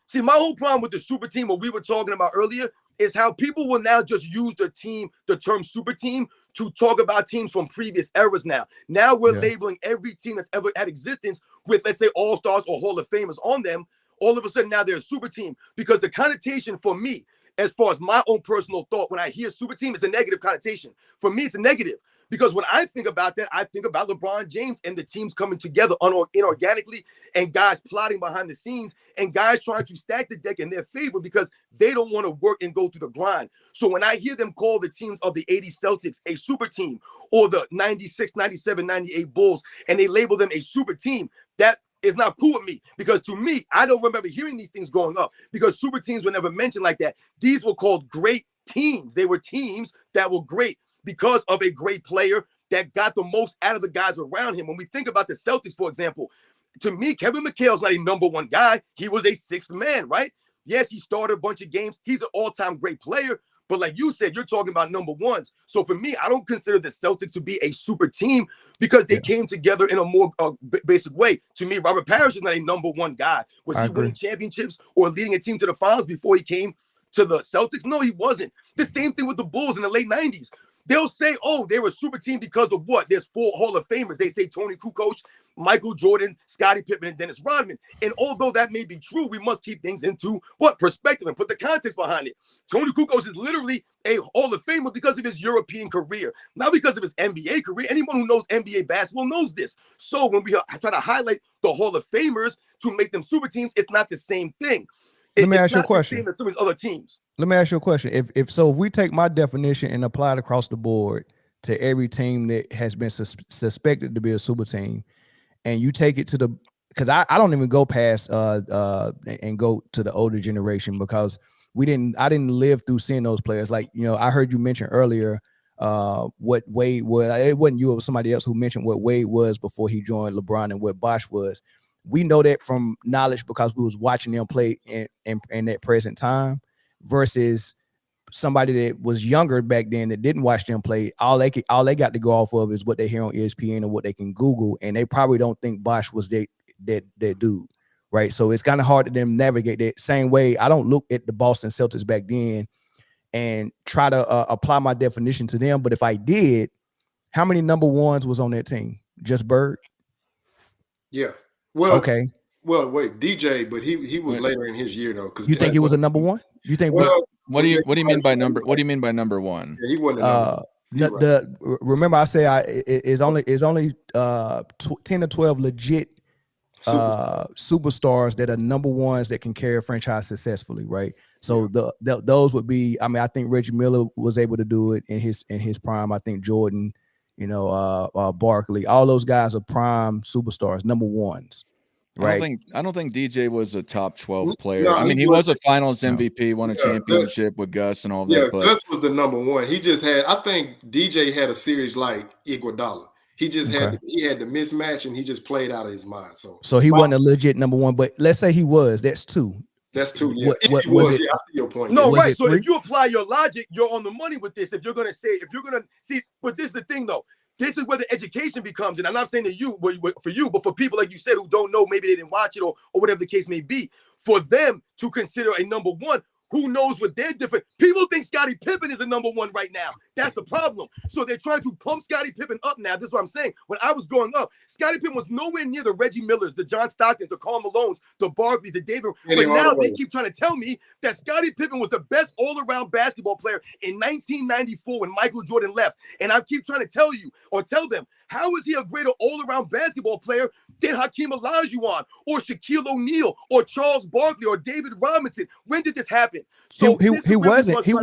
see, my whole problem with the super team, what we were talking about earlier, is how people will now just use the term super team to talk about teams from previous eras now. Now we're labeling every team that's ever had existence with, let's say, all-stars or Hall of Famers on them. All of a sudden now they're a super team, because the connotation for me, as far as my own personal thought, when I hear super team, it's a negative connotation. For me, it's a negative. Because when I think about that, I think about LeBron James and the teams coming together inorganically, and guys plotting behind the scenes, and guys trying to stack the deck in their favor because they don't want to work and go through the grind. So when I hear them call the teams of the 80 Celtics a super team, or the 96, 97, 98 Bulls, and they label them a super team, that is not cool with me. Because to me, I don't remember hearing these things growing up, because super teams were never mentioned like that. These were called great teams. They were teams that were great because of a great player that got the most out of the guys around him. When we think about the Celtics, for example, to me, Kevin McHale's not a number one guy. He was a 6th man, right? Yes, he started a bunch of games. He's an all-time great player. But like you said, you're talking about number ones. So for me, I don't consider the Celtics to be a super team because they came together in a more basic way. To me, Robert Parrish is not a number one guy. Was he winning championships or leading a team to the finals before he came to the Celtics? No, he wasn't. The same thing with the Bulls in the late 90s. They'll say, oh, they were a super team because of what? There's 4 Hall of Famers. They say Tony Kukoc, Michael Jordan, Scottie Pippen, and Dennis Rodman. And although that may be true, we must keep things into perspective and put the context behind it. Tony Kukoc is literally a Hall of Famer because of his European career, not because of his NBA career. Anyone who knows NBA basketball knows this. So when we try to highlight the Hall of Famers to make them super teams, it's not the same thing. Let me ask you a question. Some of these other teams. Let me ask you a question. If we take my definition and apply it across the board to every team that has been suspected to be a super team, and you take it to because I don't even go past and go to the older generation, because I didn't live through seeing those players. Like, I heard you mention earlier what Wade was. It wasn't you, it was somebody else who mentioned what Wade was before he joined LeBron and what Bosh was. We know that from knowledge because we was watching them play in that present time, versus somebody that was younger back then that didn't watch them play. All they got to go off of is what they hear on ESPN or what they can Google, and they probably don't think Bosh was that dude, right? So it's kind of hard to them navigate that same way. I don't look at the Boston Celtics back then and try to apply my definition to them. But if I did, how many number ones was on that team? Just Bird? Yeah. Well, okay. Well, wait, DJ, but he was later in his year though. You think he was a number one? You think? Well, what do you mean by number? What do you mean by number one? Yeah, he wasn't. Remember I said it's only 10 to 12 legit superstars that are number ones that can carry a franchise successfully, right? So those would be. I mean, I think Reggie Miller was able to do it in his prime. I think Jordan, Barkley, all those guys are prime superstars, number ones, right? I don't think DJ was a top 12 player. No, I mean, he was a Finals MVP, won a Yeah, championship with Gus and all Yeah, that. But Gus was the number one. He just had. I think DJ had a series like Iguodala. He just had the mismatch, and he just played out of his mind. So he wasn't a legit number one. But let's say he was. That's two. That's two. Yeah, What was it? Yeah, I see your point. No, Was right. it So three? if you apply your logic, you're on the money with this. If you're gonna see, but this is the thing though. This is where the education becomes, and I'm not saying to you, for you, but for people like you said who don't know, maybe they didn't watch it or whatever the case may be, for them to consider a number one. Who knows what they're different? People think Scottie Pippen is a number one right now. That's the problem. So they're trying to pump Scottie Pippen up now. This is what I'm saying. When I was growing up, Scottie Pippen was nowhere near the Reggie Millers, the John Stocktons, the Karl Malones, the Barkleys, the David. But now they keep trying to tell me that Scottie Pippen was the best all-around basketball player in 1994 when Michael Jordan left. And I keep trying to tell you or tell them, how is he a greater all-around basketball player than Hakeem Olajuwon or Shaquille O'Neal or Charles Barkley or David Robinson? When did this happen? So he wasn't, but he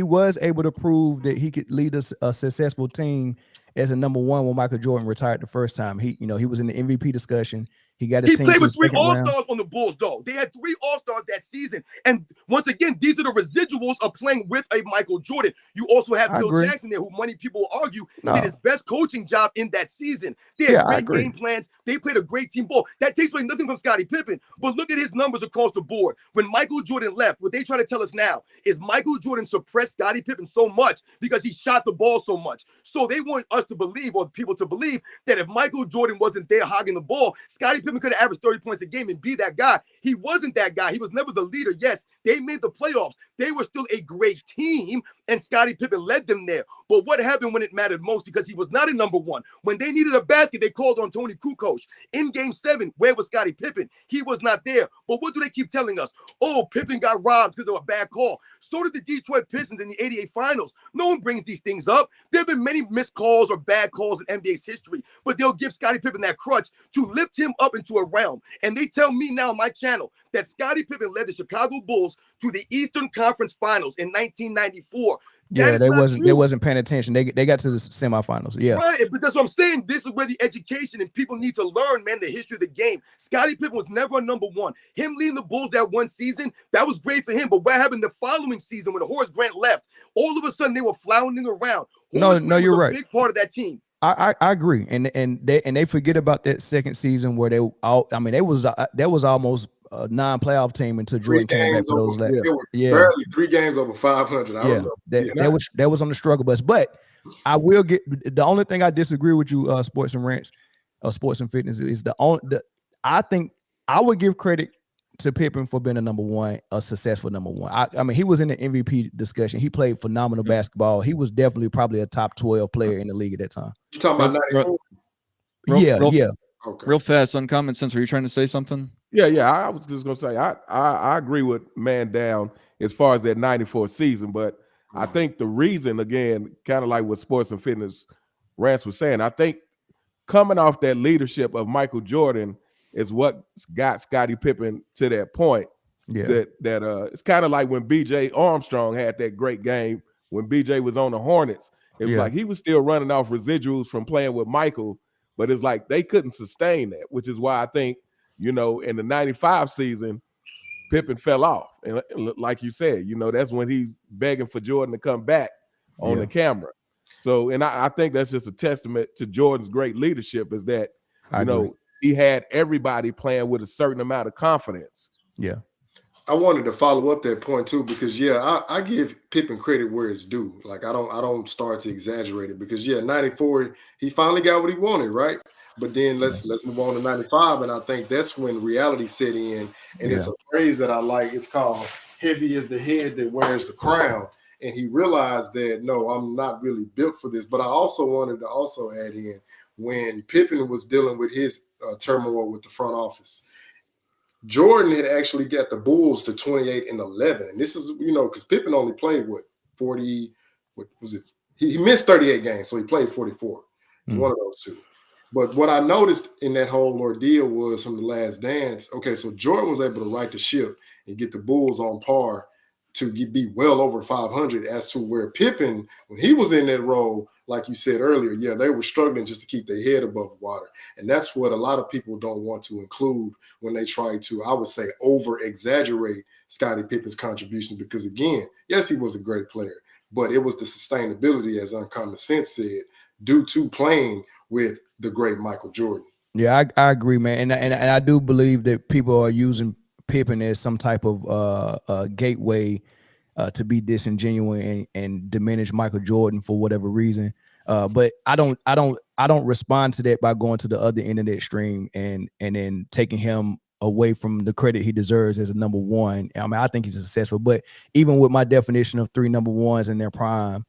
was able to prove that he could lead a successful team as a number one when Michael Jordan retired the first time. He was in the MVP discussion. He got his team played to with the 3 second round. All-Stars on the Bulls, though. They had 3 All-Stars that season. And once again, these are the residuals of playing with a Michael Jordan. You also have Phil Jackson there, who many people will argue did his best coaching job in that season. They had great game plans. They played a great team ball. That takes away nothing from Scottie Pippen. But look at his numbers across the board. When Michael Jordan left, what they try to tell us now is Michael Jordan suppressed Scottie Pippen so much because he shot the ball so much. So they want us to believe, or people to believe, that if Michael Jordan wasn't there hogging the ball, Scottie Pippen could have averaged 30 points a game and be that guy. He wasn't that guy. He was never the leader. Yes, they made the playoffs. They were still a great team, and Scottie Pippen led them there. But what happened when it mattered most? Because he was not a number one. When they needed a basket, they called on Tony Kukoc. In Game 7, where was Scottie Pippen? He was not there. But what do they keep telling us? Oh, Pippen got robbed because of a bad call. So did the Detroit Pistons in the '88 Finals. No one brings these things up. There have been many missed calls or bad calls in NBA's history, but they'll give Scottie Pippen that crutch to lift him up into a realm. And they tell me now on my channel that Scottie Pippen led the Chicago Bulls to the Eastern Conference Finals in 1994. Yeah, they wasn't paying attention. They got to the semifinals. Yeah, right. But that's what I'm saying. This is where the education and people need to learn, man, the history of the game. Scottie Pippen was never a number one. Him leading the Bulls that one season, that was great for him. But what happened the following season when Horace Grant left? All of a sudden they were floundering around. No, you're right. A big part of that team. I agree, and they forget about that second season where there was almost a non-playoff team until Jordan came back for those. Barely 3 games over 500. I don't know. That was on the struggle bus. But I will get the only thing I disagree with you, Sports and Rants, Sports and Fitness, is I think I would give credit to Pippen for being a successful number one. I mean, he was in the MVP discussion. He played phenomenal basketball. He was definitely probably a top 12 player in the league at that time. You talking about 94? Yeah. Okay. Real fast on Common Sense. Were you trying to say something? Yeah. I was just gonna say I agree with Man Down as far as that 94 season, but I think the reason, again, kind of like what Sports and Fitness Rants was saying, I think coming off that leadership of Michael Jordan is what got Scottie Pippen to that point. Yeah. That it's kind of like when BJ Armstrong had that great game when BJ was on the Hornets. It was like he was still running off residuals from playing with Michael, but it's like they couldn't sustain that, which is why I think, in the 95 season, Pippen fell off. And like you said, that's when he's begging for Jordan to come back on the camera. So, and I think that's just a testament to Jordan's great leadership, is that, he had everybody playing with a certain amount of confidence. Yeah. I wanted to follow up that point too, because I give Pippen credit where it's due. Like I don't start to exaggerate it, because 94, he finally got what he wanted, right? But then let's move on to 95, and I think that's when reality set in. And it's a phrase that I like. It's called "Heavy is the head that wears the crown." And he realized that, no, I'm not really built for this. But I also wanted to add in, when Pippen was dealing with his turmoil with the front office, Jordan had actually got the Bulls to 28-11. And this is, because Pippen only played 40, what was it? He missed 38 games, so he played 44. One of those two. But what I noticed in that whole ordeal was from The Last Dance, okay, so Jordan was able to right the ship and get the Bulls on par to be well over 500, as to where Pippen, when he was in that role, like you said earlier, yeah, they were struggling just to keep their head above water. And that's what a lot of people don't want to include when they try to, I would say, over-exaggerate Scottie Pippen's contribution, because, again, yes, he was a great player, but it was the sustainability, as Uncommon Sense said, due to playing with the great Michael Jordan. Yeah, I agree, man, and I do believe that people are using Pippen as some type of gateway to be disingenuous and diminish Michael Jordan for whatever reason. But I don't respond to that by going to the other end of that extreme and then taking him away from the credit he deserves as a number one. I mean, I think he's successful, but even with my definition of 3 number ones in their prime,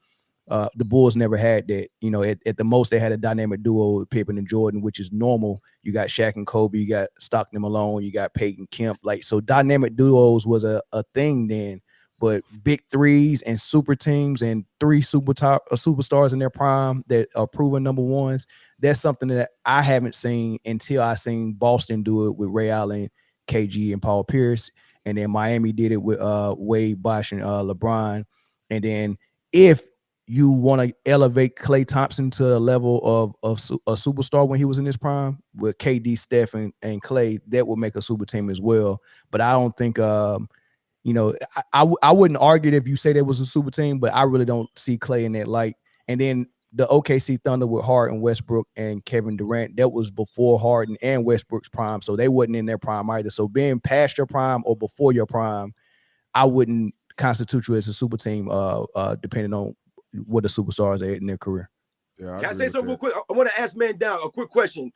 the Bulls never had that. You know, at the most they had a dynamic duo with Pippen and Jordan, which is normal. You got Shaq and Kobe, you got Stockton and Malone, you got Peyton Kemp. Like, so dynamic duos was a thing then, but big threes and super teams and 3 superstars in their prime that are proven number ones, that's something that I haven't seen until I seen Boston do it with Ray Allen, KG, and Paul Pierce. And then Miami did it with Wade, Bosh, and LeBron. And then if you want to elevate Klay Thompson to a level of a superstar when he was in his prime with KD, Steph, and Klay, that would make a super team as well. But I don't think, you know, I wouldn't argue it if you say there was a super team, but I really don't see Klay in that light. And then the OKC Thunder with Harden, Westbrook, and Kevin Durant, that was before Harden and Westbrook's prime, so they wasn't in their prime either. So being past your prime or before your prime, I wouldn't constitute you as a super team, depending on what the superstars are in their career. Yeah, Can I say something real quick? I want to ask Man Down a quick question.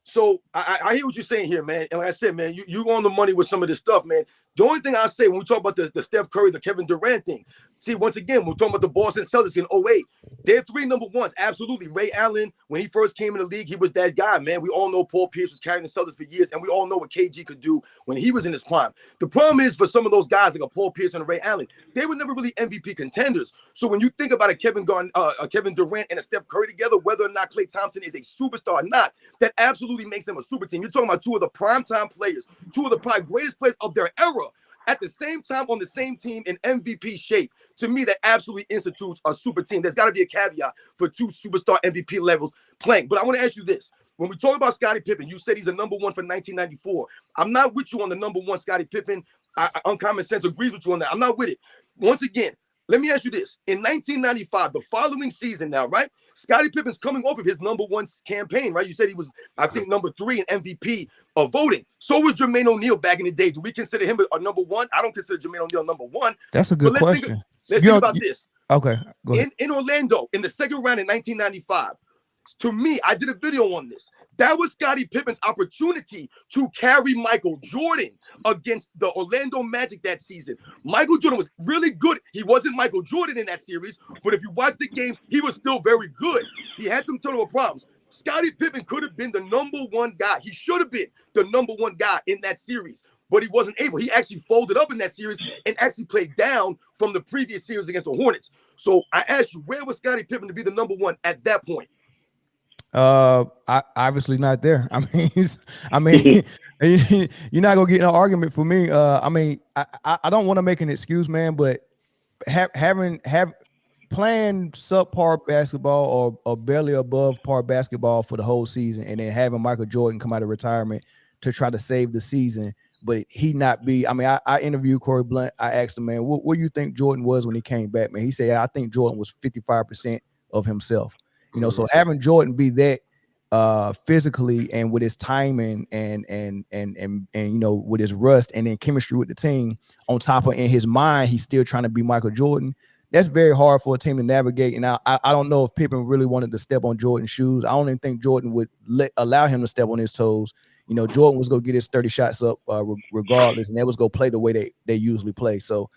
So I hear what you're saying here, man. And like I said, man, you on the money with some of this stuff, man. The only thing I say when we talk about the Steph Curry, the Kevin Durant thing, see, once again, we're talking about the Boston Celtics in 2008. They're 3 number ones, absolutely. Ray Allen, when he first came in the league, he was that guy, man. We all know Paul Pierce was carrying the Celtics for years, and we all know what KG could do when he was in his prime. The problem is for some of those guys like a Paul Pierce and a Ray Allen, they were never really MVP contenders. So when you think about a Kevin Durant and a Steph Curry together, whether or not Klay Thompson is a superstar or not, that absolutely makes them a super team. You're talking about 2 of the primetime players, 2 of the probably greatest players of their era, at the same time on the same team in MVP shape. To me, that absolutely institutes a super team. There's got to be a caveat for 2 superstar MVP levels playing. But I want to ask you this. When we talk about Scottie Pippen, you said he's a number 1 for 1994. I'm not with you on the number 1 Scottie Pippen. Uncommon Sense agrees with you on that. I'm not with it. Once again, let me ask you this. In 1995, the following season now, right? Scottie Pippen's coming off of his number 1 campaign, right? You said he was, I think, number 3 in MVP of voting. So was Jermaine O'Neal back in the day. Do we consider him a number 1? I don't consider Jermaine O'Neal number 1. That's a good question. Let's think about this. Okay, go ahead. In Orlando, in the second round in 1995, to me, I did a video on this. That was Scottie Pippen's opportunity to carry Michael Jordan against the Orlando Magic that season. Michael Jordan was really good. He wasn't Michael Jordan in that series, but if you watch the games, he was still very good. He had some turnover problems. Scottie Pippen could have been the number 1 guy. He should have been the number 1 guy in that series, but he wasn't able. He actually folded up in that series and actually played down from the previous series against the Hornets. So I asked you, where was Scottie Pippen to be the number 1 at that point? I obviously not there. I mean, you're not gonna get an argument for me. I mean, I don't want to make an excuse, man, but playing subpar basketball or barely above par basketball for the whole season, and then having Michael Jordan come out of retirement to try to save the season, but he not be. I mean, I interviewed Corey Blunt. I asked him, man, what do you think Jordan was when he came back, man? He said, I think Jordan was 55% of himself. You know, so having Jordan be that physically and with his timing and you know, with his rust and then chemistry with the team, on top of in his mind, he's still trying to be Michael Jordan. That's very hard for a team to navigate. And I don't know if Pippen really wanted to step on Jordan's shoes. I don't even think Jordan would allow him to step on his toes. You know, Jordan was going to get his 30 shots up regardless, and they was going to play the way they usually play. So,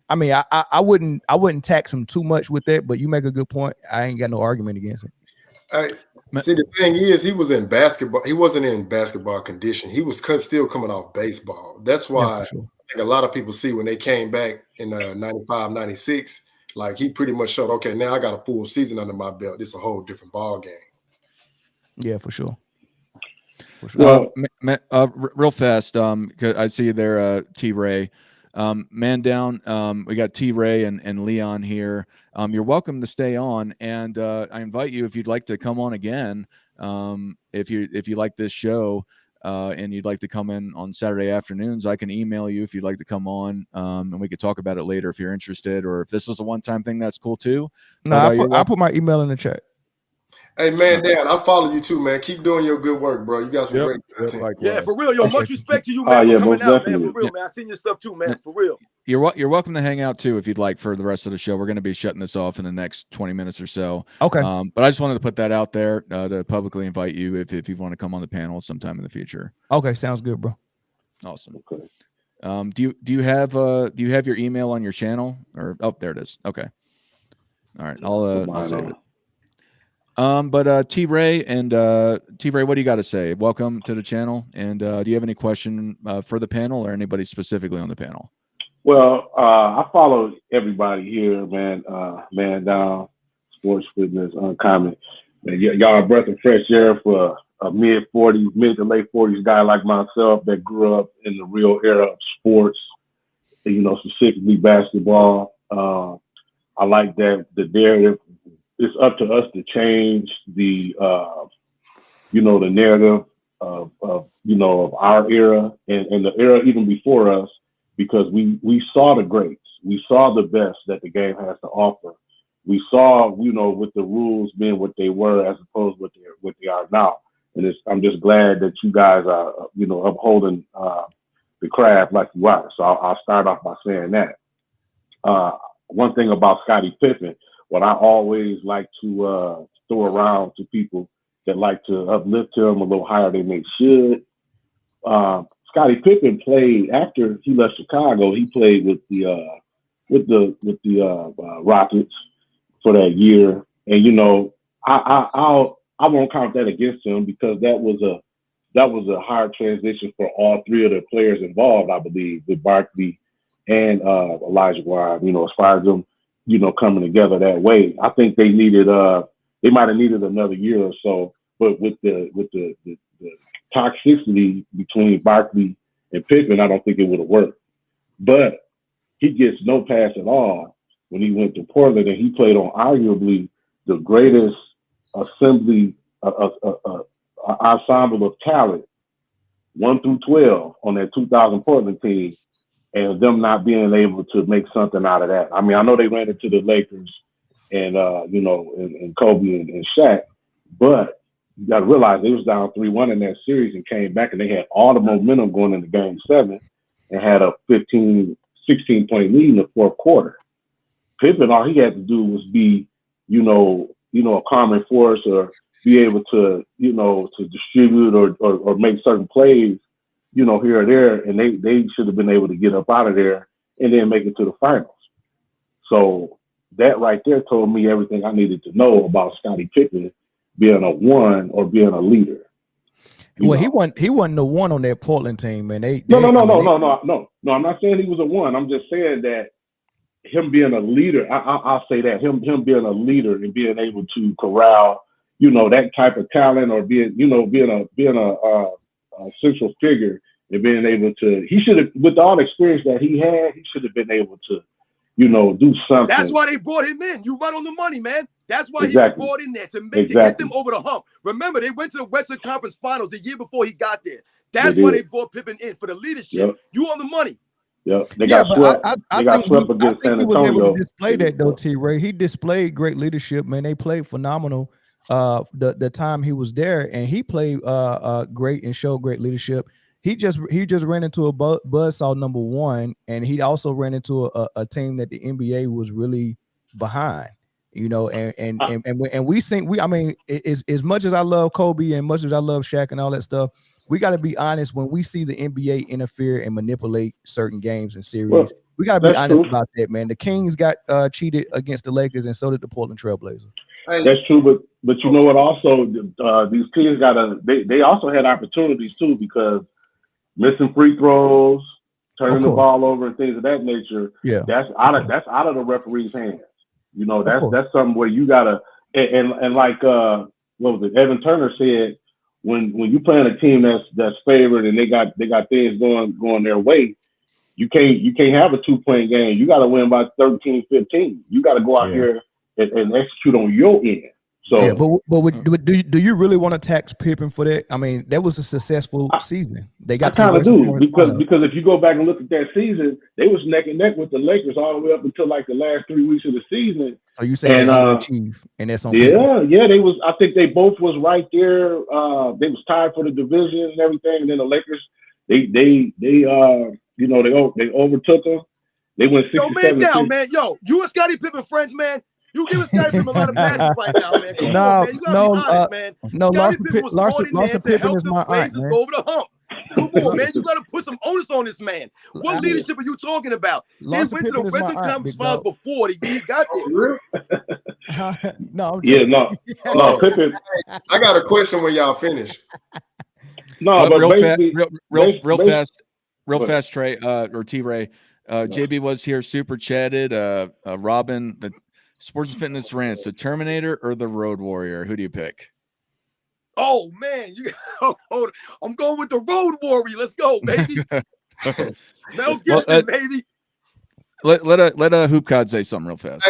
I mean, I wouldn't tax him too much with that, but you make a good point. I ain't got no argument against it. See, the thing is, he was in basketball. He wasn't in basketball condition. He was still coming off baseball. That's why I think a lot of people see when they came back in 95, 96, like he pretty much showed, okay, now I got a full season under my belt. It's a whole different ball game. Yeah, for sure. for sure. Well, real fast, 'cause I see you there, T Ray. Man down. We got T Ray and Leon here. You're welcome to stay on, and I invite you if you'd like to come on again. If you like this show, and you'd like to come in on Saturday afternoons, I can email you if you'd like to come on, and we could talk about it later if you're interested, or if this is a one-time thing, that's cool too. No, I put my email in the chat. Hey, man, Dan, I follow you too, man. Keep doing your good work, bro. You got some great content. Yeah, for real, yo. Okay. Much respect to you, man, for coming out, man. For real, Yeah. man. I seen your stuff too, man. For real. You're welcome to hang out too if you'd like for the rest of the show. We're going to be shutting this off in the next 20 minutes or so. Okay. But I just wanted to put that out there to publicly invite you if you want to come on the panel sometime in the future. Okay, sounds good, bro. Awesome. Okay. Do you have your email on your channel, or there it is? Okay. All right. I'll save it. But T Ray, what do you got to say? Welcome to the channel. And do you have any question for the panel or anybody specifically on the panel? Well, I follow everybody here, man. Man down, sports fitness, uncommon. Man, y'all are a breath of fresh air for a mid to late 40s guy like myself that grew up in the real era of sports, specifically basketball. I like that it's up to us to change the the narrative of our era and the era even before us, because we saw the greats, we saw the best that the game has to offer. We saw, with the rules being what they were as opposed to what they are now. And I'm just glad that you guys are, upholding the craft like you are. So I'll start off by saying that. One thing about Scottie Pippen, what I always like to throw around to people that like to uplift him a little higher than they should. Scottie Pippen played after he left Chicago. He played with the Rockets for that year, and I won't count that against him because that was a hard transition for all three of the players involved, I believe, with Barkley and Elijah Wan. As far as them, coming together that way, I think they might have needed another year or so. But with the toxicity between Barkley and Pippen, I don't think it would have worked. But he gets no pass at all when he went to Portland, and he played on arguably the greatest ensemble of talent, 1 through 12, on that 2000 Portland team, and them not being able to make something out of that. I mean, I know they ran into the Lakers and and Kobe and Shaq, but you got to realize they was down 3-1 in that series and came back, and they had all the momentum going into Game 7 and had a 15, 16-point lead in the fourth quarter. Pippen, all he had to do was be, a calming force, or be able to, to distribute or make certain plays, here or there, and they should have been able to get up out of there and then make it to the finals. So that right there told me everything I needed to know about Scottie Pippen being a one or being a leader. He wasn't the one on that Portland team, man. No. I'm not saying he was a one. I'm just saying that him being a leader, I'll say that him being a leader and being able to corral, that type of talent, or being a central figure and being able to, he should have, with all the experience that he had, he should have been able to, do something. That's why they brought him in. You right on the money, man. That's why he was brought in there to get them over the hump. Remember, they went to the Western Conference Finals the year before he got there. That's why they brought Pippen in, for the leadership. Yep. You on the money. Yep. They got swept. They got swept against San Antonio. He was able to display that though, T. Ray. He displayed great leadership, man. They played phenomenal the time he was there, and he played great and showed great leadership. He just ran into a buzzsaw number one, and he also ran into a team that the NBA was really behind. And we think as much as I love Kobe and much as I love Shaq and all that stuff, we got to be honest. When we see the NBA interfere and manipulate certain games and series, we got to be honest about that, man. The Kings got cheated against the Lakers, and so did the Portland Trailblazers. That's true, but you know what? Also, these teams they also had opportunities too, because missing free throws, turning the ball over, and things of that nature. Yeah, that's out of the referee's hands. That's something where you gotta and like what was it? Evan Turner said, when you playing a team that's favored and they got things going their way, you can't have a 2-point game. You got to win by 13, 15. You got to go out here and execute on your end. So, yeah, but do you really want to tax Pippen for that? I mean, that was a successful season. They got. I kind of do because if you go back and look at that season, they was neck and neck with the Lakers all the way up until like the last 3 weeks of the season. So you say they underachieved, and that's on. Yeah, they was. I think they both was right there. They was tied for the division and everything, and then the Lakers, they overtook them. They went 67. Yo, man, down, man. Yo, you and Scottie Pippen friends, man. You give Scottie Pippen a lot of passes right now, man. Come on, man. You gotta be honest, man. No, Larson Pippen is my aunt, man. Go over the hump. Come on, man. You gotta put some onus on this man. What leadership are you talking about? He went to the Western Conference Finals before he got there. No, Pippen. I got a question when y'all finish. No, but real fast, Trey or T-Ray. JB was here, super chatted. Robin, the Sports and Fitness Rants, the Terminator or the Road Warrior? Who do you pick? Oh man, I'm going with the Road Warrior. Let's go, baby. Mel Gibson, baby. Let a hoop cod say something real fast.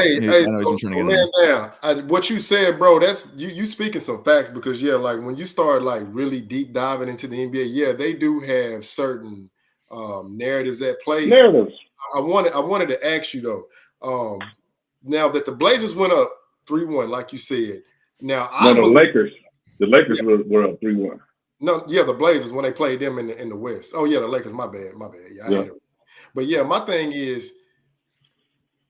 What you said, bro, that's you speaking some facts because like when you start like really deep diving into the NBA, they do have certain narratives at play. I wanted to ask you though. Now that the Blazers went up 3-1, like you said. The Lakers were up 3-1. No, the Blazers when they played them in the West. Oh yeah, the Lakers. My bad. Yeah, I hate it. But my thing is,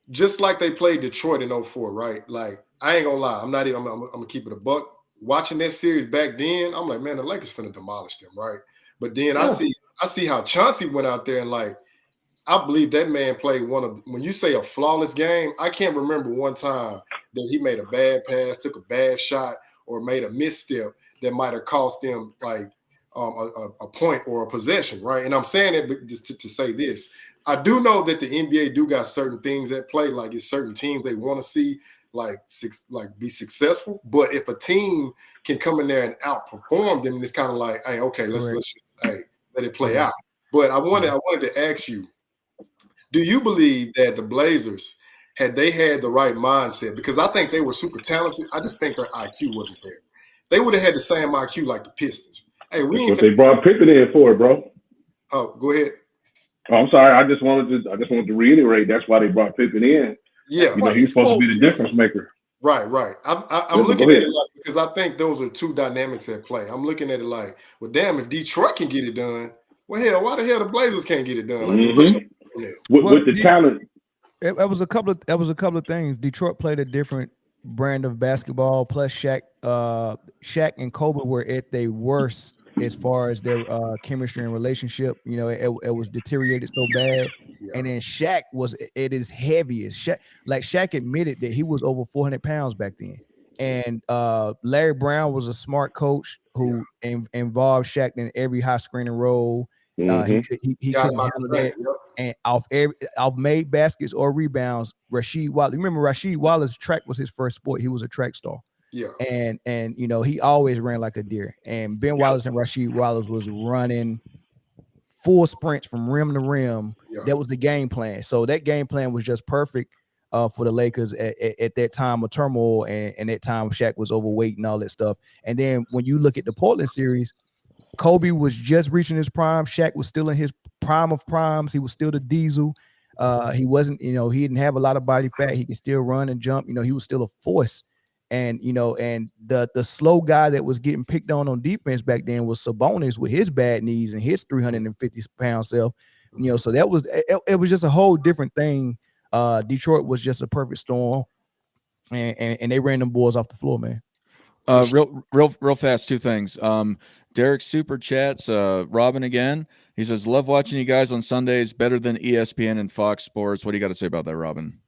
just like they played Detroit in 2004, right? Like I ain't gonna lie, I'm gonna keep it a buck. Watching that series back then, I'm like, man, the Lakers finna demolish them, right? But then I see how Chauncey went out there and like. I believe that man played when you say a flawless game, I can't remember one time that he made a bad pass, took a bad shot, or made a misstep that might have cost them like a point or a possession, right? And I'm saying it just to say this. I do know that the NBA do got certain things at play, like it's certain teams they want to see like be successful. But if a team can come in there and outperform them, it's kind of like, hey, okay, let's let it play out. But I wanted to ask you, do you believe that the Blazers, had they had the right mindset, because I think they were super talented, I just think their IQ wasn't there. They would have had the same IQ like the Pistons. Hey, they brought Pippen in for it, bro. Oh, go ahead. Oh, I'm sorry. I just wanted to reiterate that's why they brought Pippen in. Yeah, he's supposed to be the difference maker. Right. I'm looking at it like, because I think those are two dynamics at play. I'm looking at it like, well, damn, if Detroit can get it done, well, hell, why the hell the Blazers can't get it done? Like, with the talent, it was a couple of things. Detroit played a different brand of basketball. Plus, Shaq and Kobe were at their worst as far as their chemistry and relationship. It was deteriorated so bad. And then Shaq was at his heaviest. Shaq admitted that he was over 400 pounds back then. And Larry Brown was a smart coach who involved Shaq in every high screening role. He couldn't handle that. And off made baskets or rebounds, Rasheed Wallace. Remember, Rasheed Wallace, track was his first sport. He was a track star. Yeah. And he always ran like a deer. And Ben Wallace and Rasheed Wallace was running full sprints from rim to rim. Yeah. That was the game plan. So that game plan was just perfect for the Lakers at that time of turmoil and that time Shaq was overweight and all that stuff. And then when you look at the Portland series, Kobe was just reaching his prime. Shaq was still in his prime of primes. He was still the diesel. He wasn't, he didn't have a lot of body fat. He could still run and jump. He was still a force. And, and the slow guy that was getting picked on defense back then was Sabonis with his bad knees and his 350-pound self. So that was, it was just a whole different thing. Detroit was just a perfect storm. And they ran them boys off the floor, man. Real fast, two things. Derek super chats, Robin again. He says, love watching you guys on Sundays, better than ESPN and Fox Sports. What do you got to say about that, Robin?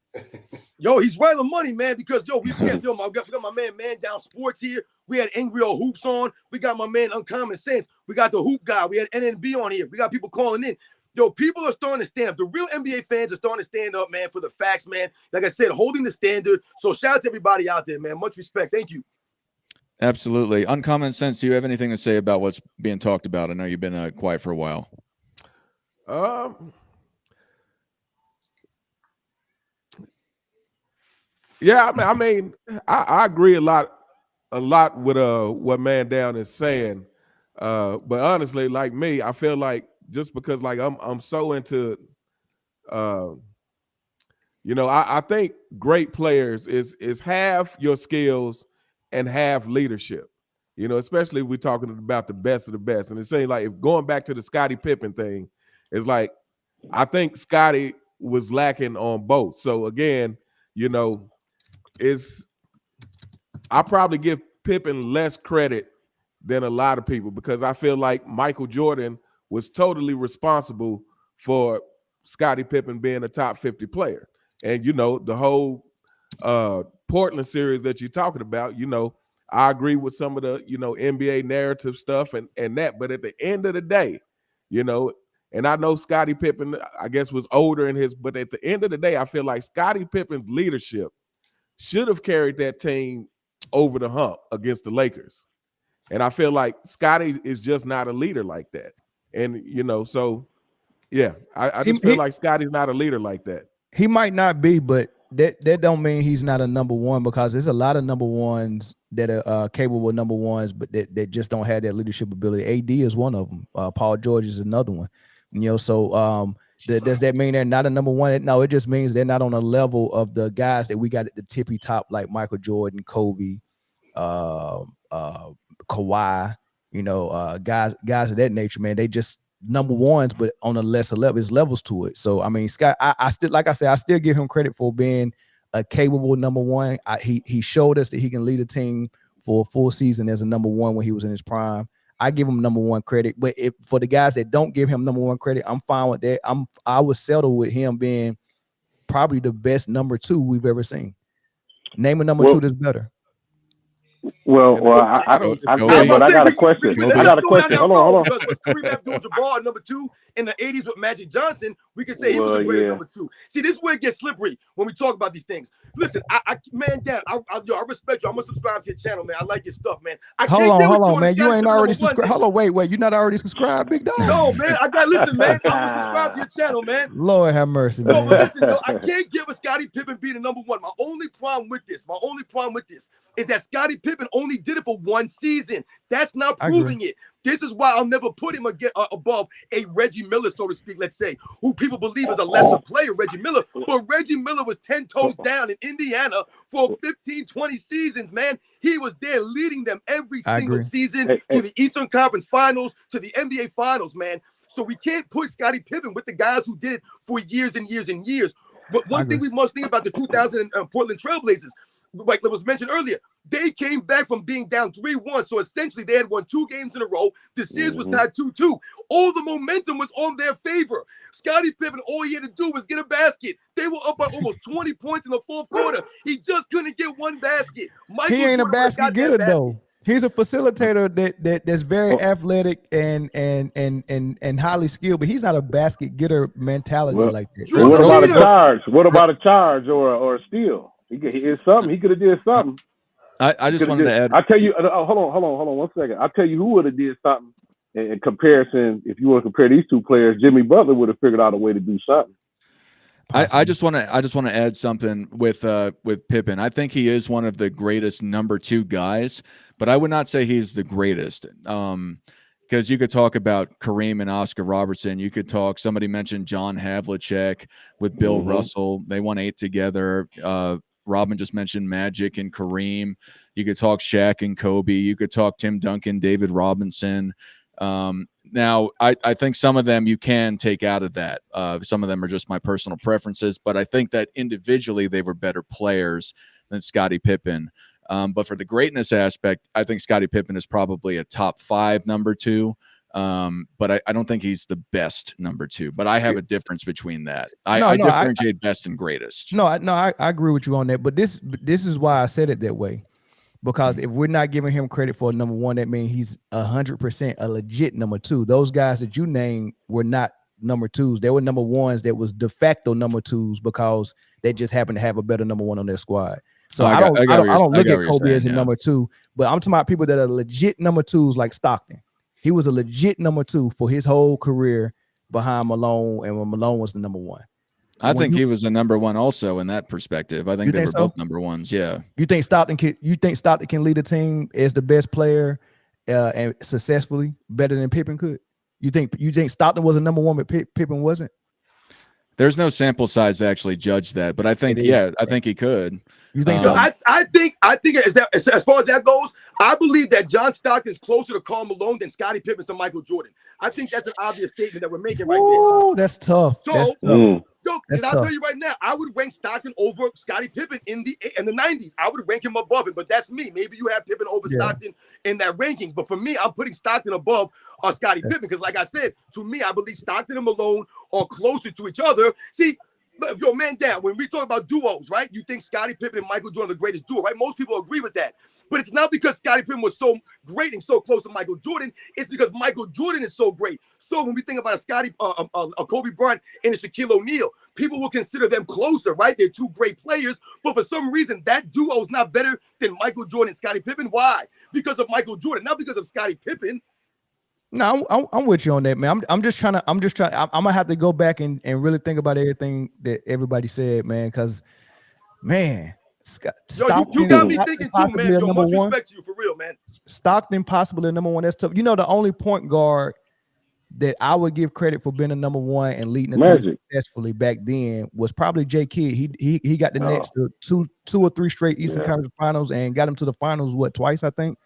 Yo, he's right on money, man, because we got my man Down Sports here. We had Angry Old Hoops on. We got my man Uncommon Sense. We got the Hoop Guy. We had NNB on here. We got people calling in. Yo, people are starting to stand up. The real NBA fans are starting to stand up, man, for the facts, man. Like I said, holding the standard. So shout out to everybody out there, man. Much respect. Thank you. Absolutely. Uncommon Sense, do you have anything to say about what's being talked about? I know you've been quiet for a while. Yeah, I mean, I agree a lot with what Man Down is saying. But honestly, like me, I feel like just because like I'm so into I think great players is half your skills and half leadership. Especially if we're talking about the best of the best. And it's saying like if going back to the Scottie Pippen thing, it's like I think Scottie was lacking on both. So again, I probably give Pippen less credit than a lot of people because I feel like Michael Jordan was totally responsible for Scottie Pippen being a top 50 player. And, the whole Portland series that you're talking about, I agree with some of the, NBA narrative stuff and that. But at the end of the day, and I know Scottie Pippen, I guess, was older but at the end of the day, I feel like Scottie Pippen's leadership should have carried that team over the hump against the Lakers. And I feel like Scottie is just not a leader like that. And, so, yeah, I just feel like Scottie's not a leader like that. He might not be, but that don't mean he's not a number one because there's a lot of number ones that are capable number ones, but that just don't have that leadership ability. AD is one of them. Paul George is another one. So does that mean they're not a number one? No, it just means they're not on a level of the guys that we got at the tippy top, like Michael Jordan, Kobe, Kawhi, guys of that nature, man. They just number ones, but on a lesser level. There's levels to it. So I mean, Scott, I still, like I said, I still give him credit for being a capable number one. He showed us that he can lead a team for a full season as a number one when he was in his prime. I give him number one credit, but for the guys that don't give him number one credit, I'm fine with that. I would settle with him being probably the best number two we've ever seen. Name a number two that's better. Well, I got a question. I got a question. Hold on. Was Kareem Abdul-Jabbar number two in the 80s with Magic Johnson? We can say he was a great number two. See, this is where it gets slippery when we talk about these things. Listen, Man Down, I respect you. I'm gonna subscribe to your channel, man. I like your stuff, man. Hold on, man. You ain't already subscribed. Hold on, wait. You're not already subscribed, big dog? No, man. Listen, man. I'm gonna subscribe to your channel, man. Lord have mercy, man. No, but listen, I can't give a Scottie Pippen being the number one. My only problem with this is that Scottie Pippen only did it for one season. That's not proving it. This is why I'll never put him above a Reggie Miller, so to speak, let's say, who people believe is a lesser player, Reggie Miller. But Reggie Miller was 10 toes down in Indiana for 15, 20 seasons, man. He was there leading them every single season to the Eastern Conference Finals, to the NBA Finals, man. So we can't put Scottie Pippen with the guys who did it for years and years and years. But one thing we must think about the 2000 Portland Trailblazers, like it was mentioned earlier, they came back from being down 3-1. So essentially, they had won 2 games in a row. The series was tied 2-2. All the momentum was on their favor. Scottie Pippen, all he had to do was get a basket. They were up by almost 20 points in the fourth quarter. He just couldn't get one basket. He ain't a basket getter, though. He's a facilitator that's very athletic and highly skilled, but he's not a basket getter mentality like that. What about a charge? What about a charge or a steal? He could have did something. I just wanted to add. I tell you, hold on 1 second. I'll tell you who would have did something in comparison. If you want to compare these two players, Jimmy Butler would have figured out a way to do something. I just want to add something with Pippen. I think he is one of the greatest number 2 guys, but I would not say he's the greatest. Because you could talk about Kareem and Oscar Robertson. You could talk. Somebody mentioned John Havlicek with Bill Russell. They won 8 together. Robin just mentioned Magic and Kareem. You could talk Shaq and Kobe. You could talk Tim Duncan, David Robinson. Now, I think some of them you can take out of that. Some of them are just my personal preferences, but I think that individually they were better players than Scottie Pippen. But for the greatness aspect, I think Scottie Pippen is probably a top 5 number 2. But I don't think he's the best number 2. But I have a difference between that. I differentiate best and greatest. I agree with you on that. But this is why I said it that way. Because if we're not giving him credit for a number 1, that means he's 100% a legit number 2. Those guys that you named were not number 2s. They were number 1s that was de facto number 2s because they just happened to have a better number 1 on their squad. So I I got- don't I got what you're- look I got at what you're Kobe as a saying, yeah. number 2, but I'm talking about people that are legit number 2s like Stockton. He was a legit number 2 for his whole career behind Malone, and when Malone was the number 1. I When think you- he was a number 1 also in that perspective. I think You they think were so? both number 1s. Yeah. You think Stockton can lead a team as the best player and successfully better than Pippen could? You think Stockton was a number 1, but Pippen wasn't? There's no sample size to actually judge that, but I think, It is. yeah, I think he could. You think So so? I think as far as that goes, I believe that John Stockton is closer to Karl Malone than Scottie Pippen to Michael Jordan. I think that's an obvious statement that we're making right there. Oh, that's tough. So, That's tough. so That's and I'll tough. tell you right now, I would rank Stockton over Scottie Pippen in the 90s. I would rank him above it, but that's me. Maybe you have Pippen over Yeah. Stockton in that rankings, but for me, I'm putting Stockton above Scottie Pippen because, like I said, to me, I believe Stockton and Malone are closer to each other. See, look, yo, man, down. When we talk about duos, right? You think Scottie Pippen and Michael Jordan are the greatest duo, right? Most people agree with that. But it's not because Scottie Pippen was so great and so close to Michael Jordan. It's because Michael Jordan is so great. So when we think about a Kobe Bryant and a Shaquille O'Neal, people will consider them closer, right? They're two great players. But for some reason, that duo is not better than Michael Jordan and Scottie Pippen. Why? Because of Michael Jordan, not because of Scottie Pippen. No, I'm with you on that, man. I'm gonna have to go back and really think about everything that everybody said, man. Because, man, You got me thinking too, man. Yo, number much 1. respect to you for real, man. Stockton possibly number 1. That's tough. You know, the only point guard that I would give credit for being a number 1 and leading the team Magic. successfully back then was probably J. Kidd. He got the Nets to two or three straight Eastern Conference Finals and got him to the finals twice, I think.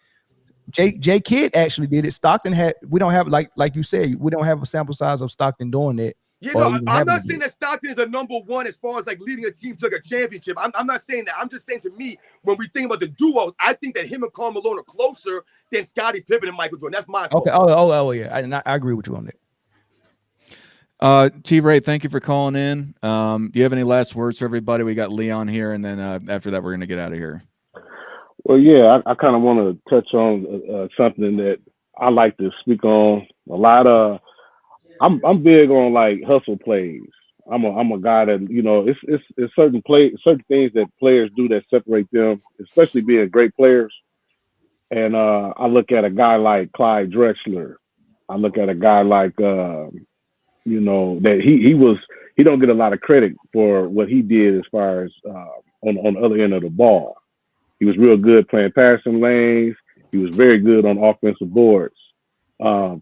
J. Kidd actually did it. Stockton we don't have like you said, we don't have a sample size of Stockton doing that. You or know, even I'm having not to do saying it. that Stockton is a number 1 as far as like leading a team to like a championship. I'm not saying that. I'm just saying to me, when we think about the duos, I think that him and Karl Malone are closer than Scottie Pippen and Michael Jordan. That's my Okay. Oh yeah. I agree with you on that. T-Ray, thank you for calling in. Do you have any last words for everybody? We got Leon here, and then after that, we're going to get out of here. Well, yeah, I kind of want to touch on something that I like to speak on a lot. I'm big on like hustle plays. I'm a guy that, you know, it's certain things that players do that separate them, especially being great players. And I look at a guy like Clyde Drexler. I look at a guy like you know, that he don't get a lot of credit for what he did as far as on the other end of the ball. He was real good playing passing lanes. He was very good on offensive boards.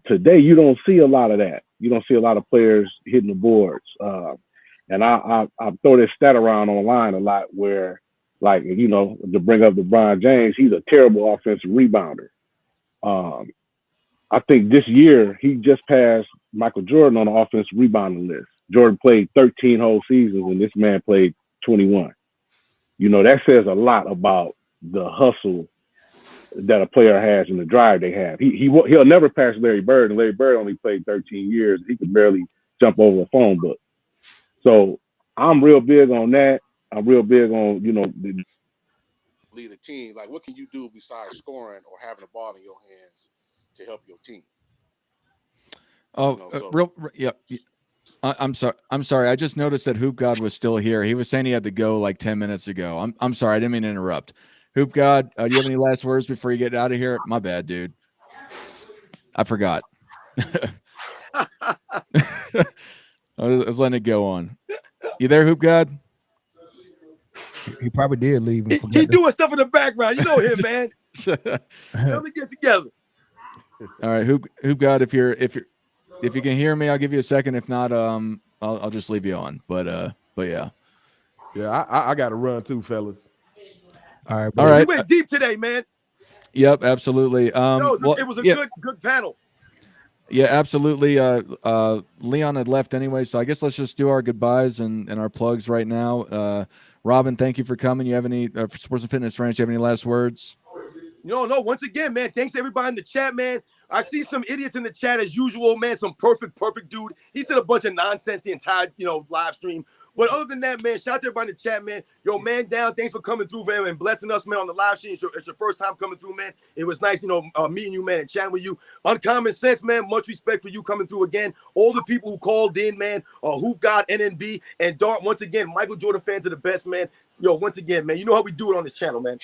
Today, you don't see a lot of that. You don't see a lot of players hitting the boards. And I throw this stat around online a lot where, like, you know, to bring up LeBron James, he's a terrible offensive rebounder. I think this year he just passed Michael Jordan on the offensive rebounding list. Jordan played 13 whole seasons, and this man played 21. You know, that says a lot about the hustle that a player has and the drive they have. He'll never pass Larry Bird, and Larry Bird only played 13 years. He could barely jump over a phone book. So I'm real big on that. I'm real big on, you know, lead a team. Like, what can you do besides scoring or having the ball in your hands to help your team? Oh, yeah. I'm sorry. I just noticed that Hoop God was still here. He was saying he had to go like 10 minutes ago. I'm sorry. I didn't mean to interrupt. Hoop God, do you have any last words before you get out of here? My bad, dude. I forgot. I was letting it go on. You there, Hoop God? He probably did leave. He doing stuff in the background. You know him, man. Let me get together. All right, Hoop God, if you can hear me, I'll give you a second. If not, I'll just leave you on. But yeah. Yeah, I got to run too, fellas. All right. All right. We went deep today, man. Yep, absolutely. It was a good panel. Yeah, absolutely. Leon had left anyway, so I guess let's just do our goodbyes and our plugs right now. Robin, thank you for coming. You have any Sports and Fitness Ranch? You have any last words? No. Once again, man, thanks to everybody in the chat, man. I see some idiots in the chat as usual, man. Some perfect dude. He said a bunch of nonsense the entire, live stream. But other than that, man, shout out to everybody in the chat, man. Yo, man down, thanks for coming through, man, and blessing us, man, on the live stream. It's your first time coming through, man. It was nice, meeting you, man, and chatting with you. Uncommon Sense, man, much respect for you coming through again. All the people who called in, man, Hoop God, NNB, and Dart, once again, Michael Jordan fans are the best, man. Yo, once again, man, you know how we do it on this channel, man.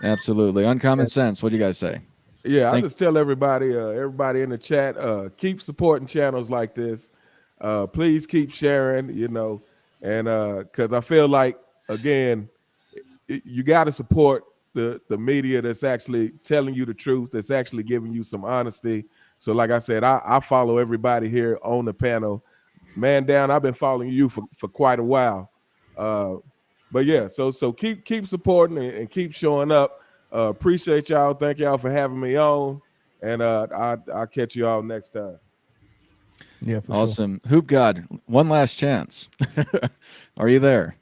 Absolutely. Uncommon Sense. What do you guys say? Yeah, I just tell everybody in the chat, keep supporting channels like this. Please keep sharing, and because I feel like, again, you got to support the media that's actually telling you the truth, that's actually giving you some honesty. So like I said, I follow everybody here on the panel. Man down, I've been following you for quite a while. But yeah, so keep supporting and keep showing up. Appreciate y'all. Thank y'all for having me on. And I'll catch you all next time. Yeah, for awesome. Sure. Hoop God, one last chance. Are you there?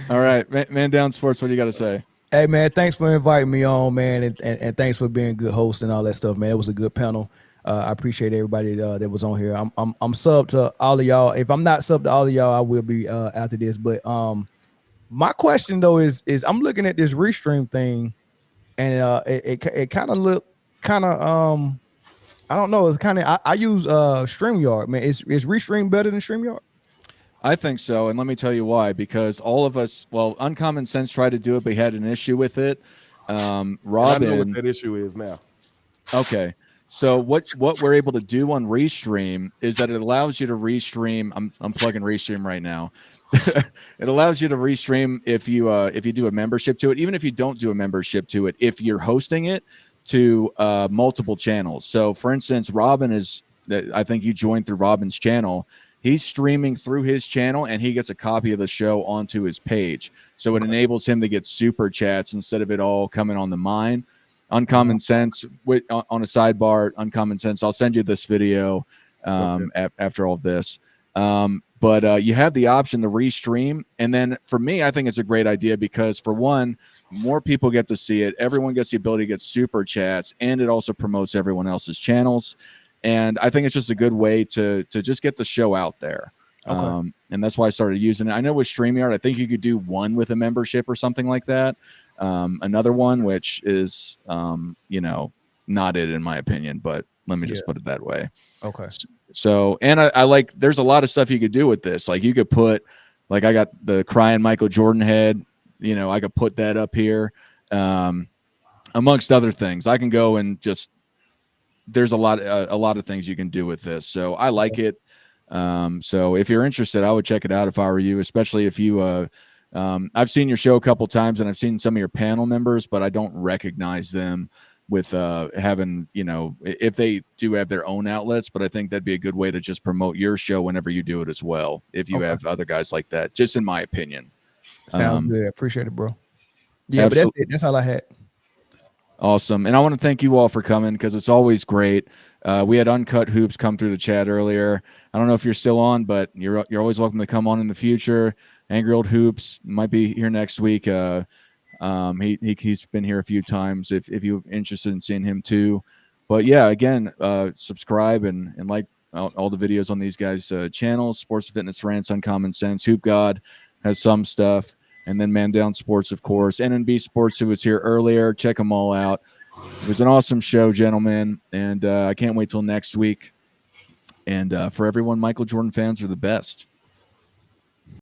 All right, Man Down Sports, what do you got to say? Hey man, thanks for inviting me on, man, and thanks for being a good host and all that stuff, man. It was a good panel. I appreciate everybody that was on here. I'm sub to all of y'all. If I'm not sub to all of y'all, I will be after this. But my question though is I'm looking at this restream thing, and it kind of look I don't know. It's kind of I use StreamYard, man. Is Restream better than StreamYard? I think so, and let me tell you why. Because all of us, Uncommon Sense tried to do it, but he had an issue with it. Robin, I know what that issue is now. Okay, so what we're able to do on Restream is that it allows you to restream. I'm plugging Restream right now. It allows you to restream if you do a membership to it, even if you don't do a membership to it, if you're hosting it to multiple channels. So for instance, Robin I think you joined through Robin's channel. He's streaming through his channel and he gets a copy of the show onto his page. So it enables him to get super chats instead of it all coming on the mine. Uncommon Sense on a sidebar, Uncommon Sense. I'll send you this video after all of this. But you have the option to restream. And then for me, I think it's a great idea because for one, more people get to see it. Everyone gets the ability to get super chats, and it also promotes everyone else's channels. And I think it's just a good way to just get the show out there. Okay. And that's why I started using it. I know with StreamYard, I think you could do one with a membership or something like that. Another one, which is, not it in my opinion, but let me just put it that way. Okay. So, and I like, there's a lot of stuff you could do with this. Like you could put, like I got the crying Michael Jordan head, I could put that up here. Amongst other things, I can go and just, there's a lot of things you can do with this. So I like it. So if you're interested, I would check it out if I were you, especially if you, I've seen your show a couple times and I've seen some of your panel members, but I don't recognize them with having, if they do have their own outlets, but I think that'd be a good way to just promote your show whenever you do it as well. If you have other guys like that, just in my opinion. Sounds good. Appreciate it, bro. Yeah, absolutely. But that's it. That's all I had. Awesome. And I want to thank you all for coming because it's always great. We had Uncut Hoops come through the chat earlier. I don't know if you're still on, but you're always welcome to come on in the future. Angry Old Hoops might be here next week. He's been here a few times if you're interested in seeing him too. But yeah, again, subscribe and like all the videos on these guys' channels. Sports Fitness Rants, Uncommon Sense. Hoop God has some stuff. And then Man Down Sports, of course. NNB Sports, who was here earlier. Check them all out. It was an awesome show, gentlemen. And I can't wait till next week. And for everyone, Michael Jordan fans are the best.